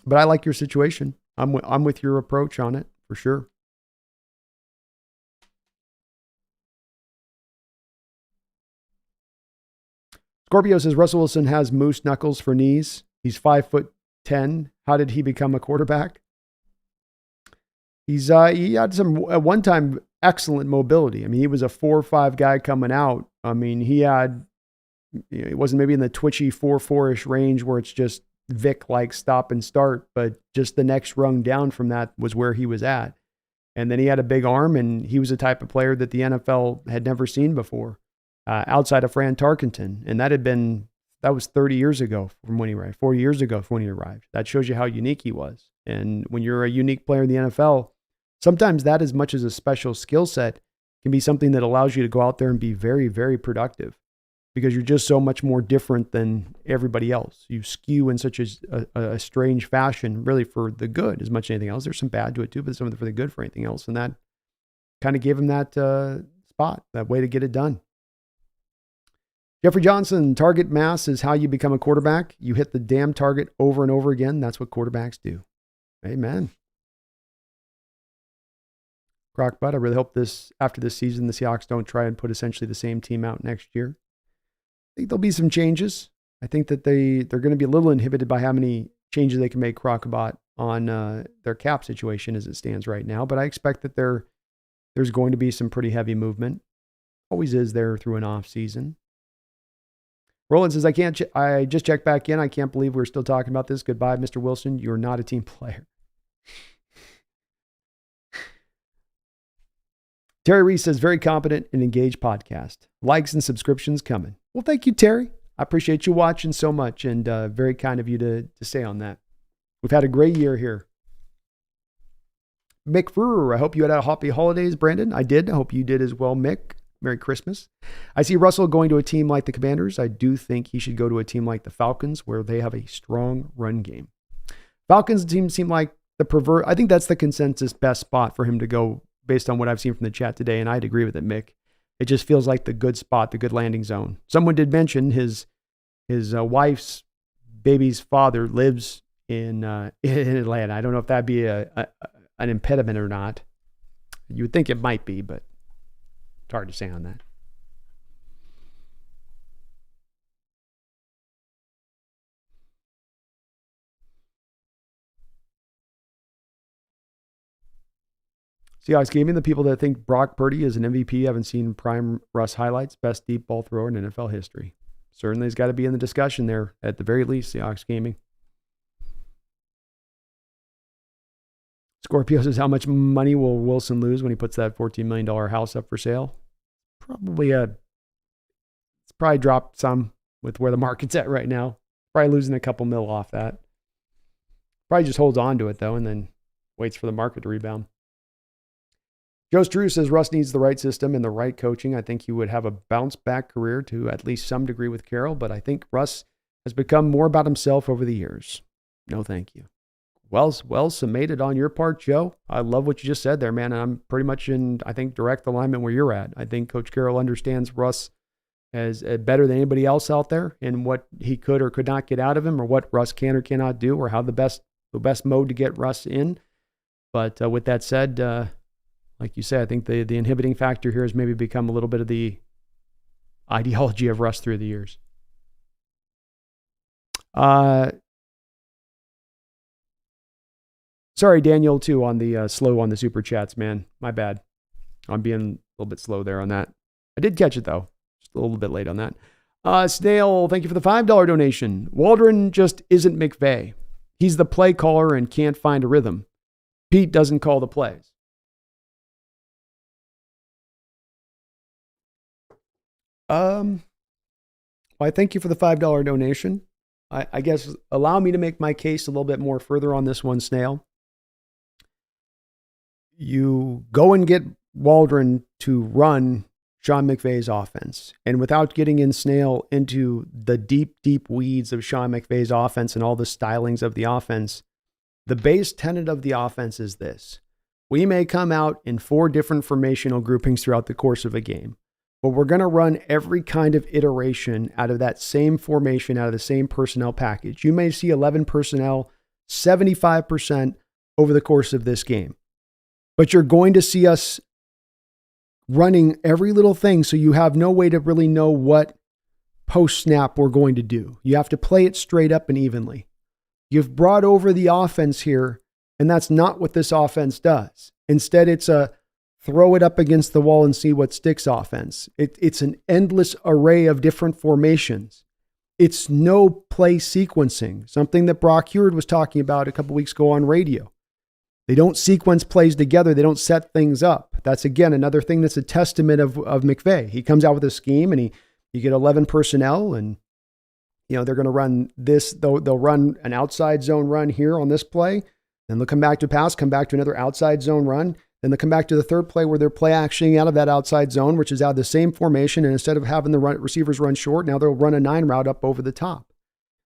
But I like your situation. I'm with your approach on it, for sure. Scorpio says, Russell Wilson has moose knuckles for knees. He's 5'10". How did he become a quarterback? He had some, at one time, excellent mobility. I mean, he was a 4-5 guy coming out. I mean, it wasn't maybe in the twitchy 4-4-ish range where it's just Vic-like stop and start, but just the next rung down from that was where he was at. And then he had a big arm, and he was the type of player that the NFL had never seen before, outside of Fran Tarkenton. And that was 30 years ago from when he arrived, 40 years ago from when he arrived. That shows you how unique he was. And when you're a unique player in the NFL, sometimes that, as much as a special skill set, can be something that allows you to go out there and be very, very productive, because you're just so much more different than everybody else. You skew in such a strange fashion, really for the good as much as anything else. There's some bad to it too, but some for the good for anything else. And that kind of gave him that spot, that way to get it done. Jeffrey Johnson, target mass is how you become a quarterback. You hit the damn target over and over again. That's what quarterbacks do. Amen. Crockbutt, I really hope after this season, the Seahawks don't try and put essentially the same team out next year. I think there'll be some changes. I think that they're going to be a little inhibited by how many changes they can make, Crockbot, on their cap situation as it stands right now. But I expect that there's going to be some pretty heavy movement. Always is there through an off season. Roland says, I just checked back in. I can't believe we're still talking about this. Goodbye, Mr. Wilson. You're not a team player. Terry Reese says, very competent and engaged podcast. Likes and subscriptions coming. Well, thank you, Terry. I appreciate you watching so much, and very kind of you to say on that. We've had a great year here. Mick Frewer, I hope you had a happy holidays, Brandon. I did. I hope you did as well, Mick. Merry Christmas. I see Russell going to a team like the Commanders. I do think he should go to a team like the Falcons, where they have a strong run game. Falcons team seem like I think that's the consensus best spot for him to go, based on what I've seen from the chat today, and I'd agree with it, Mick. It just feels like the good spot, the good landing zone. Someone did mention his wife's baby's father lives in Atlanta. I don't know if that'd be an impediment or not. You would think it might be, but it's hard to say on that. Seahawks Gaming, the people that think Brock Purdy is an MVP haven't seen prime Russ highlights. Best deep ball thrower in NFL history. Certainly has got to be in the discussion there, at the very least, Seahawks Gaming. Scorpio says, how much money will Wilson lose when he puts that $14 million house up for sale? It's probably dropped some with where the market's at right now. Probably losing a couple mil off that. Probably just holds on to it, though, and then waits for the market to rebound. Joe Strew says Russ needs the right system and the right coaching. I think he would have a bounce-back career to at least some degree with Carroll, but I think Russ has become more about himself over the years. No, thank you. Well summated on your part, Joe. I love what you just said there, man. And I'm pretty much in, I think, direct alignment where you're at. I think Coach Carroll understands Russ as better than anybody else out there and what he could or could not get out of him, or what Russ can or cannot do, or how the best mode to get Russ in. But with that said, like you said, I think the inhibiting factor here has maybe become a little bit of the ideology of Russ through the years. Sorry, Daniel, too, on the slow on the super chats, man. My bad. I'm being a little bit slow there on that. I did catch it, though. Just a little bit late on that. Snail, thank you for the $5 donation. Waldron just isn't McVay. He's the play caller and can't find a rhythm. Pete doesn't call the plays. Well, I thank you for the $5 donation. I guess allow me to make my case a little bit more further on this one, Snail. You go and get Waldron to run Sean McVay's offense. And without getting in, Snail, into the deep, deep weeds of Sean McVay's offense and all the stylings of the offense, the base tenet of the offense is this. We may come out in 4 different formational groupings throughout the course of a game, but we're going to run every kind of iteration out of that same formation, out of the same personnel package. You may see 11 personnel, 75% over the course of this game. But you're going to see us running every little thing, so you have no way to really know what post-snap we're going to do. You have to play it straight up and evenly. You've brought over the offense here, and that's not what this offense does. Instead, it's a throw it up against the wall and see what sticks offense. It's an endless array of different formations. It's no play sequencing, something that Brock Heward was talking about a couple weeks ago on radio. They don't sequence plays together. They don't set things up. That's, again, another thing that's a testament of McVay. He comes out with a scheme, and you get 11 personnel, and they're going to run this. They'll run an outside zone run here on this play. Then they'll come back to pass, come back to another outside zone run. Then they'll come back to the third play where they're play actioning out of that outside zone, which is out of the same formation. And instead of having the receivers run short, now they'll run a 9 route up over the top.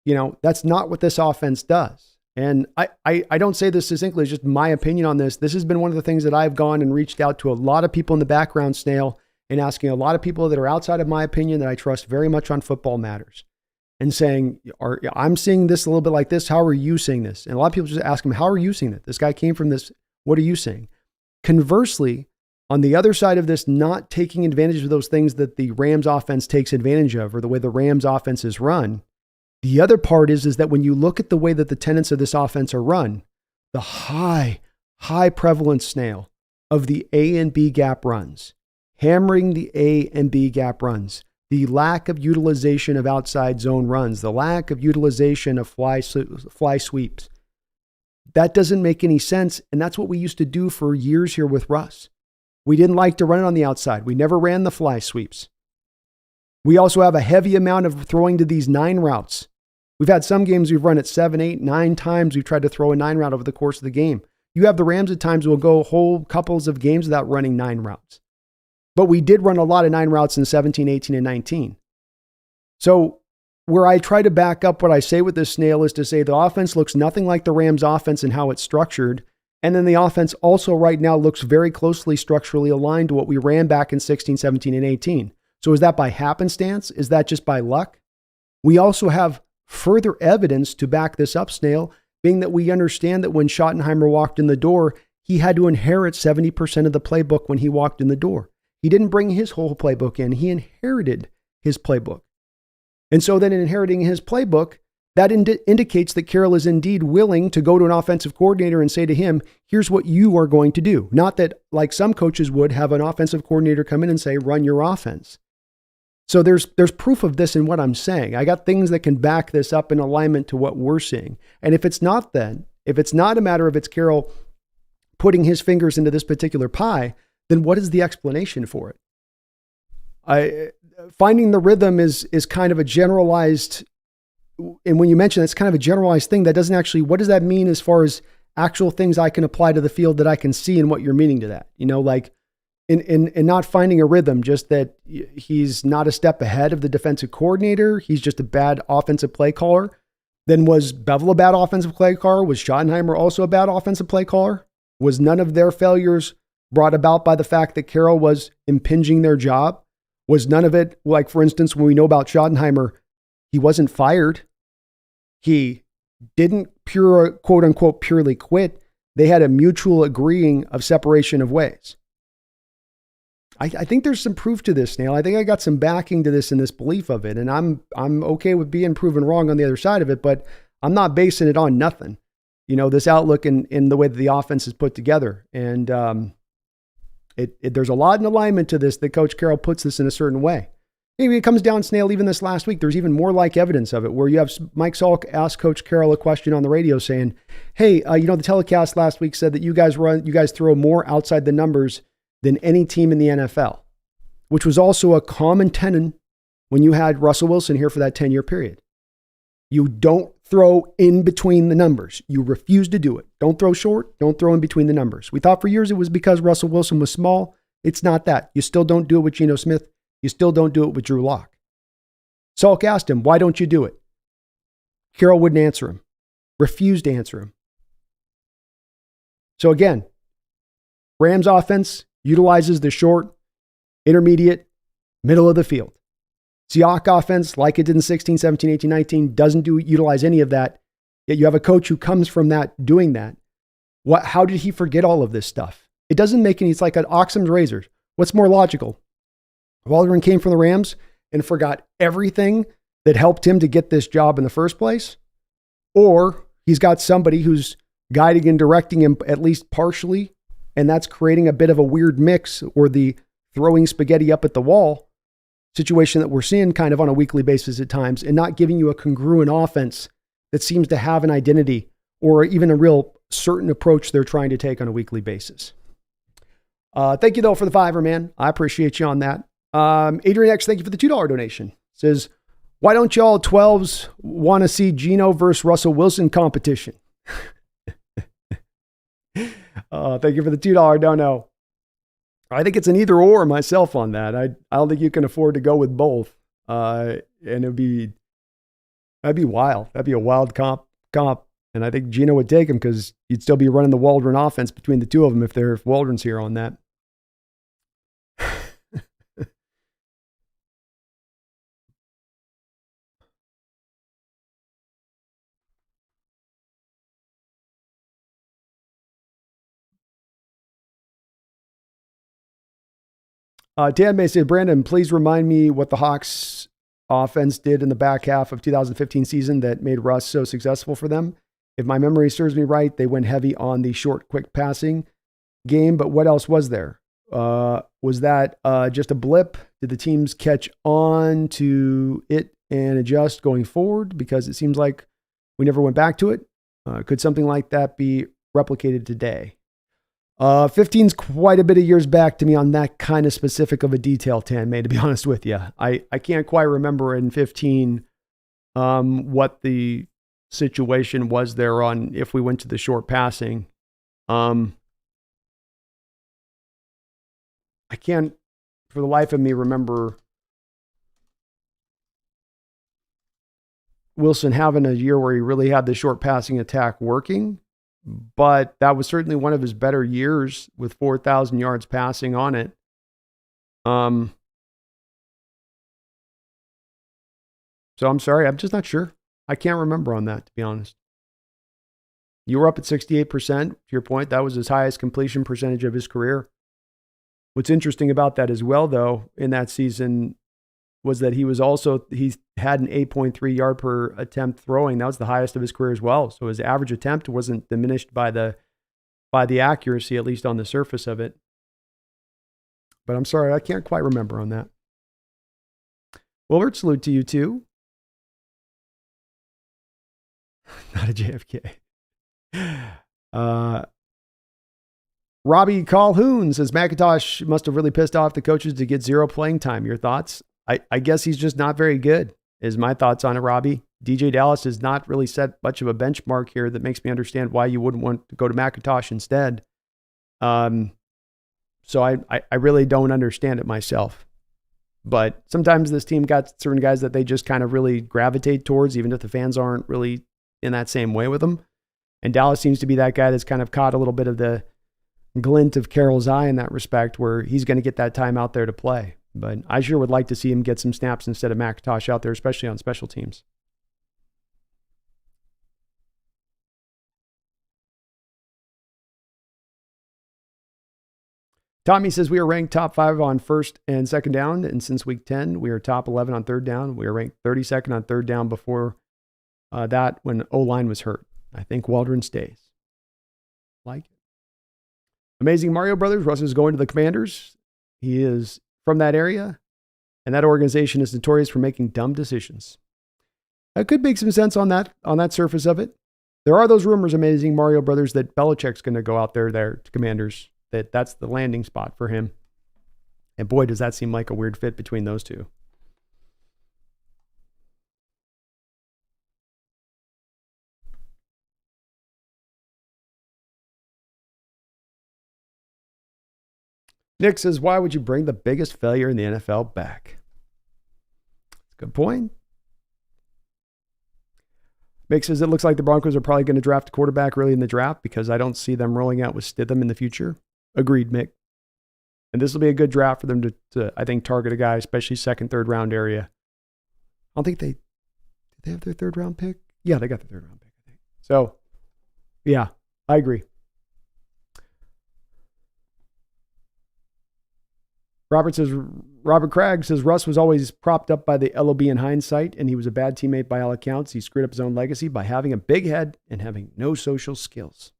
That's not what this offense does. And I don't say this succinctly, it's just my opinion on this. This has been one of the things that I've gone and reached out to a lot of people in the background, Snail, and asking a lot of people that are outside of my opinion that I trust very much on football matters, and saying, I'm seeing this a little bit like this. How are you seeing this? And a lot of people just ask him, how are you seeing it? This guy came from this. What are you seeing? Conversely, on the other side of this, not taking advantage of those things that the Rams offense takes advantage of, or the way the Rams offense is run, the other part is that when you look at the way that the tenets of this offense are run, the high prevalence, Snail, of the A and B gap runs, hammering the A and B gap runs, the lack of utilization of outside zone runs, the lack of utilization of fly sweeps, that doesn't make any sense. And that's what we used to do for years here with Russ. We didn't like to run it on the outside. We never ran the fly sweeps. We also have a heavy amount of throwing to these 9 routes. We've had some games we've run it 7, 8, 9 times. We've tried to throw a 9 route over the course of the game. You have the Rams at times will go whole couples of games without running 9 routes. But we did run a lot of 9 routes in 17, 18, and 19. So where I try to back up what I say with this, Snail, is to say the offense looks nothing like the Rams offense and how it's structured. And then the offense also right now looks very closely structurally aligned to what we ran back in 16, 17, and 18. So is that by happenstance? Is that just by luck? We also have further evidence to back this up, Snail, being that we understand that when Schottenheimer walked in the door, he had to inherit 70% of the playbook when he walked in the door. He didn't bring his whole playbook in. He inherited his playbook. And so then in inheriting his playbook, that indicates that Carroll is indeed willing to go to an offensive coordinator and say to him, here's what you are going to do. Not that, like some coaches would, have an offensive coordinator come in and say, run your offense. So there's proof of this in what I'm saying. I got things that can back this up in alignment to what we're seeing. And if it's not a matter of it's Carroll putting his fingers into this particular pie, then what is the explanation for it? Finding the rhythm is kind of a generalized, and when you mention it's kind of a generalized thing, that doesn't actually, what does that mean as far as actual things I can apply to the field that I can see and what you're meaning to that? Like in not finding a rhythm, just that he's not a step ahead of the defensive coordinator. He's just a bad offensive play caller. Then was Bevel a bad offensive play caller? Was Schottenheimer also a bad offensive play caller? Was none of their failures brought about by the fact that Carroll was impinging their job? Was none of it, like for instance, when we know about Schottenheimer, he wasn't fired. He didn't quote unquote purely quit. They had a mutual agreeing of separation of ways. I think there's some proof to this, Snail. I think I got some backing to this and this belief of it. And I'm okay with being proven wrong on the other side of it, but I'm not basing it on nothing. This outlook in the way that the offense is put together. And there's a lot in alignment to this that Coach Carroll puts this in a certain way. Maybe it comes down, Snail, even this last week. There's even more like evidence of it, where you have Mike Salk ask Coach Carroll a question on the radio saying, hey, the telecast last week said that you guys throw more outside the numbers than any team in the NFL, which was also a common tenet when you had Russell Wilson here for that 10-year period. You don't throw in between the numbers. You refuse to do it. Don't throw short. Don't throw in between the numbers. We thought for years it was because Russell Wilson was small. It's not that. You still don't do it with Geno Smith. You still don't do it with Drew Lock. Salk asked him, why don't you do it? Carroll wouldn't answer him. Refused to answer him. So again, Rams offense utilizes the short, intermediate, middle of the field. Seahawks offense, like it did in 16, 17, 18, 19, doesn't utilize any of that. Yet you have a coach who comes from that, doing that. How did he forget all of this stuff? It doesn't make any, it's like an Occam's razor. What's more logical? Waldron came from the Rams and forgot everything that helped him to get this job in the first place? Or he's got somebody who's guiding and directing him at least partially, and that's creating a bit of a weird mix, or the throwing spaghetti up at the wall situation that we're seeing kind of on a weekly basis at times, and not giving you a congruent offense that seems to have an identity or even a real certain approach they're trying to take on a weekly basis. Thank you, though, for the $5, man. I appreciate you on that. Adrian X, thank you for the $2 donation. Says, why don't y'all 12s want to see Geno versus Russell Wilson competition? Thank you for the $2 dono. I think it's an either or myself on that. I don't think you can afford to go with both. And that'd be wild. That'd be a wild comp. And I think Geno would take him because you'd still be running the Waldron offense between the two of them if Waldron's here on that. Dan May said, Brandon, please remind me what the Hawks offense did in the back half of 2015 season that made Russ so successful for them. If my memory serves me right, they went heavy on the short, quick passing game, but what else was there? Was that just a blip? Did the teams catch on to it and adjust going forward? Because it seems like we never went back to it. Could something like that be replicated today? 15's quite a bit of years back to me on that kind of specific of a detail, Tan May, to be honest with you. I can't quite remember in 15 what the situation was there on if we went to the short passing. I can't, for the life of me, remember Wilson having a year where he really had the short passing attack working. But that was certainly one of his better years with 4,000 yards passing on it. So I'm sorry, I'm just not sure. I can't remember on that, to be honest. You were up at 68%. To your point, that was his highest completion percentage of his career. What's interesting about that as well, though, in that season was that he had an 8.3 yard per attempt throwing. That was the highest of his career as well. So his average attempt wasn't diminished by the accuracy, at least on the surface of it. But I'm sorry, I can't quite remember on that. Wilbert, salute to you too. Not a JFK. Robbie Calhoun says McIntosh must have really pissed off the coaches to get zero playing time. Your thoughts? I guess he's just not very good, is my thoughts on it, Robbie. DJ Dallas has not really set much of a benchmark here that makes me understand why you wouldn't want to go to McIntosh instead. So I really don't understand it myself. But sometimes this team got certain guys that they just kind of really gravitate towards, even if the fans aren't really in that same way with him. And Dallas seems to be that guy that's kind of caught a little bit of the glint of Carroll's eye in that respect, where he's going to get that time out there to play. But I sure would like to see him get some snaps instead of McIntosh out there, especially on special teams. Tommy says we are ranked top 5 on first and second down, and since week 10, we are top 11 on third down. We are ranked 32nd on third down before that when O-line was hurt. I think Waldron stays. Like it. Amazing Mario Brothers. Russ is going to the Commanders. He is from that area, and that organization is notorious for making dumb decisions. That could make some sense on that surface of it. There are those rumors, Amazing Mario Brothers, that Belichick's going to go out there to Commanders. That's the landing spot for him. And boy, does that seem like a weird fit between those two. Nick says, why would you bring the biggest failure in the NFL back? Good point. Mick says, it looks like the Broncos are probably going to draft a quarterback early in the draft because I don't see them rolling out with Stidham in the future. Agreed, Mick. And this will be a good draft for them to I think, target a guy, especially second, third round area. I don't think did they have their third round pick? Yeah, they got the third round pick, I think. So, yeah, I agree. Robert Craig says, Russ was always propped up by the LOB in hindsight, and he was a bad teammate by all accounts. He screwed up his own legacy by having a big head and having no social skills.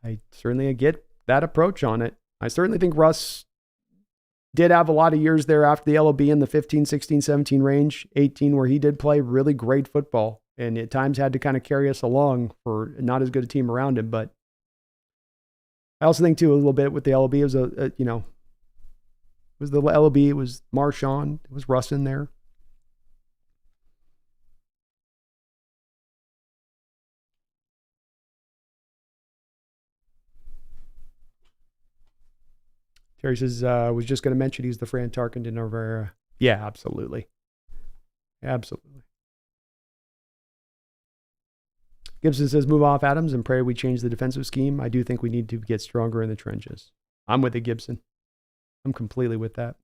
I certainly get that approach on it. I certainly think Russ did have a lot of years there after the LOB in the 15, 16, 17 range, 18, where he did play really great football and at times had to kind of carry us along for not as good a team around him. But I also think, too, a little bit with the LOB, it was it was the LOB, it was Marshawn, it was Russ in there. Terry says, was just going to mention he's the Fran Tarkenton of our era. Yeah, absolutely. Absolutely. Gibson says, move off Adams and pray we change the defensive scheme. I do think we need to get stronger in the trenches. I'm with it, Gibson. I'm completely with that.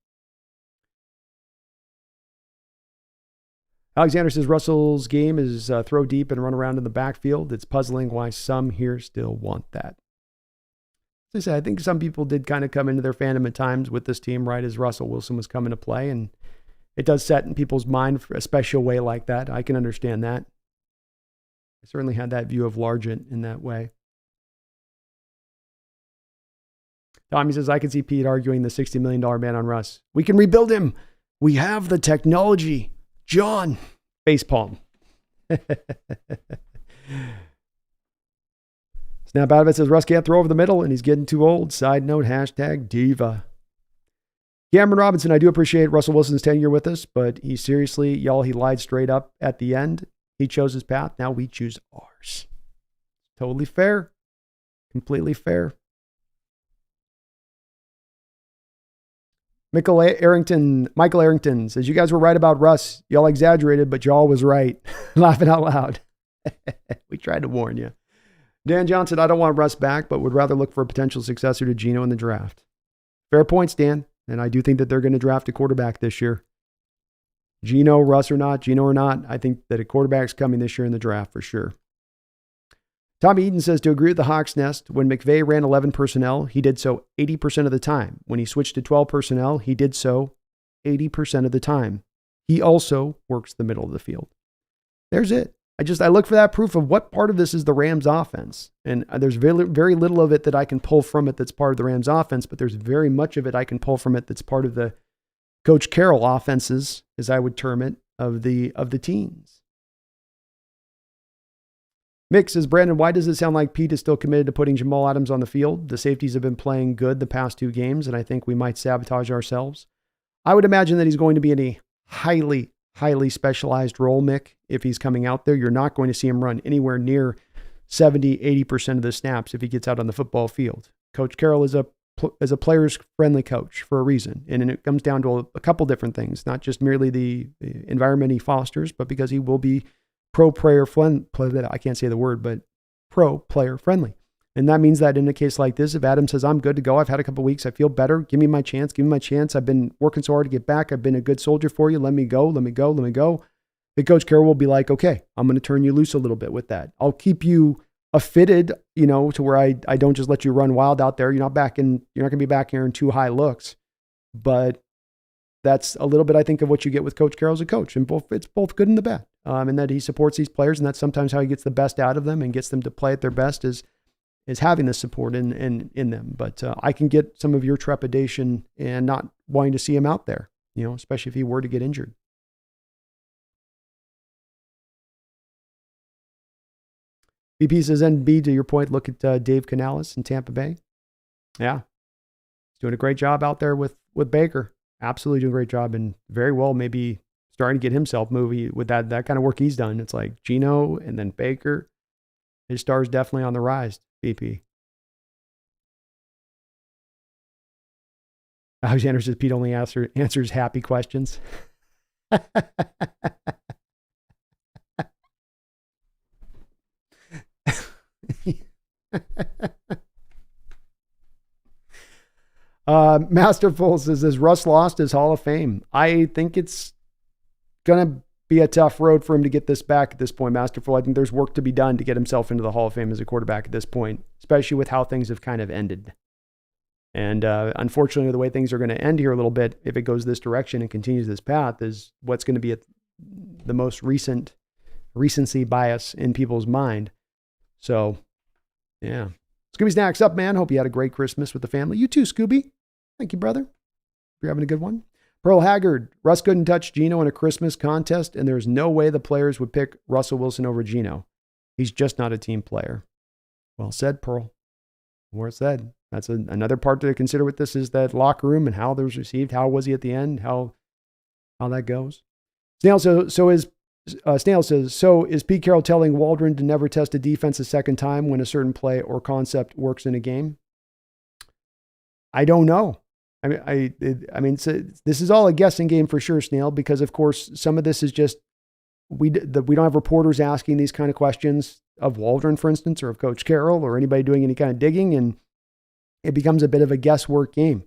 Alexander says, Russell's game is throw deep and run around in the backfield. It's puzzling why some here still want that. As I said, I think some people did kind of come into their fandom at times with this team right as Russell Wilson was coming to play, and it does set in people's mind for a special way like that. I can understand that. I certainly had that view of Largent in that way. Tommy says, I can see Pete arguing the $60 million man on Russ. We can rebuild him. We have the technology. John. Facepalm. Snap out of it says, Russ can't throw over the middle and he's getting too old. Side note, #diva. Cameron Robinson, I do appreciate Russell Wilson's tenure with us, but he lied straight up at the end. He chose his path. Now we choose ours. Totally fair. Completely fair. Michael Arrington says, you guys were right about Russ. Y'all exaggerated, but y'all was right. Laughing out loud. We tried to warn you. Dan Johnson, I don't want Russ back, but would rather look for a potential successor to Geno in the draft. Fair points, Dan. And I do think that they're going to draft a quarterback this year. Geno or not, I think that a quarterback's coming this year in the draft for sure. Tommy Eden says, to agree with the Hawks Nest, when McVay ran 11 personnel, he did so 80% of the time. When he switched to 12 personnel, he did so 80% of the time. He also works the middle of the field. There's it. I look for that proof of what part of this is the Rams offense. And there's very, very little of it that I can pull from it that's part of the Rams offense, but there's very much of it I can pull from it that's part of the Coach Carroll offenses, as I would term it, of the teams. Mick says, Brandon, why does it sound like Pete is still committed to putting Jamal Adams on the field? The safeties have been playing good the past 2 games, and I think we might sabotage ourselves. I would imagine that he's going to be in a highly, highly specialized role, Mick, if he's coming out there. You're not going to see him run anywhere near 70, 80% of the snaps if he gets out on the football field. Coach Carroll is a players-friendly coach for a reason, and it comes down to a couple different things, not just merely the environment he fosters, but because he will be pro-player friendly. I can't say the word, but pro-player friendly. And that means that in a case like this, if Adam says, I'm good to go, I've had a couple of weeks, I feel better, give me my chance, I've been working so hard to get back, I've been a good soldier for you, let me go. The Coach Carroll will be like, okay, I'm going to turn you loose a little bit with that. I'll keep you fitted, to where I don't just let you run wild out there. You're not going to be back here in too high looks. But that's a little bit, I think, of what you get with Coach Carroll as a coach. And it's both good and the bad. And that he supports these players, and that's sometimes how he gets the best out of them and gets them to play at their best is having the support in them. But I can get some of your trepidation and not wanting to see him out there, especially if he were to get injured. BP says, NB, to your point, look at Dave Canales in Tampa Bay. Yeah. He's doing a great job out there with Baker. Absolutely doing a great job, and very well maybe starting to get himself movie with that kind of work he's done. It's like Geno and then Baker. His star's definitely on the rise, BP. Alexander says Pete only answers happy questions. Masterful says, is Russ lost his Hall of Fame? I think it's going to be a tough road for him to get this back at this point, Masterful. I think there's work to be done to get himself into the Hall of Fame as a quarterback at this point, especially with how things have kind of ended. And unfortunately, the way things are going to end here a little bit, if it goes this direction and continues this path, is what's going to be the most recency bias in people's mind. So, yeah. Scooby's next up, man. Hope you had a great Christmas with the family. You too, Scooby. Thank you, brother. You're having a good one. Pearl Haggard. Russ couldn't touch Geno in a Christmas contest, and there's no way the players would pick Russell Wilson over Geno. He's just not a team player. Well said, Pearl. Well said. That's another part to consider with this is that locker room and how those received. How was he at the end? How that goes. Snail says, so is Pete Carroll telling Waldron to never test a defense a second time when a certain play or concept works in a game? I don't know. I mean, this is all a guessing game for sure, Snail, because of course some of this is just we don't have reporters asking these kind of questions of Waldron, for instance, or of Coach Carroll or anybody doing any kind of digging, and it becomes a bit of a guesswork game.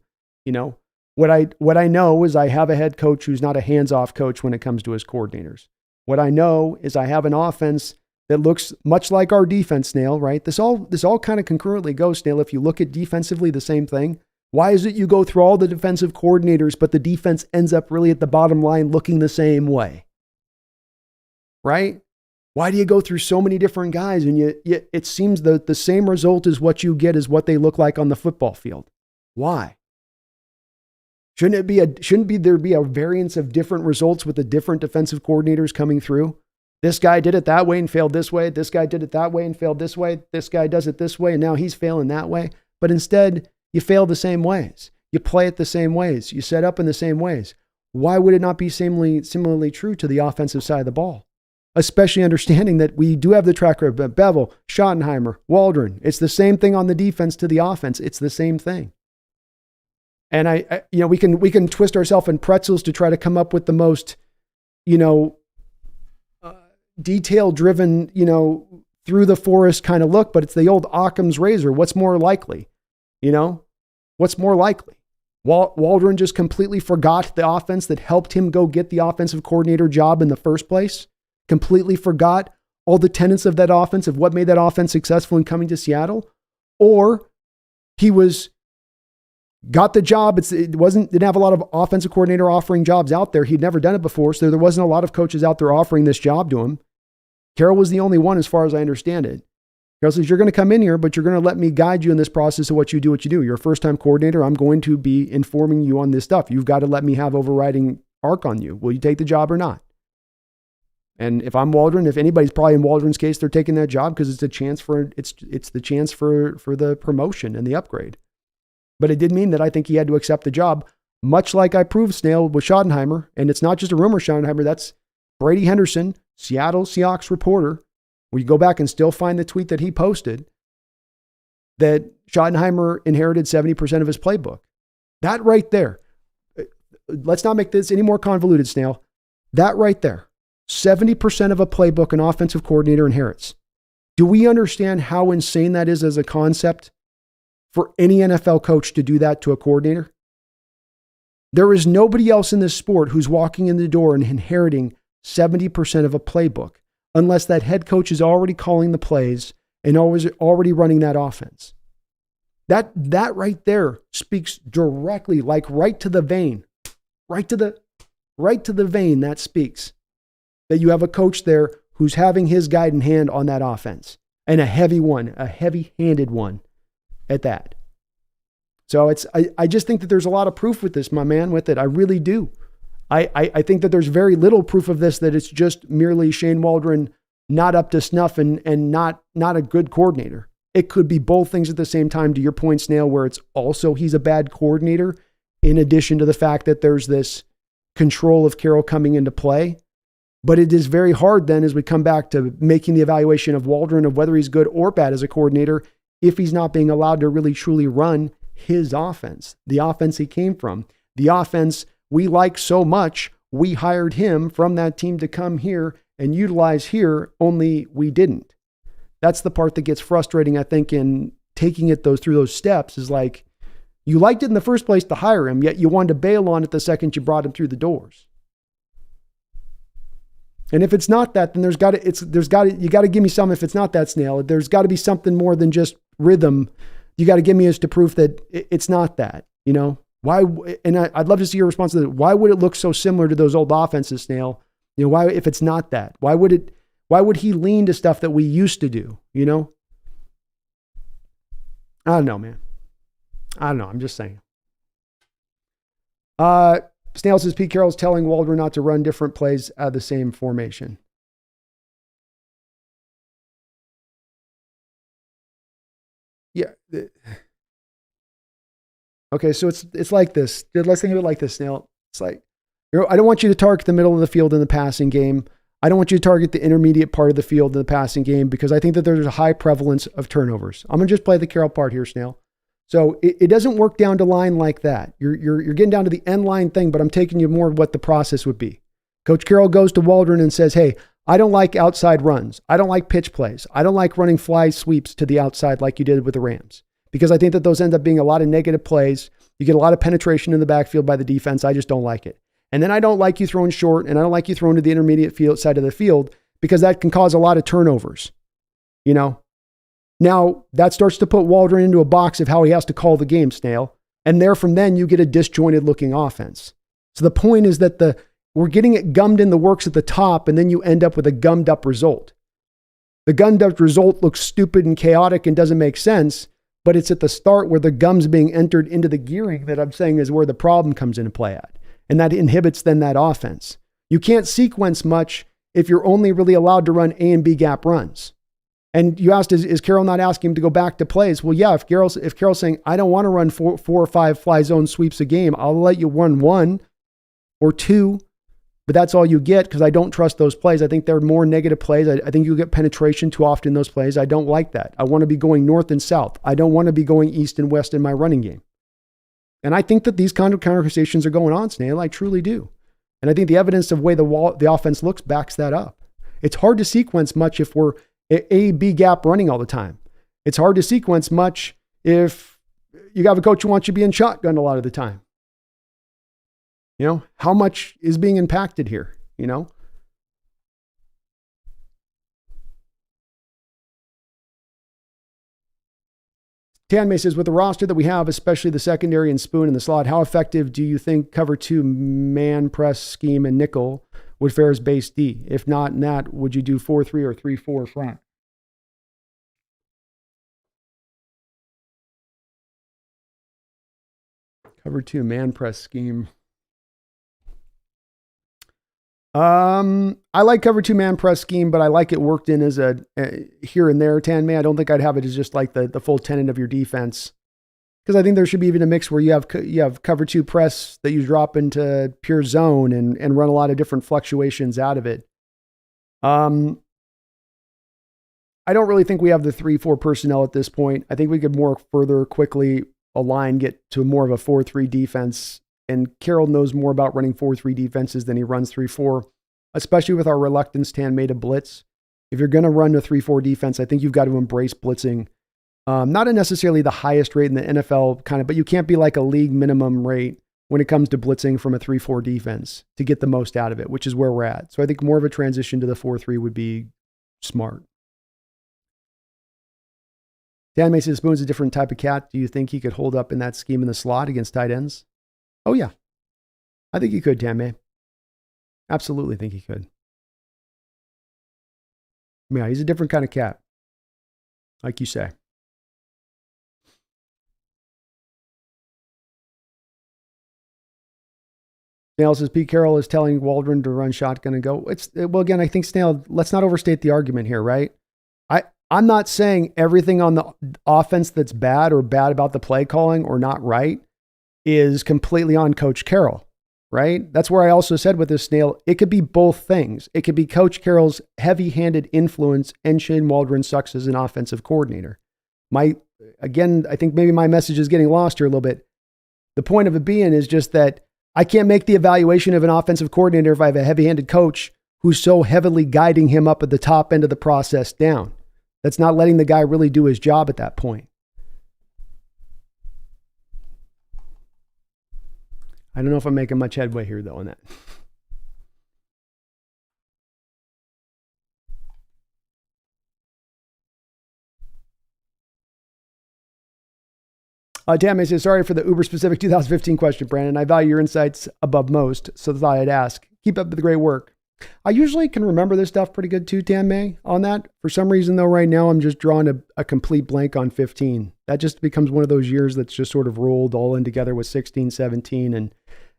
What I know is I have a head coach who's not a hands-off coach when it comes to his coordinators. What I know is I have an offense that looks much like our defense, Snail, right? This all kind of concurrently goes, Snail. If you look at defensively, the same thing. Why is it you go through all the defensive coordinators, but the defense ends up really at the bottom line looking the same way? Right? Why do you go through so many different guys and it seems that the same result is what you get is what they look like on the football field? Why? Shouldn't there be a variance of different results with the different defensive coordinators coming through? This guy did it that way and failed this way. This guy did it that way and failed this way. This guy does it this way and now he's failing that way. But instead, you fail the same ways. You play it the same ways. You set up in the same ways. Why would it not be similarly true to the offensive side of the ball? Especially understanding that we do have the track record of Bevel, Schottenheimer, Waldron. It's the same thing on the defense to the offense. It's the same thing. And we can twist ourselves in pretzels to try to come up with the most, detail-driven, through the forest kind of look. But it's the old Occam's razor. What's more likely? What's more likely? Waldron just completely forgot the offense that helped him go get the offensive coordinator job in the first place. Completely forgot all the tenets of that offense, of what made that offense successful in coming to Seattle, or he got the job. Didn't have a lot of offensive coordinator offering jobs out there. He'd never done it before, so there wasn't a lot of coaches out there offering this job to him. Carroll was the only one, as far as I understand it. Carroll says, you're going to come in here, but you're going to let me guide you in this process of what you do. You're a first-time coordinator. I'm going to be informing you on this stuff. You've got to let me have overriding arc on you. Will you take the job or not? And if I'm Waldron, if anybody's probably in Waldron's case, they're taking that job because it's the chance for the promotion and the upgrade. But it did mean that I think he had to accept the job, much like I proved, Snail, with Schottenheimer. And it's not just a rumor, Schottenheimer. That's Brady Henderson, Seattle Seahawks reporter. We go back and still find the tweet that he posted that Schottenheimer inherited 70% of his playbook. That right there. Let's not make this any more convoluted, Snail. That right there. 70% of a playbook an offensive coordinator inherits. Do we understand how insane that is as a concept for any NFL coach to do that to a coordinator? There is nobody else in this sport who's walking in the door and inheriting 70% of a playbook unless that head coach is already calling the plays and already running that offense. That right there speaks directly, like right to the vein, right to the vein. That speaks that you have a coach there who's having his guiding hand on that offense, and a heavy-handed one at that. So I just think that there's a lot of proof with this, my man, with it. I really do. I think that there's very little proof of this, that it's just merely Shane Waldron not up to snuff and not a good coordinator. It could be both things at the same time, to your point, Snail, where it's also he's a bad coordinator, in addition to the fact that there's this control of Carroll coming into play. But it is very hard then, as we come back to making the evaluation of Waldron of whether he's good or bad as a coordinator, if he's not being allowed to really truly run his offense, the offense he came from, the offense we like so much, we hired him from that team to come here and utilize here, only we didn't. That's the part that gets frustrating, I think, in taking it through those steps, is like, you liked it in the first place to hire him, yet you wanted to bail on it the second you brought him through the doors. And if it's not that, then you got to give me some. If it's not that, Snail, there's got to be something more than just rhythm. You got to give me as to proof that it's not that, you know. Why? And I'd love to see your response to that. Why would it look so similar to those old offenses, Snail? You know, why, if it's not that, why would he lean to stuff that we used to do? You know, I don't know, man. I don't know. I'm just saying. Snail says Pete Carroll's telling Waldron not to run different plays out of the same formation. Yeah. Okay, so it's like this. Let's think of it like this, Snail. It's like, I don't want you to target the middle of the field in the passing game. I don't want you to target the intermediate part of the field in the passing game, because I think that there's a high prevalence of turnovers. I'm going to just play the Carroll part here, Snail. So it doesn't work down to line like that. You're getting down to the end line thing, but I'm taking you more of what the process would be. Coach Carroll goes to Waldron and says, hey, I don't like outside runs. I don't like pitch plays. I don't like running fly sweeps to the outside like you did with the Rams, because I think that those end up being a lot of negative plays. You get a lot of penetration in the backfield by the defense. I just don't like it. And then I don't like you throwing short, and I don't like you throwing to the intermediate field side of the field, because that can cause a lot of turnovers, you know? Now, that starts to put Waldron into a box of how he has to call the game, Snail. And there from then, you get a disjointed looking offense. So the point is that we're getting it gummed in the works at the top, and then you end up with a gummed up result. The gummed up result looks stupid and chaotic and doesn't make sense, but it's at the start where the gum's being entered into the gearing that I'm saying is where the problem comes into play at. And that inhibits then that offense. You can't sequence much if you're only really allowed to run A and B gap runs. And you asked, is Carroll not asking him to go back to plays? Well, yeah, if Carroll's saying, I don't want to run four or five fly zone sweeps a game, I'll let you run one or two, but that's all you get, because I don't trust those plays. I think they're more negative plays. I think you'll get penetration too often in those plays. I don't like that. I want to be going north and south. I don't want to be going east and west in my running game. And I think that these kind of conversations are going on, Snail. I truly do. And I think the evidence of the way the offense looks backs that up. It's hard to sequence much if we're A-B gap running all the time. It's hard to sequence much if you have a coach who wants you to be in shotgun a lot of the time. You know, how much is being impacted here, you know? Tanmay says, with the roster that we have, especially the secondary and Spoon in the slot, how effective do you think cover 2 man press scheme and nickel would fare as base D? If not in that, would you do 4-3 or 3-4 front? Cover 2 man press scheme. I like cover 2 man press scheme, but I like it worked in as a here and there. Tanmay, I don't think I'd have it as just like the full tenet of your defense, because I think there should be even a mix where you have cover 2 press that you drop into pure zone and run a lot of different fluctuations out of it. I don't really think we have the 3-4 personnel at this point. I think we could more further quickly align, get to more of a 4-3 defense. And Carroll knows more about running 4-3 defenses than he runs 3-4. especially with our reluctance to blitz. If you're going to run a 3-4 defense, I think you've got to embrace blitzing. Not at necessarily the highest rate in the NFL kind of, but you can't be like a league minimum rate when it comes to blitzing from a 3-4 defense to get the most out of it, which is where we're at. So I think more of a transition to the 4-3 would be smart. Dan Mason Spoon's a different type of cat. Do you think he could hold up in that scheme in the slot against tight ends? Oh, yeah. I think he could, Tammy. Absolutely think he could. Yeah, he's a different kind of cat, like you say. Snail says Pete Carroll is telling Waldron to run shotgun and go. Well, again, I think Snail, let's not overstate the argument here, right? I'm not saying everything on the offense that's bad or bad about the play calling or not right is completely on Coach Carroll, right? That's where I also said with this, Snail, it could be both things. It could be Coach Carroll's heavy-handed influence and Shane Waldron sucks as an offensive coordinator. Again, I think maybe my message is getting lost here a little bit. The point of it being is just that I can't make the evaluation of an offensive coordinator if I have a heavy-handed coach who's so heavily guiding him up at the top end of the process down. That's not letting the guy really do his job at that point. I don't know if I'm making much headway here, though, on that. Tammy says, sorry for the uber-specific 2015 question, Brandon. I value your insights above most, so that's all I'd ask. Keep up the great work. I usually can remember this stuff pretty good too, Tammy, on that. For some reason, though, right now I'm just drawing a complete blank on 15. That just becomes one of those years that's just sort of rolled all in together with 16, 17, and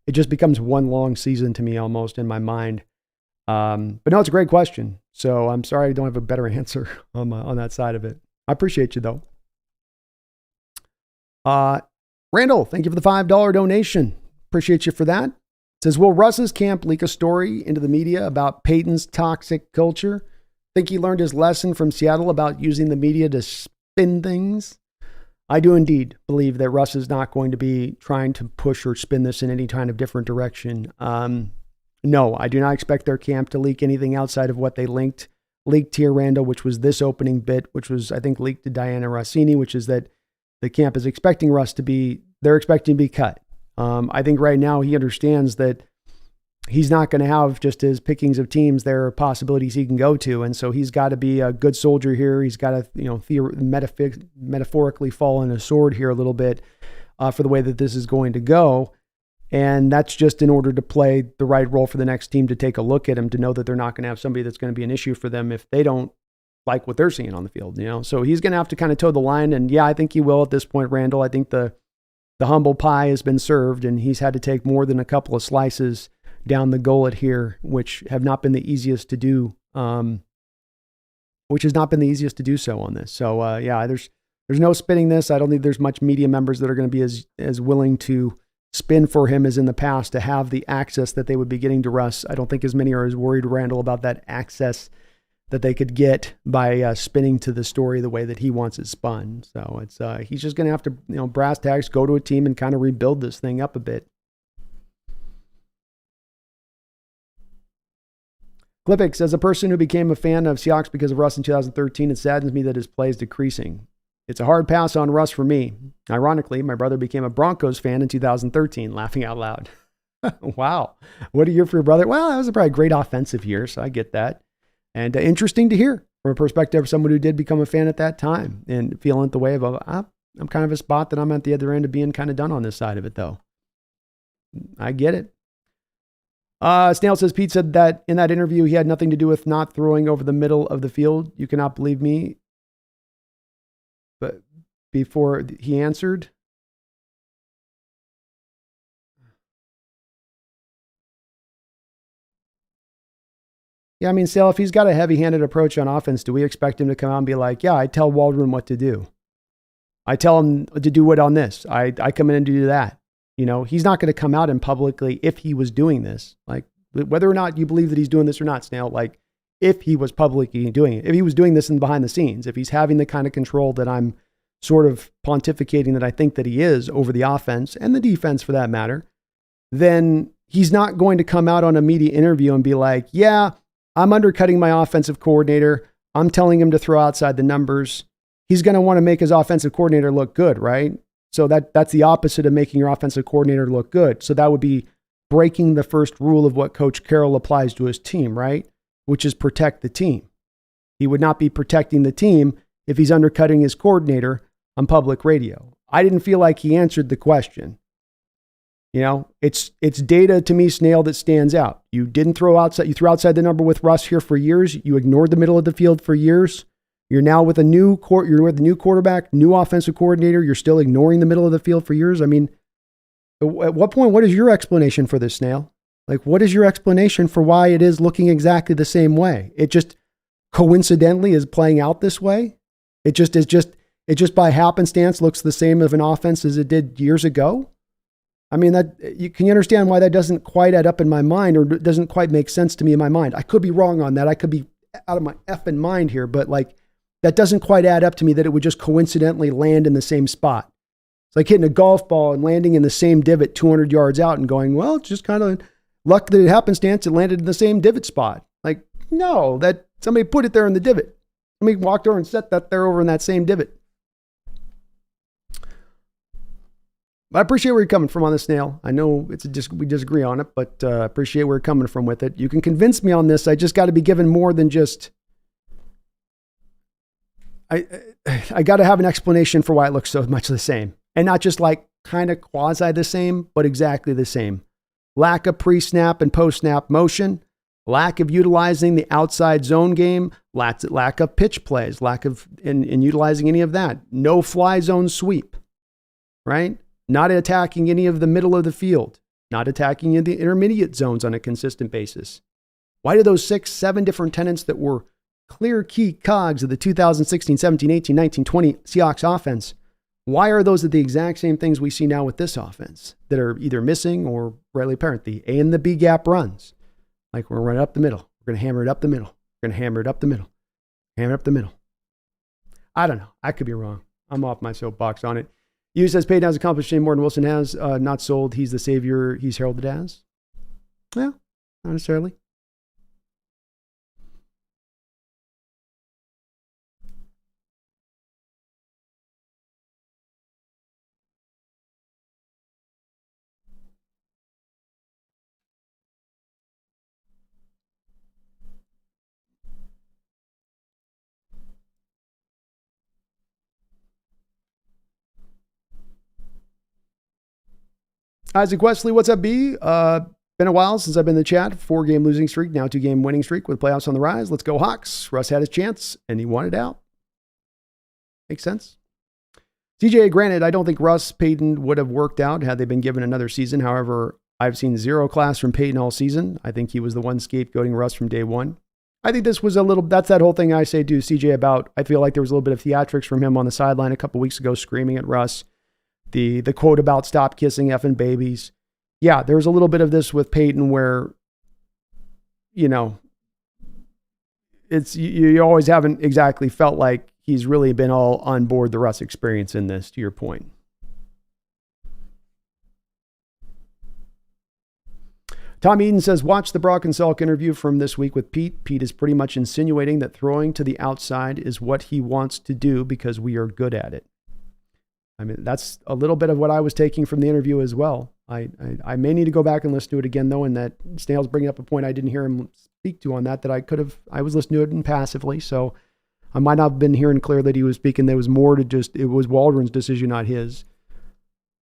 it just becomes one long season to me almost in my mind. But no, it's a great question. So I'm sorry I don't have a better answer on that side of it. I appreciate you, though. Randall, thank you for the $5 donation. Appreciate you for that. It says, will Russ's camp leak a story into the media about Payton's toxic culture? Think he learned his lesson from Seattle about using the media to spin things? I do indeed believe that Russ is not going to be trying to push or spin this in any kind of different direction. No, I do not expect their camp to leak anything outside of what they leaked here, Randall, which was this opening bit, which was, I think, leaked to Dianna Russini, which is that the camp is expecting Russ to be, they're expecting to be cut. I think right now he understands that he's not going to have just his pickings of teams. There are possibilities he can go to. And so he's got to be a good soldier here. He's got to, metaphorically fall on a sword here a little bit for the way that this is going to go. And that's just in order to play the right role for the next team to take a look at him, to know that they're not going to have somebody that's going to be an issue for them if they don't like what they're seeing on the field, So he's going to have to kind of toe the line. And yeah, I think he will at this point, Randall. I think the humble pie has been served, and he's had to take more than a couple of slices down the gullet here, which have not been the easiest to do. Which has not been the easiest to do so on this. So yeah, there's no spinning this. I don't think there's much media members that are going to be as willing to spin for him as in the past to have the access that they would be getting to Russ. I don't think as many are as worried, Randall, about that access that they could get by spinning to the story the way that he wants it spun. So it's he's just going to have to, brass tacks, go to a team and kind of rebuild this thing up a bit. Clipix, as a person who became a fan of Seahawks because of Russ in 2013, it saddens me that his play is decreasing. It's a hard pass on Russ for me. Ironically, my brother became a Broncos fan in 2013, laughing out loud. Wow. What a year for your brother. Well, that was probably a great offensive year, so I get that. And interesting to hear from a perspective of someone who did become a fan at that time and feeling the way of, I'm kind of a spot that I'm at the other end of being kind of done on this side of it, though. I get it. Snail says, Pete said that in that interview, he had nothing to do with not throwing over the middle of the field. You cannot believe me. But before he answered, yeah, I mean, Sale, if he's got a heavy-handed approach on offense, do we expect him to come out and be like, yeah, I tell Waldron what to do. I tell him to do what on this. I come in and do that. He's not going to come out and publicly, if he was doing this, like whether or not you believe that he's doing this or not, Snail, like if he was publicly doing it, if he was doing this in behind the scenes, if he's having the kind of control that I'm sort of pontificating that I think that he is over the offense and the defense for that matter, then he's not going to come out on a media interview and be like, yeah, I'm undercutting my offensive coordinator. I'm telling him to throw outside the numbers. He's going to want to make his offensive coordinator look good, right? So that's the opposite of making your offensive coordinator look good. So that would be breaking the first rule of what Coach Carroll applies to his team, right? Which is protect the team. He would not be protecting the team if he's undercutting his coordinator on public radio. I didn't feel like he answered the question. You know, it's data to me, Snail, that stands out. You didn't throw outside. You threw outside the number with Russ here for years. You ignored the middle of the field for years. You're now with a new quarterback, new offensive coordinator. You're still ignoring the middle of the field for years. I mean, at what point, what is your explanation for this, Snail? Like, what is your explanation for why it is looking exactly the same way? It just coincidentally is playing out this way. It just by happenstance looks the same of an offense as it did years ago. I mean, can you understand why that doesn't quite add up in my mind, or doesn't quite make sense to me in my mind? I could be wrong on that. I could be out of my effing mind here, but like, that doesn't quite add up to me that it would just coincidentally land in the same spot. It's like hitting a golf ball and landing in the same divot 200 yards out and going, well, it's just kind of luck that it happenstance. It landed in the same divot spot. Like, no, that somebody put it there in the divot. Somebody walked over and set that there over in that same divot. But I appreciate where you're coming from on this, Snail. I know we disagree on it, but I appreciate where you're coming from with it. You can convince me on this. I just got to be given more than just... I got to have an explanation for why it looks so much the same. And not just like kind of quasi the same, but exactly the same. Lack of pre-snap and post-snap motion, lack of utilizing the outside zone game, lack of pitch plays, lack of in utilizing any of that. No fly zone sweep, right? Not attacking any of the middle of the field, not attacking in the intermediate zones on a consistent basis. Why do those 6, 7 different tenets that were clear key cogs of the 2016, 17, 18, 19, 20 Seahawks offense, why are those the exact same things we see now with this offense that are either missing or readily apparent? The A and the B gap runs. Like, we're running up the middle. We're going to hammer it up the middle. We're going to hammer it up the middle. Hammer it up the middle. I don't know. I could be wrong. I'm off my soapbox on it. You says Payton has accomplished more than Wilson has. Not sold. He's the savior he's heralded as. Well, not necessarily. Isaac Wesley, what's up, B? Been a while since I've been in the chat. 4-game losing streak, now 2-game winning streak with playoffs on the rise. Let's go Hawks. Russ had his chance, and he wanted out. Makes sense. TJ, granted, I don't think Russ Payton would have worked out had they been given another season. However, I've seen zero class from Payton all season. I think he was the one scapegoating Russ from day one. I think this was that's that whole thing I say to CJ about, I feel like there was a little bit of theatrics from him on the sideline a couple weeks ago screaming at Russ. The quote about stop kissing effing babies. Yeah, there's a little bit of this with Payton where, you know, it's you always haven't exactly felt like he's really been all on board the Russ experience in this, to your point. Tom Eden says, watch the Brock and Salk interview from this week with Pete. Pete is pretty much insinuating that throwing to the outside is what he wants to do because we are good at it. I mean, that's a little bit of what I was taking from the interview as well. I may need to go back and listen to it again, though, and that Snail's bringing up a point I didn't hear him speak to on that I was listening to it passively, so I might not have been hearing clear that he was speaking. There was more to it was Waldron's decision, not his.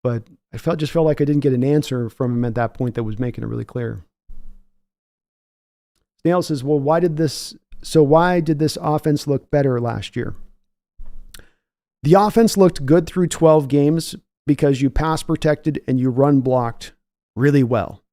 But I just felt like I didn't get an answer from him at that point that was making it really clear. Snail says, well, why did this offense look better last year? The offense looked good through 12 games because you pass protected and you run blocked really well.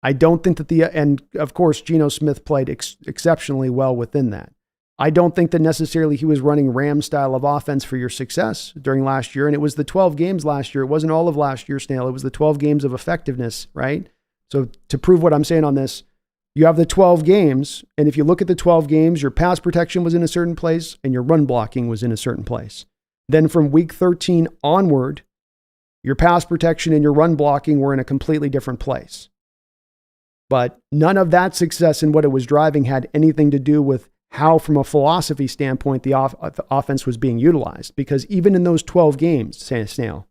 I don't think that and of course, Geno Smith played exceptionally well within that. I don't think that necessarily he was running Ram style of offense for your success during last year. And it was the 12 games last year. It wasn't all of last year, Snail. It was the 12 games of effectiveness, right? So to prove what I'm saying on this, you have the 12 games. And if you look at the 12 games, your pass protection was in a certain place and your run blocking was in a certain place. Then from week 13 onward, your pass protection and your run blocking were in a completely different place. But none of that success and what it was driving had anything to do with how, from a philosophy standpoint, the offense was being utilized. Because even in those 12 games, Snail,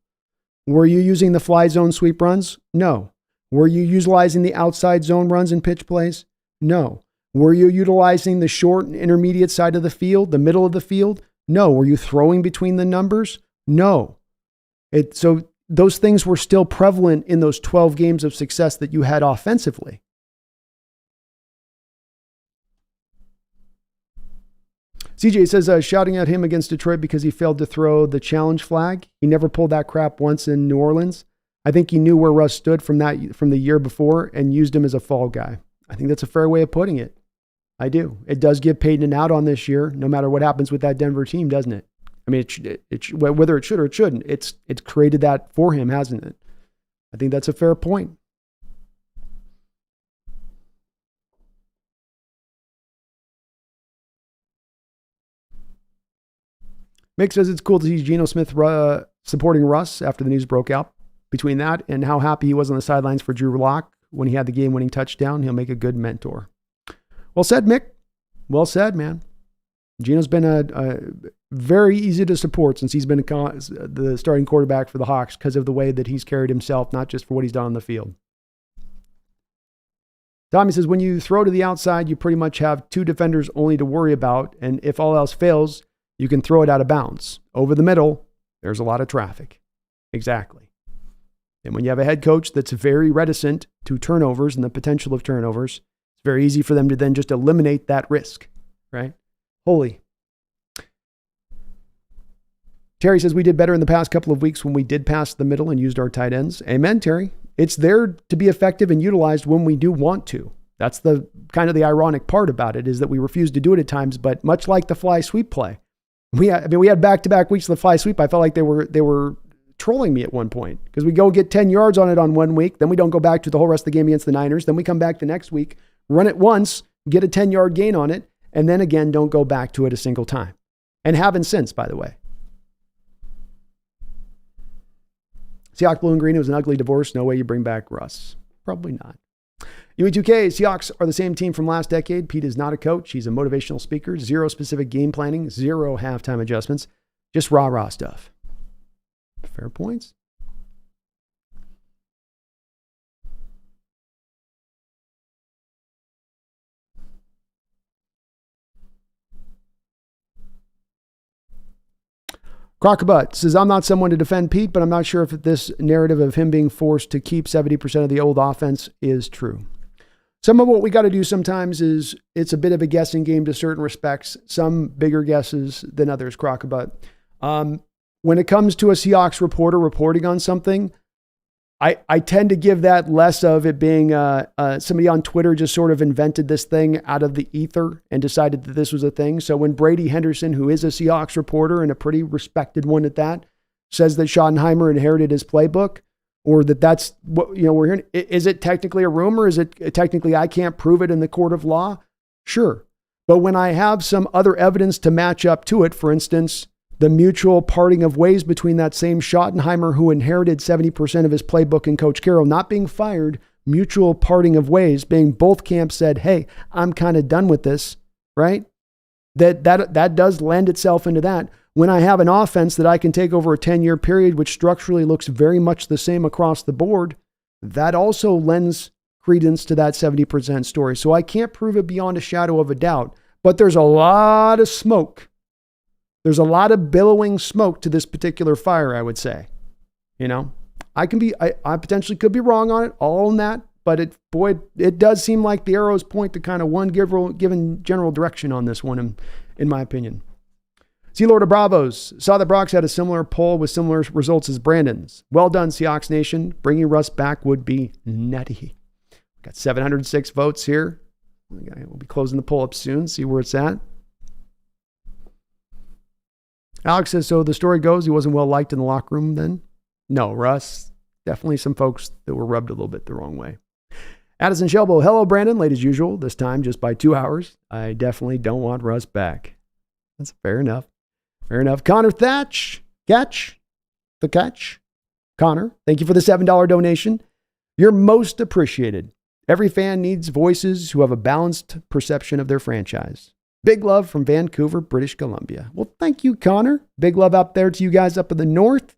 were you using the fly zone sweep runs? No. Were you utilizing the outside zone runs and pitch plays? No. Were you utilizing the short and intermediate side of the field, the middle of the field? No. Were you throwing between the numbers? No. So those things were still prevalent in those 12 games of success that you had offensively. CJ says, shouting at him against Detroit because he failed to throw the challenge flag. He never pulled that crap once in New Orleans. I think he knew where Russ stood from the year before and used him as a fall guy. I think that's a fair way of putting it. I do. It does give Payton an out on this year, no matter what happens with that Denver team, doesn't it? I mean, whether it should or it shouldn't, it's created that for him, hasn't it? I think that's a fair point. Mick says it's cool to see Geno Smith supporting Russ after the news broke out. Between that and how happy he was on the sidelines for Drew Lock when he had the game-winning touchdown, he'll make a good mentor. Well said, Mick. Well said, man. Geno's been a very easy to support since he's been the starting quarterback for the Hawks because of the way that he's carried himself, not just for what he's done on the field. Tommy says, when you throw to the outside, you pretty much have two defenders only to worry about, and if all else fails, you can throw it out of bounds. Over the middle, there's a lot of traffic. Exactly. And when you have a head coach that's very reticent to turnovers and the potential of turnovers, it's very easy for them to then just eliminate that risk, right? Holy. Terry says, we did better in the past couple of weeks when we did pass the middle and used our tight ends. Amen, Terry. It's there to be effective and utilized when we do want to. That's the kind of the ironic part about it, is that we refuse to do it at times, but much like the fly sweep play. We had back-to-back weeks of the fly sweep. I felt like they were trolling me at one point because we go get 10 yards on it on 1 week. Then we don't go back to the whole rest of the game against the Niners. Then we come back the next week, run it once, get a 10-yard gain on it, and then again, don't go back to it a single time. And haven't since, by the way. Seahawks Blue and Green, it was an ugly divorce. No way you bring back Russ. Probably not. UE2K, Seahawks are the same team from last decade. Pete is not a coach. He's a motivational speaker. Zero specific game planning. Zero halftime adjustments. Just rah-rah stuff. Fair points. Crockabut says, I'm not someone to defend Pete, but I'm not sure if this narrative of him being forced to keep 70% of the old offense is true. Some of what we got to do sometimes is it's a bit of a guessing game to certain respects, some bigger guesses than others, Crockabut. When it comes to a Seahawks reporter reporting on something, I tend to give that less of it being somebody on Twitter just sort of invented this thing out of the ether and decided that this was a thing. So when Brady Henderson, who is a Seahawks reporter and a pretty respected one at that, says that Schottenheimer inherited his playbook, or that's what we're hearing, is it technically a rumor? Is it technically I can't prove it in the court of law? Sure. But when I have some other evidence to match up to it, for instance, the mutual parting of ways between that same Schottenheimer who inherited 70% of his playbook and Coach Carroll not being fired, mutual parting of ways, being both camps said, hey, I'm kind of done with this, right? That does lend itself into that. When I have an offense that I can take over a 10-year period, which structurally looks very much the same across the board, that also lends credence to that 70% story. So I can't prove it beyond a shadow of a doubt, but there's a lot of smoke. There's a lot of billowing smoke to this particular fire, I would say. I potentially could be wrong on it, all on that, but it does seem like the arrows point to kind of one given general direction on this one, in my opinion. Lord of Bravos saw that Brock's had a similar poll with similar results as Brandon's. Well done, Seahawks Nation. Bringing Russ back would be nutty. Got 706 votes here. We'll be closing the poll up soon, see where it's at. Alex says, so the story goes he wasn't well liked in the locker room then? No, Russ. Definitely some folks that were rubbed a little bit the wrong way. Addison Shelbo, hello, Brandon. Late as usual, this time just by 2 hours. I definitely don't want Russ back. That's fair enough. Fair enough. Connor Thatch. Connor, thank you for the $7 donation. You're most appreciated. Every fan needs voices who have a balanced perception of their franchise. Big love from Vancouver, British Columbia. Well, thank you, Connor. Big love out there to you guys up in the north.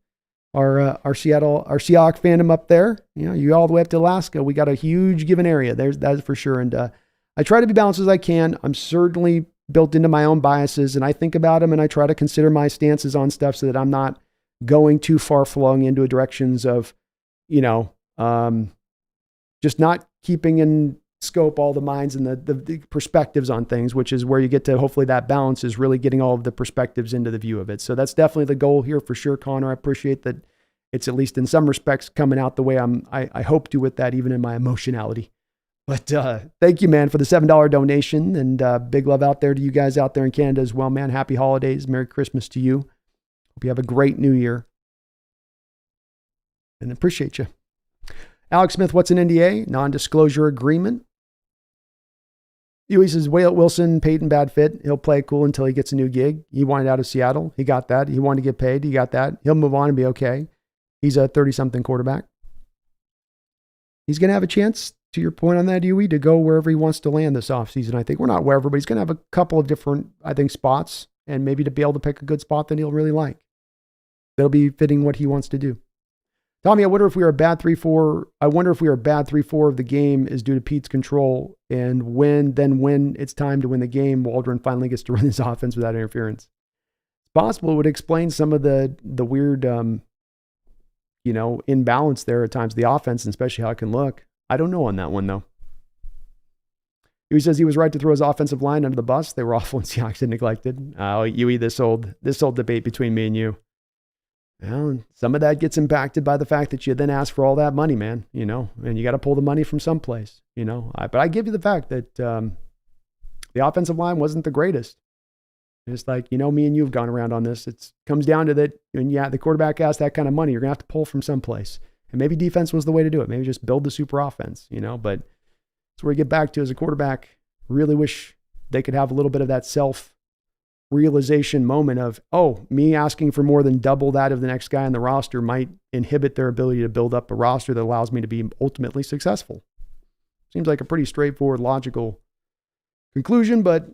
Our Seahawks fandom up there. You all the way up to Alaska. We got a huge given area. That's for sure. And I try to be balanced as I can. I'm certainly built into my own biases, and I think about them, and I try to consider my stances on stuff so that I'm not going too far flung into directions of, just not keeping in scope all the minds and the perspectives on things, which is where you get to, hopefully that balance is really getting all of the perspectives into the view of it. So that's definitely the goal here for sure, Connor. I appreciate that it's at least in some respects coming out the way I hope to with that, even in my emotionality. But thank you, man, for the $7 donation, and big love out there to you guys out there in Canada as well, man. Happy holidays. Merry Christmas to you. Hope you have a great new year. And appreciate you. Alex Smith, what's an NDA? Non-disclosure agreement. He says, Wilson, Payton, bad fit. He'll play cool until he gets a new gig. He wanted out of Seattle. He got that. He wanted to get paid. He got that. He'll move on and be okay. He's a 30-something quarterback. He's going to have a chance, to your point on that, Huey, to go wherever he wants to land this offseason. I think we're not wherever, but he's going to have a couple of different, spots, and maybe to be able to pick a good spot that he'll really like. That'll be fitting what he wants to do. Tommy, I wonder if we are a bad 3-4. I wonder if we are a bad 3-4 of the game is due to Pete's control, and when it's time to win the game, Waldron finally gets to run his offense without interference. It's possible it would explain some of the weird, imbalance there at times, the offense, and especially how it can look. I don't know on that one though. He says he was right to throw his offensive line under the bus. They were awful and Seahawks had neglected. Oh, Huey, this old debate between me and you. Well, some of that gets impacted by the fact that you then ask for all that money, man, and you got to pull the money from someplace, but I give you the fact that the offensive line wasn't the greatest. It's like, me and you have gone around on this. It comes down to that. And the quarterback asks that kind of money, you're going to have to pull from someplace. And maybe defense was the way to do it. Maybe just build the super offense, but it's where you get back to as a quarterback, really wish they could have a little bit of that self-realization moment of, me asking for more than double that of the next guy on the roster might inhibit their ability to build up a roster that allows me to be ultimately successful. Seems like a pretty straightforward, logical conclusion, but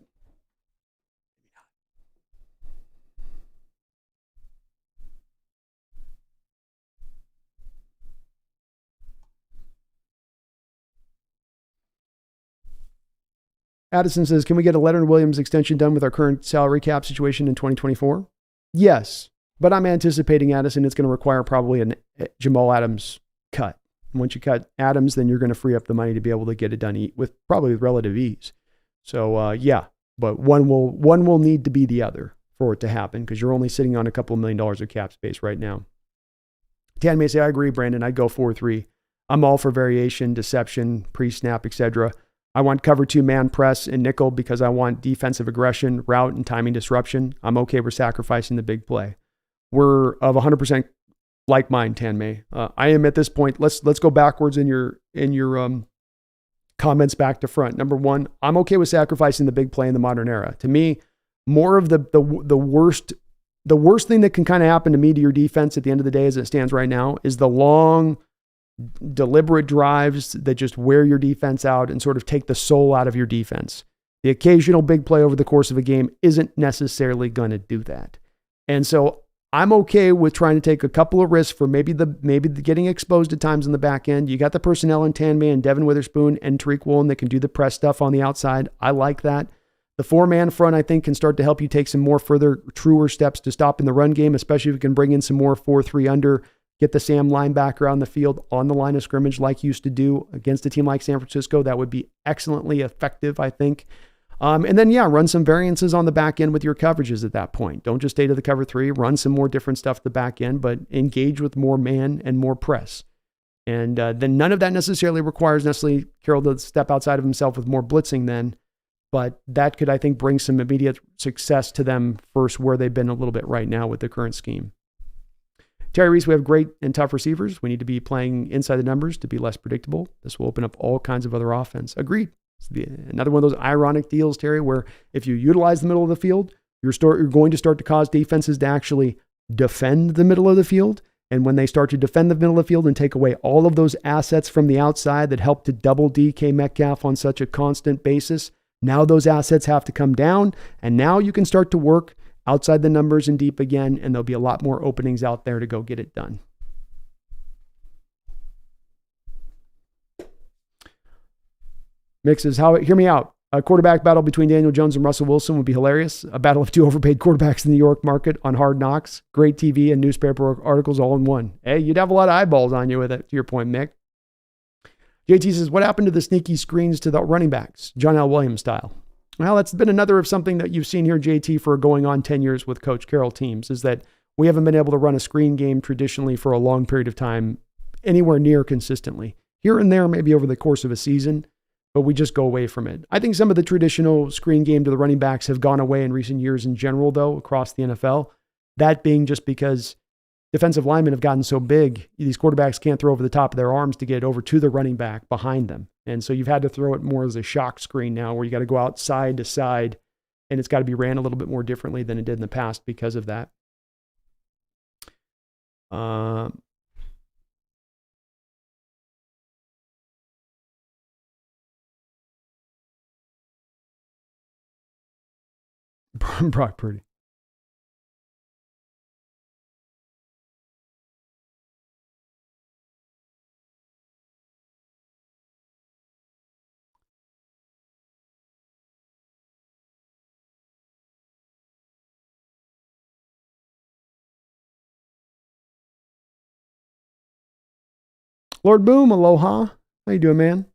Addison says, can we get a Leonard Williams extension done with our current salary cap situation in 2024? Yes, but I'm anticipating, Addison, it's going to require probably a Jamal Adams cut. And once you cut Adams, then you're going to free up the money to be able to get it done with relative ease. So but one will need to be the other for it to happen because you're only sitting on a couple $1 million of cap space right now. Tan may say, I agree, Brandon. I'd go 4-3. I'm all for variation, deception, pre-snap, etc. I want cover 2 man press and nickel because I want defensive aggression, route, and timing disruption. I'm okay with sacrificing the big play. We're of 100% like mind, Tan May. I am at this point. Let's go backwards in your comments back to front. Number one, I'm okay with sacrificing the big play in the modern era. To me, more of the worst thing that can kind of happen to me to your defense at the end of the day as it stands right now is the long, deliberate drives that just wear your defense out and sort of take the soul out of your defense. The occasional big play over the course of a game isn't necessarily going to do that. And so I'm okay with trying to take a couple of risks for maybe getting exposed at times in the back end. You got the personnel in Tanman and Devin Witherspoon and Tariq Woolen that can do the press stuff on the outside. I like that. The 4-man front, I think, can start to help you take some more further, truer steps to stop in the run game, especially if you can bring in some more 4-3 under. Get the Sam linebacker on the field on the line of scrimmage like you used to do against a team like San Francisco. That would be excellently effective, I think. And then, run some variances on the back end with your coverages at that point. Don't just stay to the cover 3. Run some more different stuff at the back end, but engage with more man and more press. And then none of that necessarily requires Carroll to step outside of himself with more blitzing then. But that could, I think, bring some immediate success to them first where they've been a little bit right now with the current scheme. Terry Reese, we have great and tough receivers. We need to be playing inside the numbers to be less predictable. This will open up all kinds of other offense. Agreed. It's another one of those ironic deals, Terry, where if you utilize the middle of the field, you're going to start to cause defenses to actually defend the middle of the field. And when they start to defend the middle of the field and take away all of those assets from the outside that help to double DK Metcalf on such a constant basis, now those assets have to come down. And now you can start to work outside the numbers and deep again. And there'll be a lot more openings out there to go get it done. Mixes, hear me out. A quarterback battle between Daniel Jones and Russell Wilson would be hilarious. A battle of two overpaid quarterbacks in the New York market on Hard Knocks. Great TV and newspaper articles all in one. Hey, you'd have a lot of eyeballs on you with it, to your point, Mick. JT says, what happened to the sneaky screens to the running backs? John L. Williams style. Well, that's been another of something that you've seen here, JT, for going on 10 years with Coach Carroll teams, is that we haven't been able to run a screen game traditionally for a long period of time, anywhere near consistently. Here and there, maybe over the course of a season, but we just go away from it. I think some of the traditional screen game to the running backs have gone away in recent years in general, though, across the NFL. That being just because defensive linemen have gotten so big, these quarterbacks can't throw over the top of their arms to get it over to the running back behind them. And so you've had to throw it more as a shock screen now, where you got to go out side to side, and it's got to be ran a little bit more differently than it did in the past because of that. Brock Purdy. Lord Boom, aloha. How you doing, man?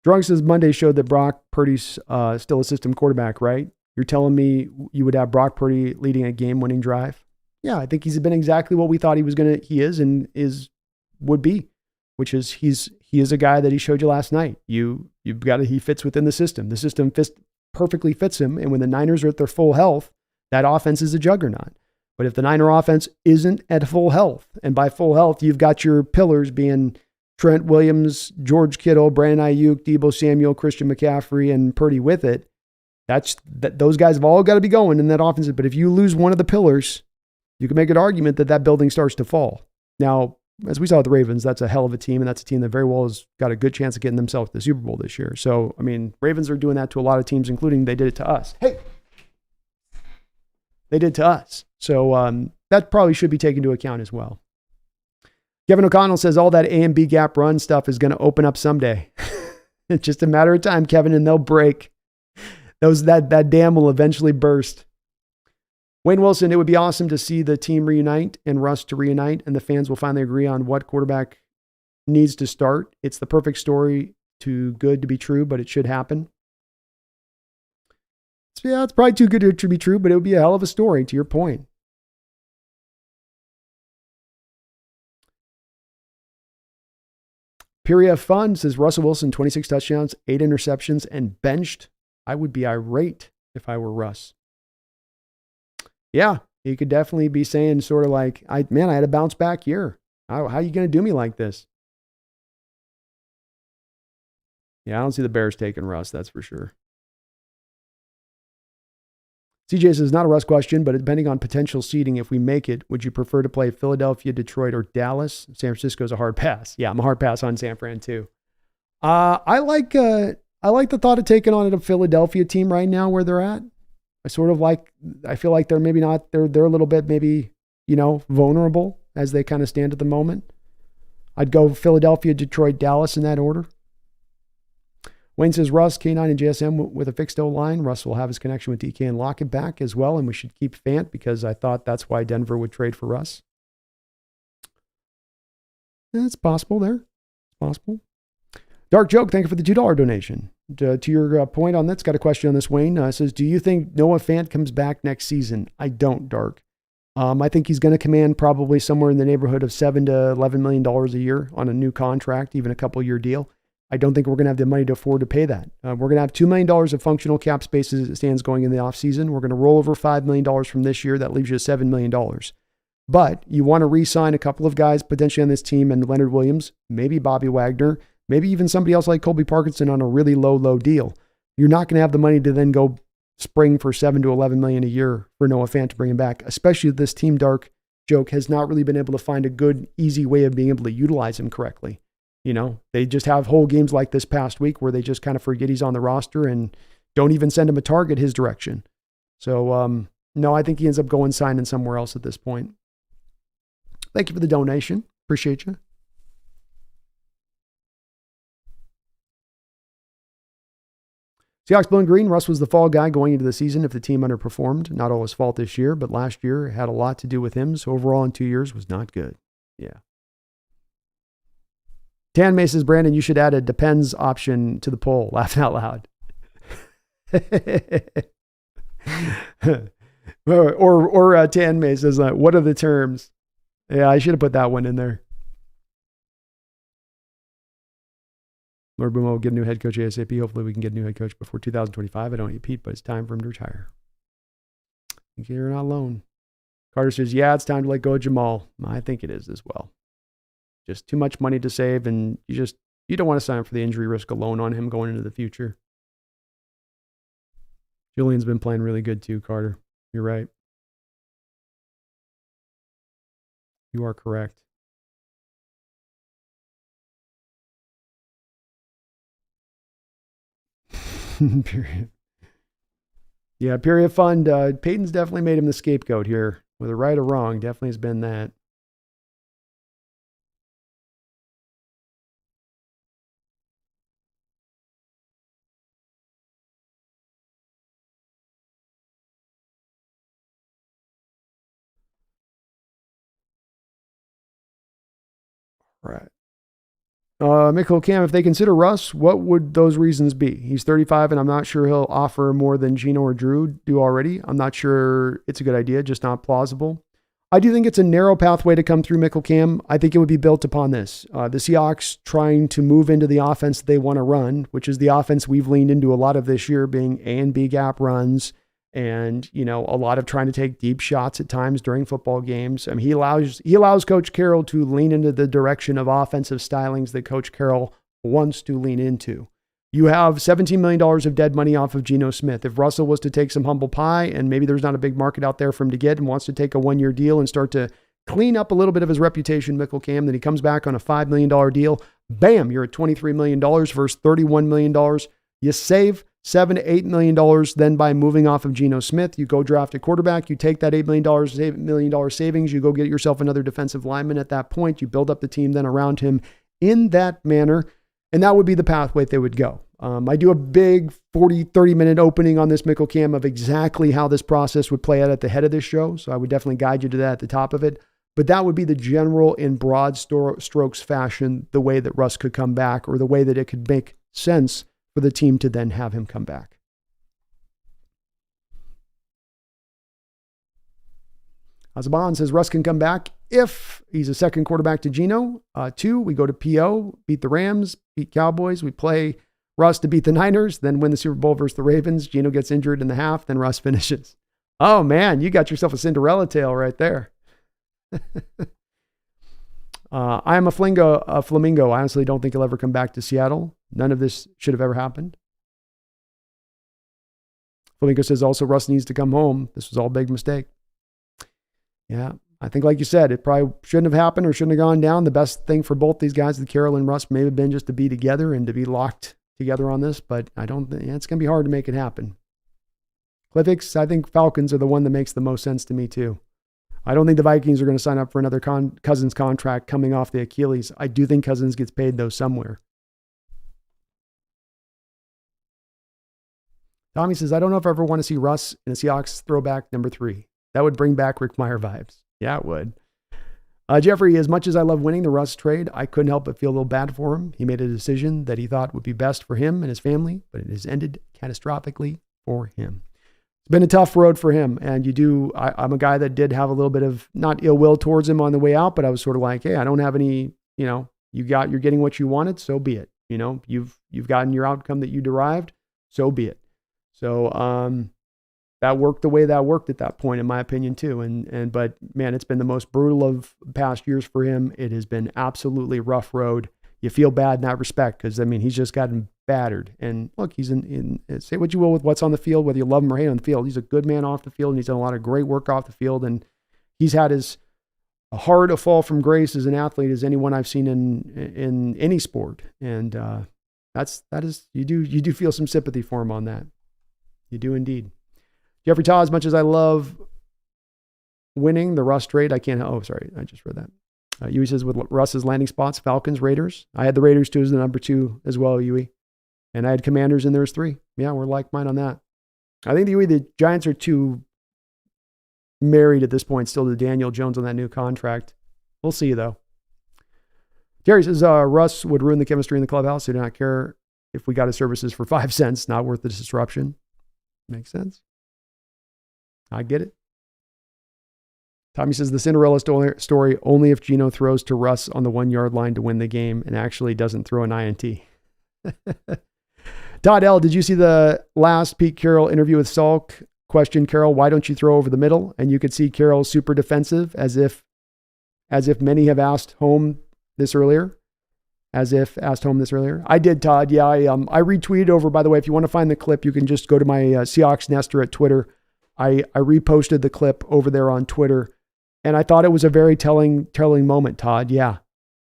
Drunk says Monday showed that Brock Purdy's still a system quarterback, right? You're telling me you would have Brock Purdy leading a game-winning drive? Yeah, I think he's been exactly what we thought he would be, which is he is a guy that he showed you last night. He fits within the system. The system perfectly fits him, and when the Niners are at their full health, that offense is a juggernaut. But if the Niner offense isn't at full health, and by full health, you've got your pillars being Trent Williams, George Kittle, Brandon Ayuk, Deebo Samuel, Christian McCaffrey, and Purdy with it, those guys have all got to be going in that offense. But if you lose one of the pillars, you can make an argument that building starts to fall. Now, as we saw with the Ravens, that's a hell of a team, and that's a team that very well has got a good chance of getting themselves to the Super Bowl this year. So, I mean, Ravens are doing that to a lot of teams, including they did it to us. Hey! They did to us. So that probably should be taken into account as well. Kevin O'Connell says all that A and B gap run stuff is going to open up someday. It's just a matter of time, Kevin, and they'll break. That dam will eventually burst. Wayne Wilson, it would be awesome to see the team reunite and Russ to reunite, and the fans will finally agree on what quarterback needs to start. It's the perfect story, too good to be true, but it should happen. So yeah, it's probably too good to be true, but it would be a hell of a story, to your point. Pyria Fun says Russell Wilson, 26 touchdowns, 8 interceptions, and benched. I would be irate if I were Russ. Yeah, he could definitely be saying sort of like, I had a bounce back year. How are you going to do me like this? Yeah, I don't see the Bears taking Russ, that's for sure. CJ says, not a Russ question, but depending on potential seeding, if we make it, would you prefer to play Philadelphia, Detroit, or Dallas? San Francisco's a hard pass. Yeah, I'm a hard pass on San Fran too. I like the thought of taking on a Philadelphia team right now where they're at. I feel like they're maybe not, they're a little bit maybe, vulnerable as they kind of stand at the moment. I'd go Philadelphia, Detroit, Dallas in that order. Wayne says, Russ, K9, and JSM with a fixed O-line. Russ will have his connection with DK and Lockett back as well, and we should keep Fant because I thought that's why Denver would trade for Russ. It's possible there. It's possible. Dark Joke, thank you for the $2 donation. To your point on that, got a question on this, Wayne. Says, do you think Noah Fant comes back next season? I don't, Dark. I think he's going to command probably somewhere in the neighborhood of $7 to $11 million a year on a new contract, even a couple-year deal. I don't think we're going to have the money to afford to pay that. We're going to have $2 million of functional cap space as it stands going in the offseason. We're going to roll over $5 million from this year. That leaves you $7 million. But you want to re-sign a couple of guys potentially on this team, and Leonard Williams, maybe Bobby Wagner, maybe even somebody else like Colby Parkinson on a really low deal. You're not going to have the money to then go spring for $7 to $11 million a year for Noah Fant to bring him back, especially this team, Dark, joke has not really been able to find a good, easy way of being able to utilize him correctly. They just have whole games like this past week where they just kind of forget he's on the roster and don't even send him a target his direction. So, no, I think he ends up going signing somewhere else at this point. Thank you for the donation. Appreciate you. Seahawks blue and green. Russ was the fall guy going into the season if the team underperformed. Not all his fault this year, but last year had a lot to do with him. So overall in 2 years was not good. Yeah. Tan May says, Brandon, you should add a depends option to the poll. Laugh out loud. or Tan May says, what are the terms? Yeah, I should have put that one in there. Lord Boomo will get a new head coach ASAP. Hopefully we can get a new head coach before 2025. I don't hate Pete, but it's time for him to retire. You're not alone. Carter says, yeah, it's time to let go of Jamal. I think it is as well. Just too much money to save, and you don't want to sign up for the injury risk alone on him going into the future. Julian's been playing really good too, Carter. You're right. You are correct. Period. Yeah, period fund. Peyton's definitely made him the scapegoat here. Whether right or wrong, definitely has been that. Right. Mikkel Cam, if they consider Russ, what would those reasons be? He's 35, and I'm not sure he'll offer more than Gino or Drew do already. I'm not sure it's a good idea, just not plausible. I do think it's a narrow pathway to come through Mikkel Cam. I think it would be built upon this. The Seahawks trying to move into the offense that they want to run, which is the offense we've leaned into a lot of this year, being A and B gap runs, and a lot of trying to take deep shots at times during football games. I mean, he allows Coach Carroll to lean into the direction of offensive stylings that Coach Carroll wants to lean into. You have $17 million of dead money off of Geno Smith. If Russell was to take some humble pie, and maybe there's not a big market out there for him to get, and wants to take a 1-year deal and start to clean up a little bit of his reputation, Mikkel Cam, then he comes back on a $5 million deal. Bam, you're at $23 million versus $31 million. You save $7 to $8 million then by moving off of Geno Smith. You go draft a quarterback. You take that $8 million savings. You go get yourself another defensive lineman at that point. You build up the team then around him in that manner. And that would be the pathway they would go. I do a big 30 minute opening on this Mikkel Cam of exactly how this process would play out at the head of this show. So I would definitely guide you to that at the top of it. But that would be the general, in broad strokes fashion, the way that Russ could come back, or the way that it could make sense for the team to then have him come back. Azaban says Russ can come back if he's a second quarterback to Geno. 2, we go to PO, beat the Rams, beat Cowboys. We play Russ to beat the Niners, then win the Super Bowl versus the Ravens. Geno gets injured in the half, then Russ finishes. Oh man, you got yourself a Cinderella tale right there. I am a flamingo. I honestly don't think he'll ever come back to Seattle. None of this should have ever happened. Flamingo says also Russ needs to come home. This was all a big mistake. Yeah, I think like you said, it probably shouldn't have happened or shouldn't have gone down. The best thing for both these guys, the Carroll and Russ, may have been just to be together and to be locked together on this, but I don't think it's going to be hard to make it happen. Cliffix, I think Falcons are the one that makes the most sense to me too. I don't think the Vikings are going to sign up for another Cousins contract coming off the Achilles. I do think Cousins gets paid though somewhere. Tommy says, I don't know if I ever want to see Russ in a Seahawks throwback number 3. That would bring back Rick Meyer vibes. Yeah, it would. Jeffrey, as much as I love winning the Russ trade, I couldn't help but feel a little bad for him. He made a decision that he thought would be best for him and his family, but it has ended catastrophically for him. It's been a tough road for him. And I'm a guy that did have a little bit of not ill will towards him on the way out, but I was sort of like, hey, I don't have any, you're getting what you wanted. So be it. You've gotten your outcome that you derived. So be it. So, that worked the way that worked at that point, in my opinion, too. But man, it's been the most brutal of past years for him. It has been absolutely rough road. You feel bad in that respect because, he's just gotten battered. And look, he's say what you will with what's on the field, whether you love him or hate him on the field. He's a good man off the field, and he's done a lot of great work off the field. And he's had his hard a fall from grace as an athlete as anyone I've seen in any sport. And you do feel some sympathy for him on that. You do indeed. Jeffrey Todd, as much as I love winning the Russ trade, I can't. Oh, sorry, I just read that. Yui says with Russ's landing spots, Falcons, Raiders. I had the Raiders too as the number 2 as well, Yui. And I had Commanders and there's 3. Yeah, we're like mine on that. I think the Giants are too married at this point still to Daniel Jones on that new contract. We'll see though. Jerry says Russ would ruin the chemistry in the clubhouse. They do not care if we got his services for 5 cents. Not worth the disruption. Makes sense. I get it. Tommy says the Cinderella story only if Geno throws to Russ on the 1-yard line to win the game and actually doesn't throw an INT. Todd L., did you see the last Pete Carroll interview with Salk? Question Carroll, why don't you throw over the middle? And you could see Carroll super defensive as if many have asked home this earlier. I did, Todd. Yeah, I retweeted over, by the way, if you want to find the clip, you can just go to my Seahawks Nester at Twitter. I reposted the clip over there on Twitter, and I thought it was a very telling moment, Todd. Yeah.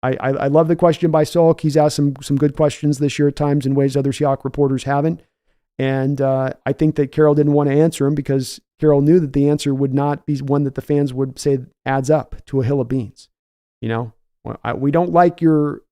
I love the question by Salk. He's asked some good questions this year at times in ways other Seahawks reporters haven't. And I think that Carroll didn't want to answer him because Carroll knew that the answer would not be one that the fans would say adds up to a hill of beans. You know, we don't like your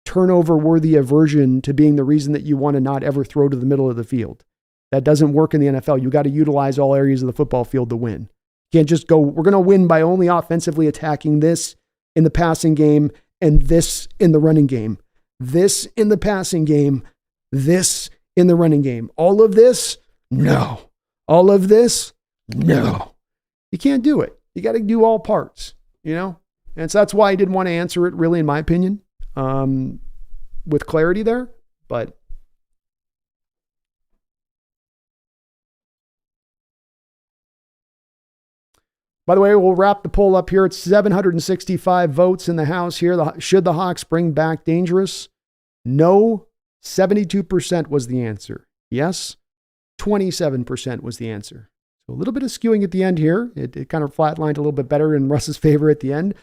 turnover-worthy aversion to being the reason that you want to not ever throw to the middle of the field. That doesn't work in the NFL. You got to utilize all areas of the football field to win. You can't just go, we're going to win by only offensively attacking this in the passing game and this in the running game. This in the passing game, this in the running game. All of this? No. All of this? No. You can't do it. You got to do all parts, you know? And so that's why I didn't want to answer it really, in my opinion, with clarity there. But by the way, we'll wrap the poll up here. It's 765 votes in the House here. Should the Hawks bring back Dangerous? No, 72% was the answer. Yes, 27% was the answer. So a little bit of skewing at the end here. It kind of flatlined a little bit better in Russ's favor at the end.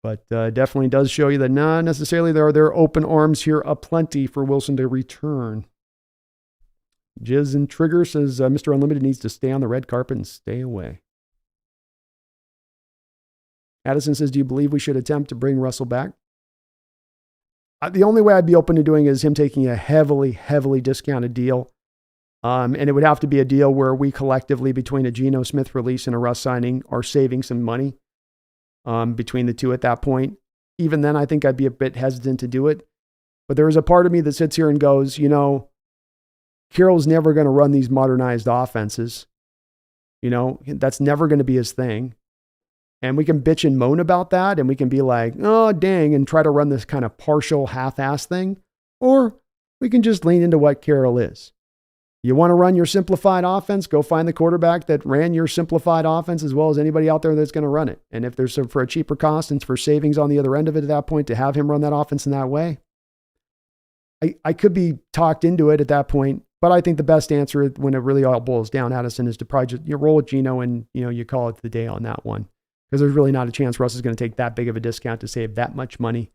But definitely does show you that not necessarily there are open arms here aplenty for Wilson to return. Jizz and Trigger says Mr. Unlimited needs to stay on the red carpet and stay away. Addison says, do you believe we should attempt to bring Russell back? The only way I'd be open to doing is him taking a heavily, heavily discounted deal. And it would have to be a deal where we collectively, between a Geno Smith release and a Russ signing, are saving some money between the two at that point. Even then, I think I'd be a bit hesitant to do it. But there is a part of me that sits here and goes, you know, Carroll's never going to run these modernized offenses. You know, that's never going to be his thing. And we can bitch and moan about that, and we can be like, oh, dang, and try to run this kind of partial half-ass thing. Or we can just lean into what Carroll is. You want to run your simplified offense? Go find the quarterback that ran your simplified offense as well as anybody out there that's going to run it. And if there's for a cheaper cost and for savings on the other end of it at that point to have him run that offense in that way, I could be talked into it at that point. But I think the best answer when it really all boils down, Addison, is to probably just you roll with Geno and you call it the day on that one. Because there's really not a chance Russ is going to take that big of a discount to save that much money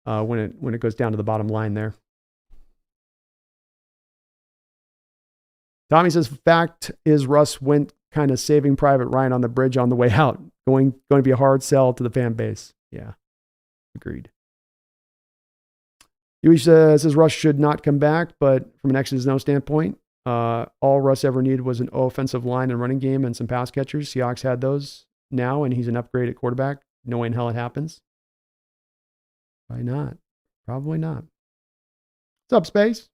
when it goes down to the bottom line there. Tommy says, fact is Russ went kind of Saving Private Ryan on the bridge on the way out. Going to be a hard sell to the fan base. Yeah, agreed. Yui says Russ should not come back, but from an X's no standpoint, all Russ ever needed was an offensive line and running game and some pass catchers. Seahawks had those now, and he's an upgrade at quarterback. No way in hell it happens. Why not? Probably not. What's up, Space?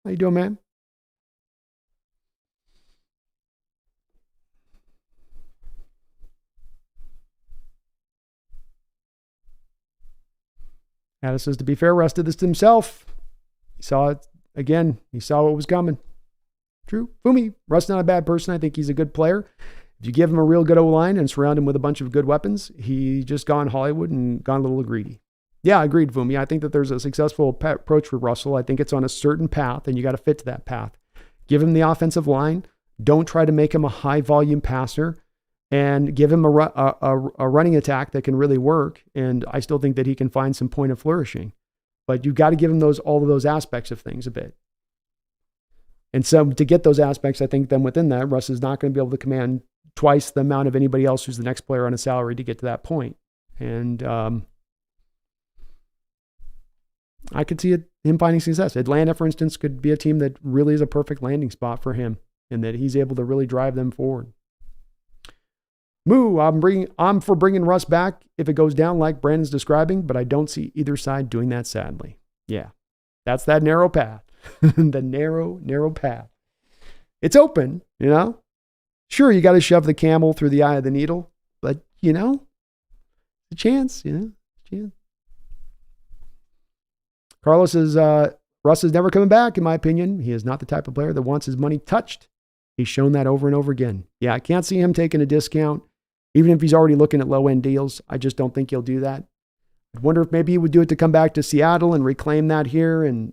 How you doing, man? Addis says, to be fair, Russ did this to himself. He saw it again. He saw what was coming. True. Fumi, Russ not a bad person. I think he's a good player. If you give him a real good O-line and surround him with a bunch of good weapons, he just gone Hollywood and gone a little greedy. Yeah, agreed, Fumi. I think that there's a successful approach for Russell. I think it's on a certain path, and you got to fit to that path. Give him the offensive line. Don't try to make him a high-volume passer. and give him a running attack that can really work. And I still think that he can find some point of flourishing. But you've got to give him all of those aspects of things a bit. And so to get those aspects, I think then within that, Russ is not going to be able to command twice the amount of anybody else who's the next player on a salary to get to that point. And I could see him finding success. Atlanta, for instance, could be a team that really is a perfect landing spot for him and that he's able to really drive them forward. Moo, I'm for bringing Russ back if it goes down like Brandon's describing, but I don't see either side doing that, sadly. Yeah, that's that narrow path. The narrow path. It's open, you know? Sure, you got to shove the camel through the eye of the needle, but, you know, a chance, chance. Carlos says, Russ is never coming back, in my opinion. He is not the type of player that wants his money touched. He's shown that over and over again. Yeah, I can't see him taking a discount, even if he's already looking at low-end deals. I just don't think he'll do that. I wonder if maybe he would do it to come back to Seattle and reclaim that here and,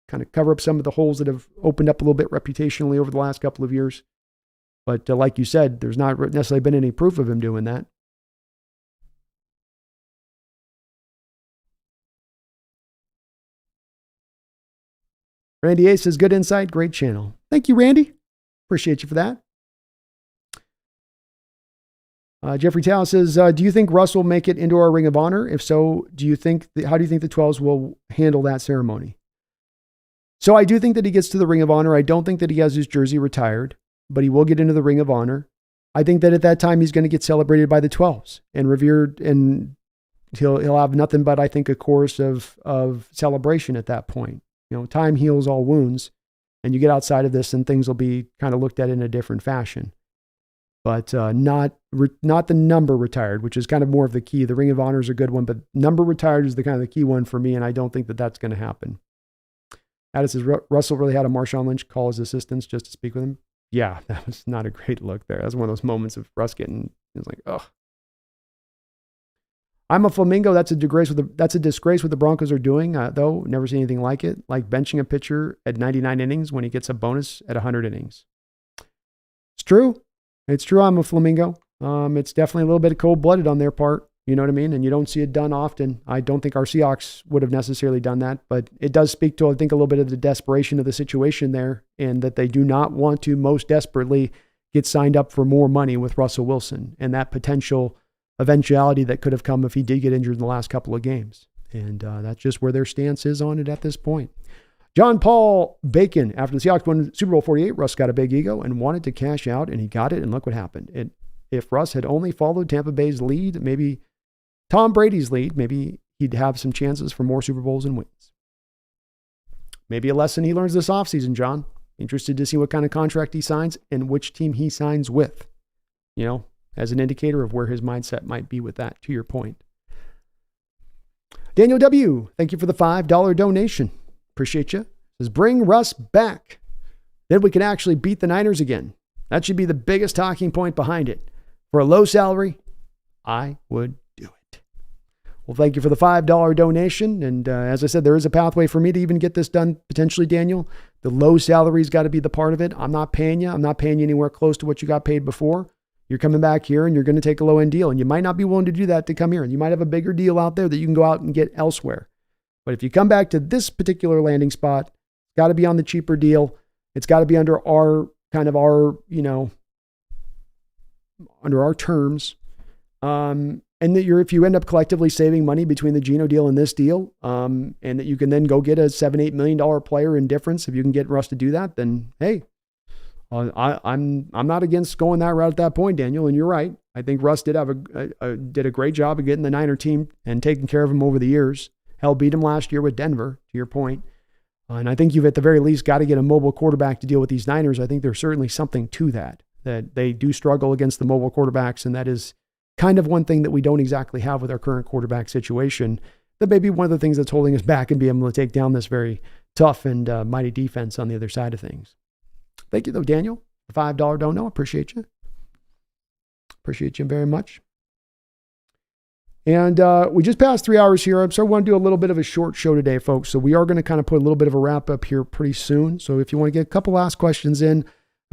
kind of cover up some of the holes that have opened up a little bit reputationally over the last couple of years. But like you said, there's not necessarily been any proof of him doing that. Randy A says, good insight, great channel. Thank you, Randy. Appreciate you for that. Jeffrey Tao says, do you think Russ will make it into our Ring of Honor? If so, how do you think the 12s will handle that ceremony? So I do think that he gets to the Ring of Honor. I don't think that he has his jersey retired, but he will get into the Ring of Honor. I think that at that time, he's going to get celebrated by the 12s and revered, and he'll have nothing but, I think, a chorus of celebration at that point. Time heals all wounds, and you get outside of this and things will be kind of looked at in a different fashion. But not the number retired, which is kind of more of the key. The Ring of Honor is a good one, but number retired is the kind of the key one for me, and I don't think that that's going to happen. Addis says, Russell really had a Marshawn Lynch call his assistants just to speak with him. Yeah, that was not a great look there. That's one of those moments of Russ getting, it's like, ugh. I'm a Flamingo. That's a disgrace what the Broncos are doing, though. Never seen anything like it. Like benching a pitcher at 99 innings when he gets a bonus at 100 innings. It's true. It's true. I'm a Flamingo. It's definitely a little bit cold-blooded on their part. You know what I mean? And you don't see it done often. I don't think our Seahawks would have necessarily done that, but it does speak to, I think, a little bit of the desperation of the situation there, and that they do not want to most desperately get signed up for more money with Russell Wilson and that potential eventuality that could have come if he did get injured in the last couple of games. And that's just where their stance is on it at this point. John Paul Bacon, after the Seahawks won Super Bowl 48, Russ got a big ego and wanted to cash out, and he got it, and look what happened. If Russ had only followed Tampa Bay's lead, maybe Tom Brady's lead, maybe he'd have some chances for more Super Bowls and wins. Maybe a lesson he learns this offseason, John. Interested to see what kind of contract he signs and which team he signs with, as an indicator of where his mindset might be with that, to your point. Daniel W., thank you for the $5 donation. Appreciate you. Says, bring Russ back. Then we can actually beat the Niners again. That should be the biggest talking point behind it. For a low salary, I would do it. Well, thank you for the $5 donation. And as I said, there is a pathway for me to even get this done, potentially, Daniel. The low salary's got to be the part of it. I'm not paying you. I'm not paying you anywhere close to what you got paid before. You're coming back here and you're going to take a low-end deal. And you might not be willing to do that to come here. And you might have a bigger deal out there that you can go out and get elsewhere. But if you come back to this particular landing spot, it's got to be on the cheaper deal. It's got to be under our under our terms. And that if you end up collectively saving money between the Geno deal and this deal, and that you can then go get a $7-8 million player in difference, if you can get Russ to do that, then hey, I'm not against going that route at that point, Daniel. And you're right. I think Russ did have did a great job of getting the Niner team and taking care of him over the years. Hell, beat him last year with Denver, to your point. And I think you've at the very least got to get a mobile quarterback to deal with these Niners. I think there's certainly something to that they do struggle against the mobile quarterbacks. And that is kind of one thing that we don't exactly have with our current quarterback situation. That may be one of the things that's holding us back and be able to take down this very tough and mighty defense on the other side of things. Thank you, though, Daniel. The $5 dono. Appreciate you. Appreciate you very much. And we just passed 3 hours here. So I want to do a little bit of a short show today, folks. So we are going to kind of put a little bit of a wrap up here pretty soon. So if you want to get a couple last questions in,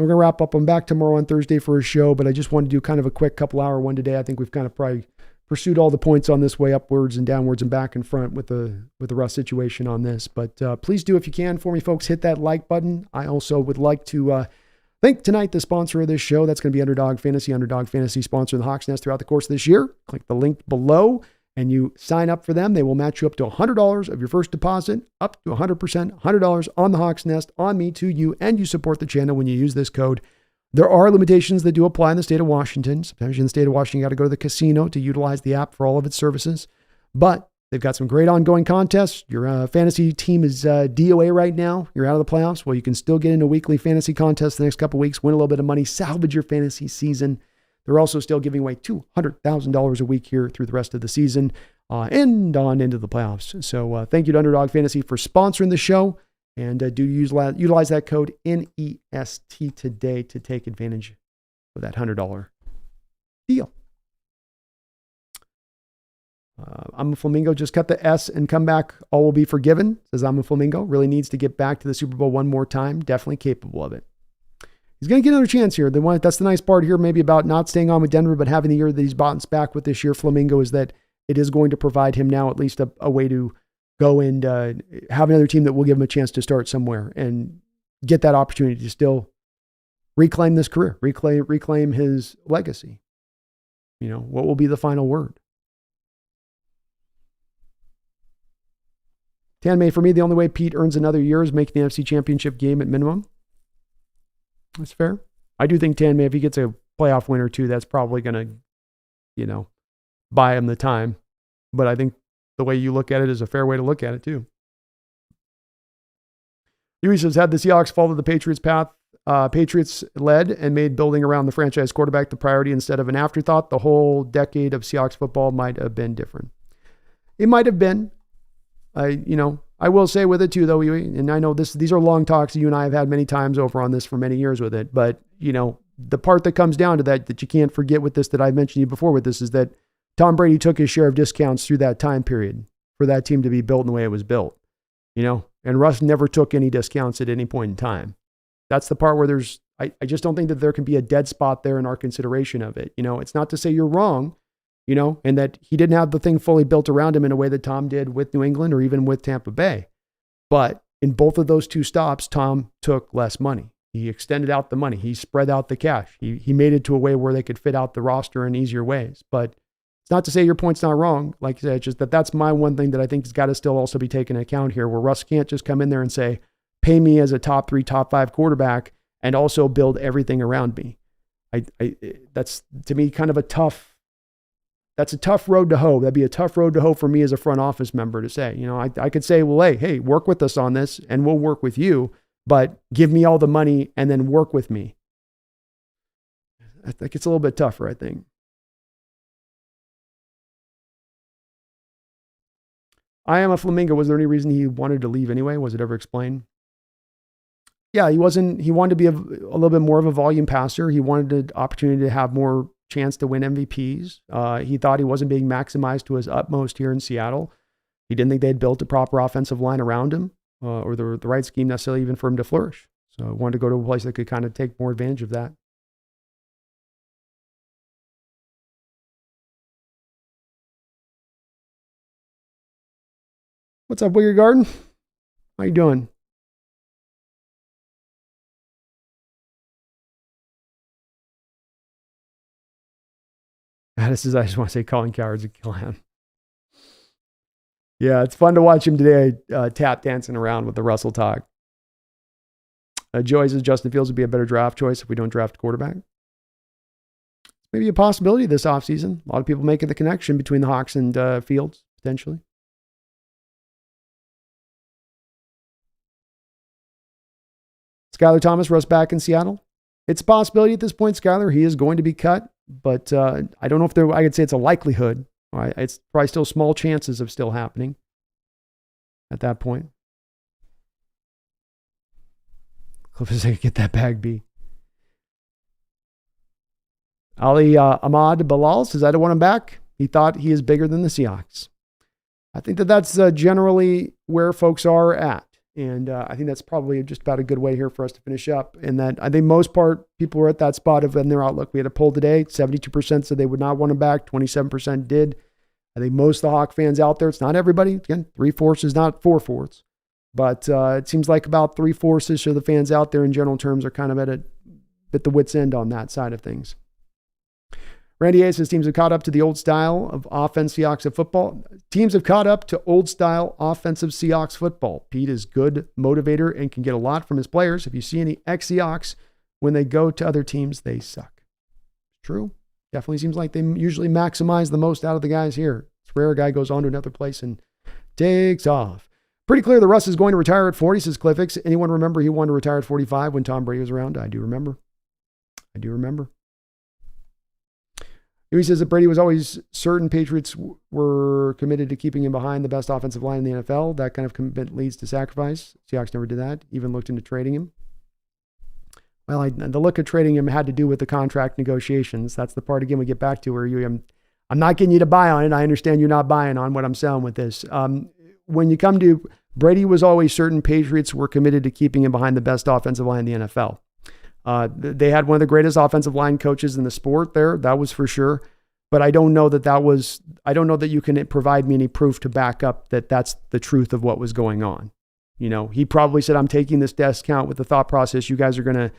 we're going to wrap up. I'm back tomorrow on Thursday for a show, but I just wanted to do kind of a quick couple-hour one today. I think we've kind of probably pursued all the points on this way, upwards and downwards and back and front with the Russ situation on this. But please do, if you can, for me, folks, hit that like button. I also would like to thank tonight the sponsor of this show. That's going to be Underdog Fantasy. Underdog Fantasy sponsoring the Hawks Nest throughout the course of this year. Click the link below and you sign up for them. They will match you up to $100 of your first deposit, up to 100%, $100 on the Hawks Nest, on me, to you, and you support the channel when you use this code. There are limitations that do apply in the state of Washington. Sometimes you're in the state of Washington, you got to go to the casino to utilize the app for all of its services. But they've got some great ongoing contests. Your fantasy team is DOA right now. You're out of the playoffs. Well, you can still get into weekly fantasy contests the next couple of weeks, win a little bit of money, salvage your fantasy season. They're also still giving away $200,000 a week here through the rest of the season and on into the playoffs. So thank you to Underdog Fantasy for sponsoring the show. And do utilize that code NEST today to take advantage of that $100 deal. I'm a Flamingo. Just cut the S and come back. All will be forgiven. Says I'm a Flamingo. Really needs to get back to the Super Bowl one more time. Definitely capable of it. He's going to get another chance here. That's the nice part here, maybe about not staying on with Denver, but having the year that he's bounced back with this year, Flamingo, is that it is going to provide him now at least a way to go and have another team that will give him a chance to start somewhere and get that opportunity to still reclaim this career, reclaim his legacy. You know, what will be the final word? Tanmay, for me, the only way Pete earns another year is making the NFC Championship game at minimum. That's fair. I do think Tanmay, if he gets a playoff win or two, that's probably going to, buy him the time. But I think the way you look at it is a fair way to look at it too. Huey says, had the Seahawks followed the Patriots' path, Patriots led and made building around the franchise quarterback the priority instead of an afterthought, the whole decade of Seahawks football might have been different. It might have been. I will say with it too, though, Huey, and I know these are long talks you and I have had many times over on this for many years with it, but, the part that comes down to that you can't forget with this, that I've mentioned to you before with this, is that Tom Brady took his share of discounts through that time period for that team to be built in the way it was built, and Russ never took any discounts at any point in time. That's the part where I just don't think that there can be a dead spot there in our consideration of it. It's not to say you're wrong, and that he didn't have the thing fully built around him in a way that Tom did with New England or even with Tampa Bay. But in both of those two stops, Tom took less money. He extended out the money. He spread out the cash. He made it to a way where they could fit out the roster in easier ways. But it's not to say your point's not wrong. Like I said, it's just that's my one thing that I think has got to still also be taken into account here, where Russ can't just come in there and say, pay me as a top 3, top 5 quarterback and also build everything around me. That's, to me, kind of that's a tough road to hoe. That'd be a tough road to hoe for me as a front office member to say. I could say, well, hey, work with us on this and we'll work with you, but give me all the money and then work with me. I think it's a little bit tougher, I think. I am a Flamingo. Was there any reason he wanted to leave anyway? Was it ever explained? Yeah, he wanted to be a little bit more of a volume passer. He wanted the opportunity to have more chance to win MVPs. He thought he wasn't being maximized to his utmost here in Seattle. He didn't think they'd built a proper offensive line around him or the right scheme necessarily even for him to flourish. So he wanted to go to a place that could kind of take more advantage of that. What's up, Wigger Garden? How you doing? This is, I just want to say, Colin Coward's a clown. Yeah, it's fun to watch him today tap dancing around with the Russell talk. Joey says Justin Fields would be a better draft choice if we don't draft quarterback. Maybe a possibility this offseason. A lot of people making the connection between the Hawks and Fields, potentially. Skylar Thomas, Russ back in Seattle. It's a possibility at this point, Skylar. He is going to be cut, but I don't know if I could say it's a likelihood. It's probably still small chances of still happening at that point. Cliff is saying, get that bag, B. Ali Ahmad Bilal says, I don't want him back. He thought he is bigger than the Seahawks. I think that's generally where folks are at. And I think that's probably just about a good way here for us to finish up. And that I think most part, people were at that spot of in their outlook. We had a poll today, 72% said they would not want him back, 27% did. I think most of the Hawk fans out there, it's not everybody. Again, 3/4 is not 4/4. But it seems like about 3/4 of the fans out there in general terms are kind of at the wit's end on that side of things. Randy A says teams have caught up to the old style of offense Seahawks of football. Teams have caught up to old style offensive Seahawks football. Pete is good motivator and can get a lot from his players. If you see any ex-Seahawks, when they go to other teams, they suck. True. Definitely seems like they usually maximize the most out of the guys here. It's rare a guy goes on to another place and takes off. Pretty clear that Russ is going to retire at 40, says Cliffix. Anyone remember he wanted to retire at 45 when Tom Brady was around? I do remember. He says that Brady was always certain Patriots were committed to keeping him behind the best offensive line in the NFL. That kind of commitment leads to sacrifice. Seahawks never did that, even looked into trading him. Well, the look of trading him had to do with the contract negotiations. That's the part, again, we get back to where I'm not getting you to buy on it. I understand you're not buying on what I'm selling with this. When you come to Brady was always certain Patriots were committed to keeping him behind the best offensive line in the NFL. They had one of the greatest offensive line coaches in the sport there. That was for sure. But I don't know that you can provide me any proof to back up that that's the truth of what was going on. He probably said, I'm taking this discount with the thought process, you guys are going to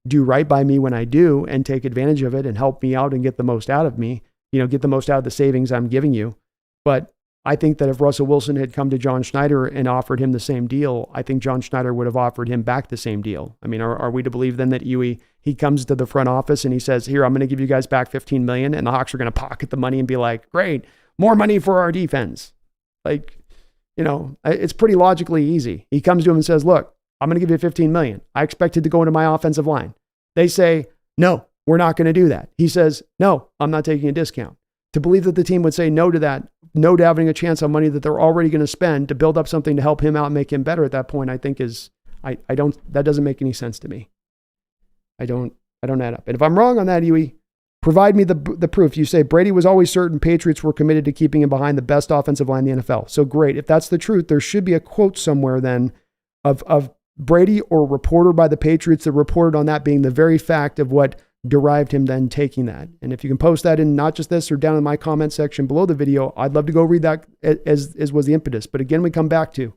do right by me when I do and take advantage of it and help me out and get the most out of me, get the most out of the savings I'm giving you. But I think that if Russell Wilson had come to John Schneider and offered him the same deal, I think John Schneider would have offered him back the same deal. I mean, are we to believe then that he comes to the front office and he says, here, I'm going to give you guys back $15 million, and the Hawks are going to pocket the money and be like, great, more money for our defense. It's pretty logically easy. He comes to him and says, look, I'm going to give you $15 million. I expected to go into my offensive line. They say, no, we're not going to do that. He says, no, I'm not taking a discount. To believe that the team would say no to that, no to having a chance on money that they're already going to spend to build up something to help him out and make him better at that point, I think that doesn't make any sense to me. I don't add up. And if I'm wrong on that, Huey, provide me the proof. You say Brady was always certain Patriots were committed to keeping him behind the best offensive line in the NFL. So great. If that's the truth, there should be a quote somewhere then of Brady or a reporter by the Patriots that reported on that being the very fact of what derived him then taking that. And if you can post that in not just this or down in my comment section below the video, I'd love to go read that as was the impetus. But again, we come back to,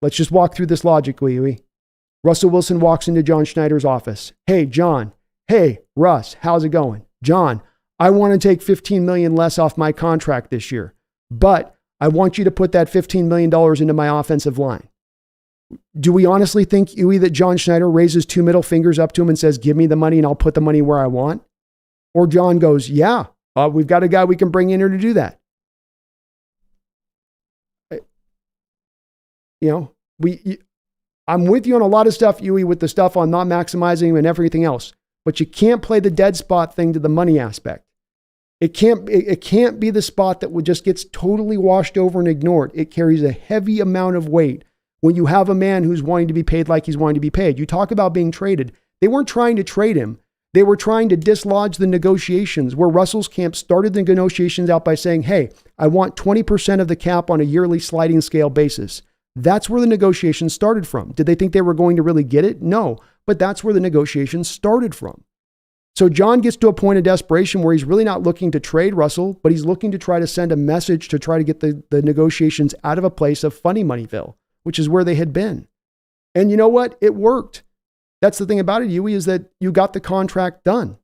let's just walk through this logically. Russell Wilson walks into John Schneider's office. Hey, John. Hey, Russ, how's it going? John, I want to take $15 million less off my contract this year, but I want you to put that $15 million into my offensive line. Do we honestly think, Huey, that John Schneider raises two middle fingers up to him and says, give me the money and I'll put the money where I want? Or John goes, yeah, we've got a guy we can bring in here to do that. I'm with you on a lot of stuff, Huey, with the stuff on not maximizing and everything else, but you can't play the dead spot thing to the money aspect. It can't be the spot that just gets totally washed over and ignored. It carries a heavy amount of weight when you have a man who's wanting to be paid like he's wanting to be paid. You talk about being traded. They weren't trying to trade him. They were trying to dislodge the negotiations, where Russell's camp started the negotiations out by saying, hey, I want 20% of the cap on a yearly sliding scale basis. That's where the negotiations started from. Did they think they were going to really get it? No, but that's where the negotiations started from. So John gets to a point of desperation where he's really not looking to trade Russell, but he's looking to try to send a message to try to get the negotiations out of a place of funny moneyville, which is where they had been. And you know what? It worked. That's the thing about it, Huey, is that you got the contract done.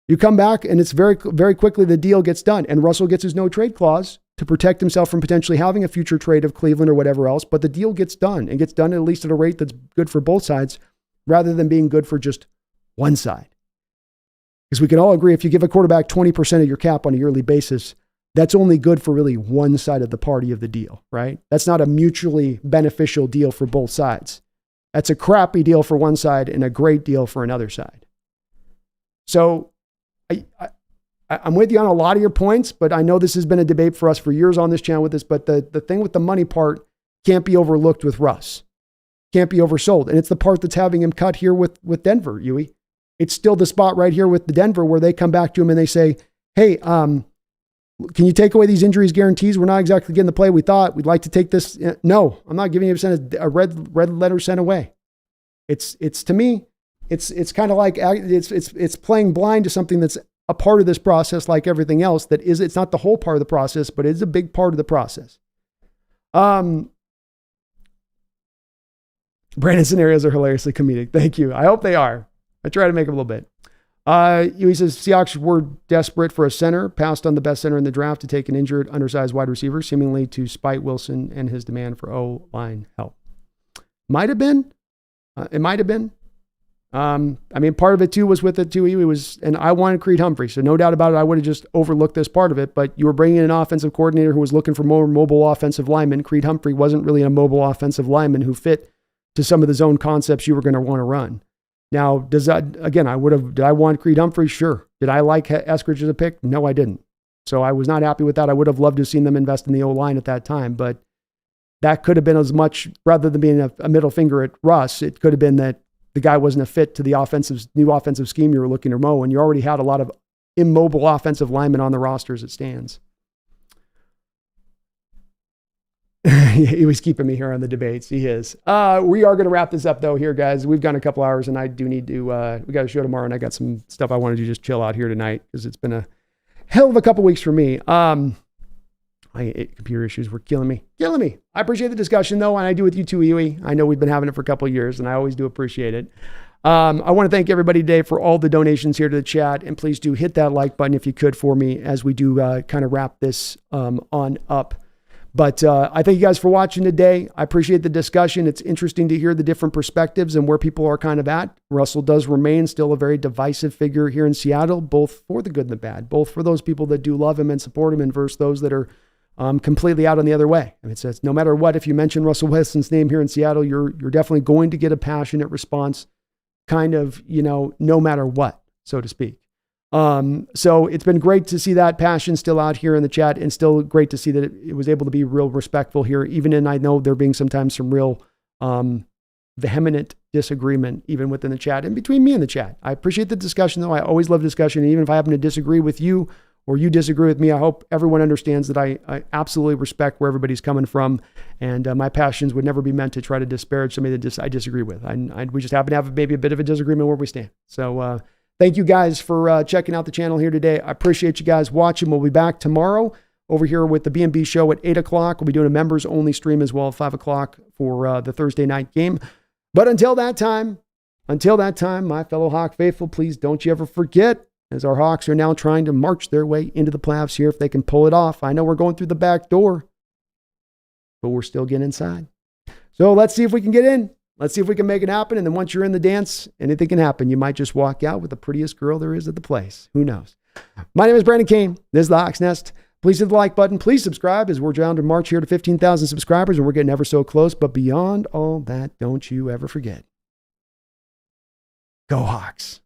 You come back and it's very, very quickly the deal gets done, and Russell gets his no trade clause to protect himself from potentially having a future trade of Cleveland or whatever else. But the deal gets done, and gets done at least at a rate that's good for both sides rather than being good for just one side. Because we can all agree, if you give a quarterback 20% of your cap on a yearly basis, that's only good for really one side of the party of the deal, right? That's not a mutually beneficial deal for both sides. That's a crappy deal for one side and a great deal for another side. So I'm with you on a lot of your points, but I know this has been a debate for us for years on this channel with this, but the thing with the money part can't be overlooked with Russ. Can't be oversold. And it's the part that's having him cut here with Denver, Huey. It's still the spot right here with the Denver where they come back to him and they say, hey, Can you take away these injuries guarantees? We're not exactly getting the play we thought. We'd like to take this. No, I'm not giving you a red letter sent away. It's to me, it's kind of like it's playing blind to something that's a part of this process, like everything else. It's not the whole part of the process, but it's a big part of the process. Brandon's scenarios are hilariously comedic. Thank you. I hope they are. I try to make them a little bit. He says Seahawks were desperate for a center, passed on the best center in the draft to take an injured, undersized wide receiver, seemingly to spite Wilson and his demand for O-line help. Might have been. It might have been. I mean, part of it too was with it too. And I wanted Creed Humphrey, so no doubt about it. I would have just overlooked this part of it. But you were bringing in an offensive coordinator who was looking for more mobile offensive linemen. Creed Humphrey wasn't really a mobile offensive lineman who fit to some of the zone concepts you were going to want to run. Now, did I want Creed Humphrey? Sure. Did I like Eskridge as a pick? No, I didn't. So I was not happy with that. I would have loved to have seen them invest in the O-line at that time, but that could have been as much, rather than being a middle finger at Russ, it could have been that the guy wasn't a fit to the new offensive scheme you were looking to mow, and you already had a lot of immobile offensive linemen on the roster as it stands. He was keeping me here on the debates. He is. We are going to wrap this up though here, guys. We've gone a couple hours and I do need to, we got a show tomorrow and I got some stuff I wanted to just chill out here tonight because it's been a hell of a couple weeks for me. Computer issues were killing me. I appreciate the discussion though. And I do with you too, Iwi. I know we've been having it for a couple of years and I always do appreciate it. I want to thank everybody today for all the donations here to the chat. And please do hit that like button if you could for me as we do kind of wrap this on up. But I thank you guys for watching today. I appreciate the discussion. It's interesting to hear the different perspectives and where people are kind of at. Russell does remain still a very divisive figure here in Seattle, both for the good and the bad, both for those people that do love him and support him and versus those that are completely out on the other way. I mean, it says no matter what, if you mention Russell Wilson's name here in Seattle, you're definitely going to get a passionate response, kind of, no matter what, so to speak. So it's been great to see that passion still out here in the chat and still great to see that it was able to be real respectful here, even in, I know there being sometimes some real, vehement disagreement, even within the chat and between me and the chat. I appreciate the discussion though. I always love discussion. And even if I happen to disagree with you or you disagree with me, I hope everyone understands that I absolutely respect where everybody's coming from. And my passions would never be meant to try to disparage somebody that I disagree with. We just happen to have maybe a bit of a disagreement where we stand. So, thank you guys for checking out the channel here today. I appreciate you guys watching. We'll be back tomorrow over here with the B&B show at 8 o'clock. We'll be doing a members only stream as well at 5 o'clock for the Thursday night game. But until that time, my fellow Hawk faithful, please don't you ever forget, as our Hawks are now trying to march their way into the playoffs here, if they can pull it off. I know we're going through the back door, but we're still getting inside. So let's see if we can get in. Let's see if we can make it happen. And then once you're in the dance, anything can happen. You might just walk out with the prettiest girl there is at the place. Who knows? My name is Brandon Kane. This is the Hawks Nest. Please hit the like button. Please subscribe as we're down to March here to 15,000 subscribers and we're getting ever so close. But beyond all that, don't you ever forget. Go Hawks.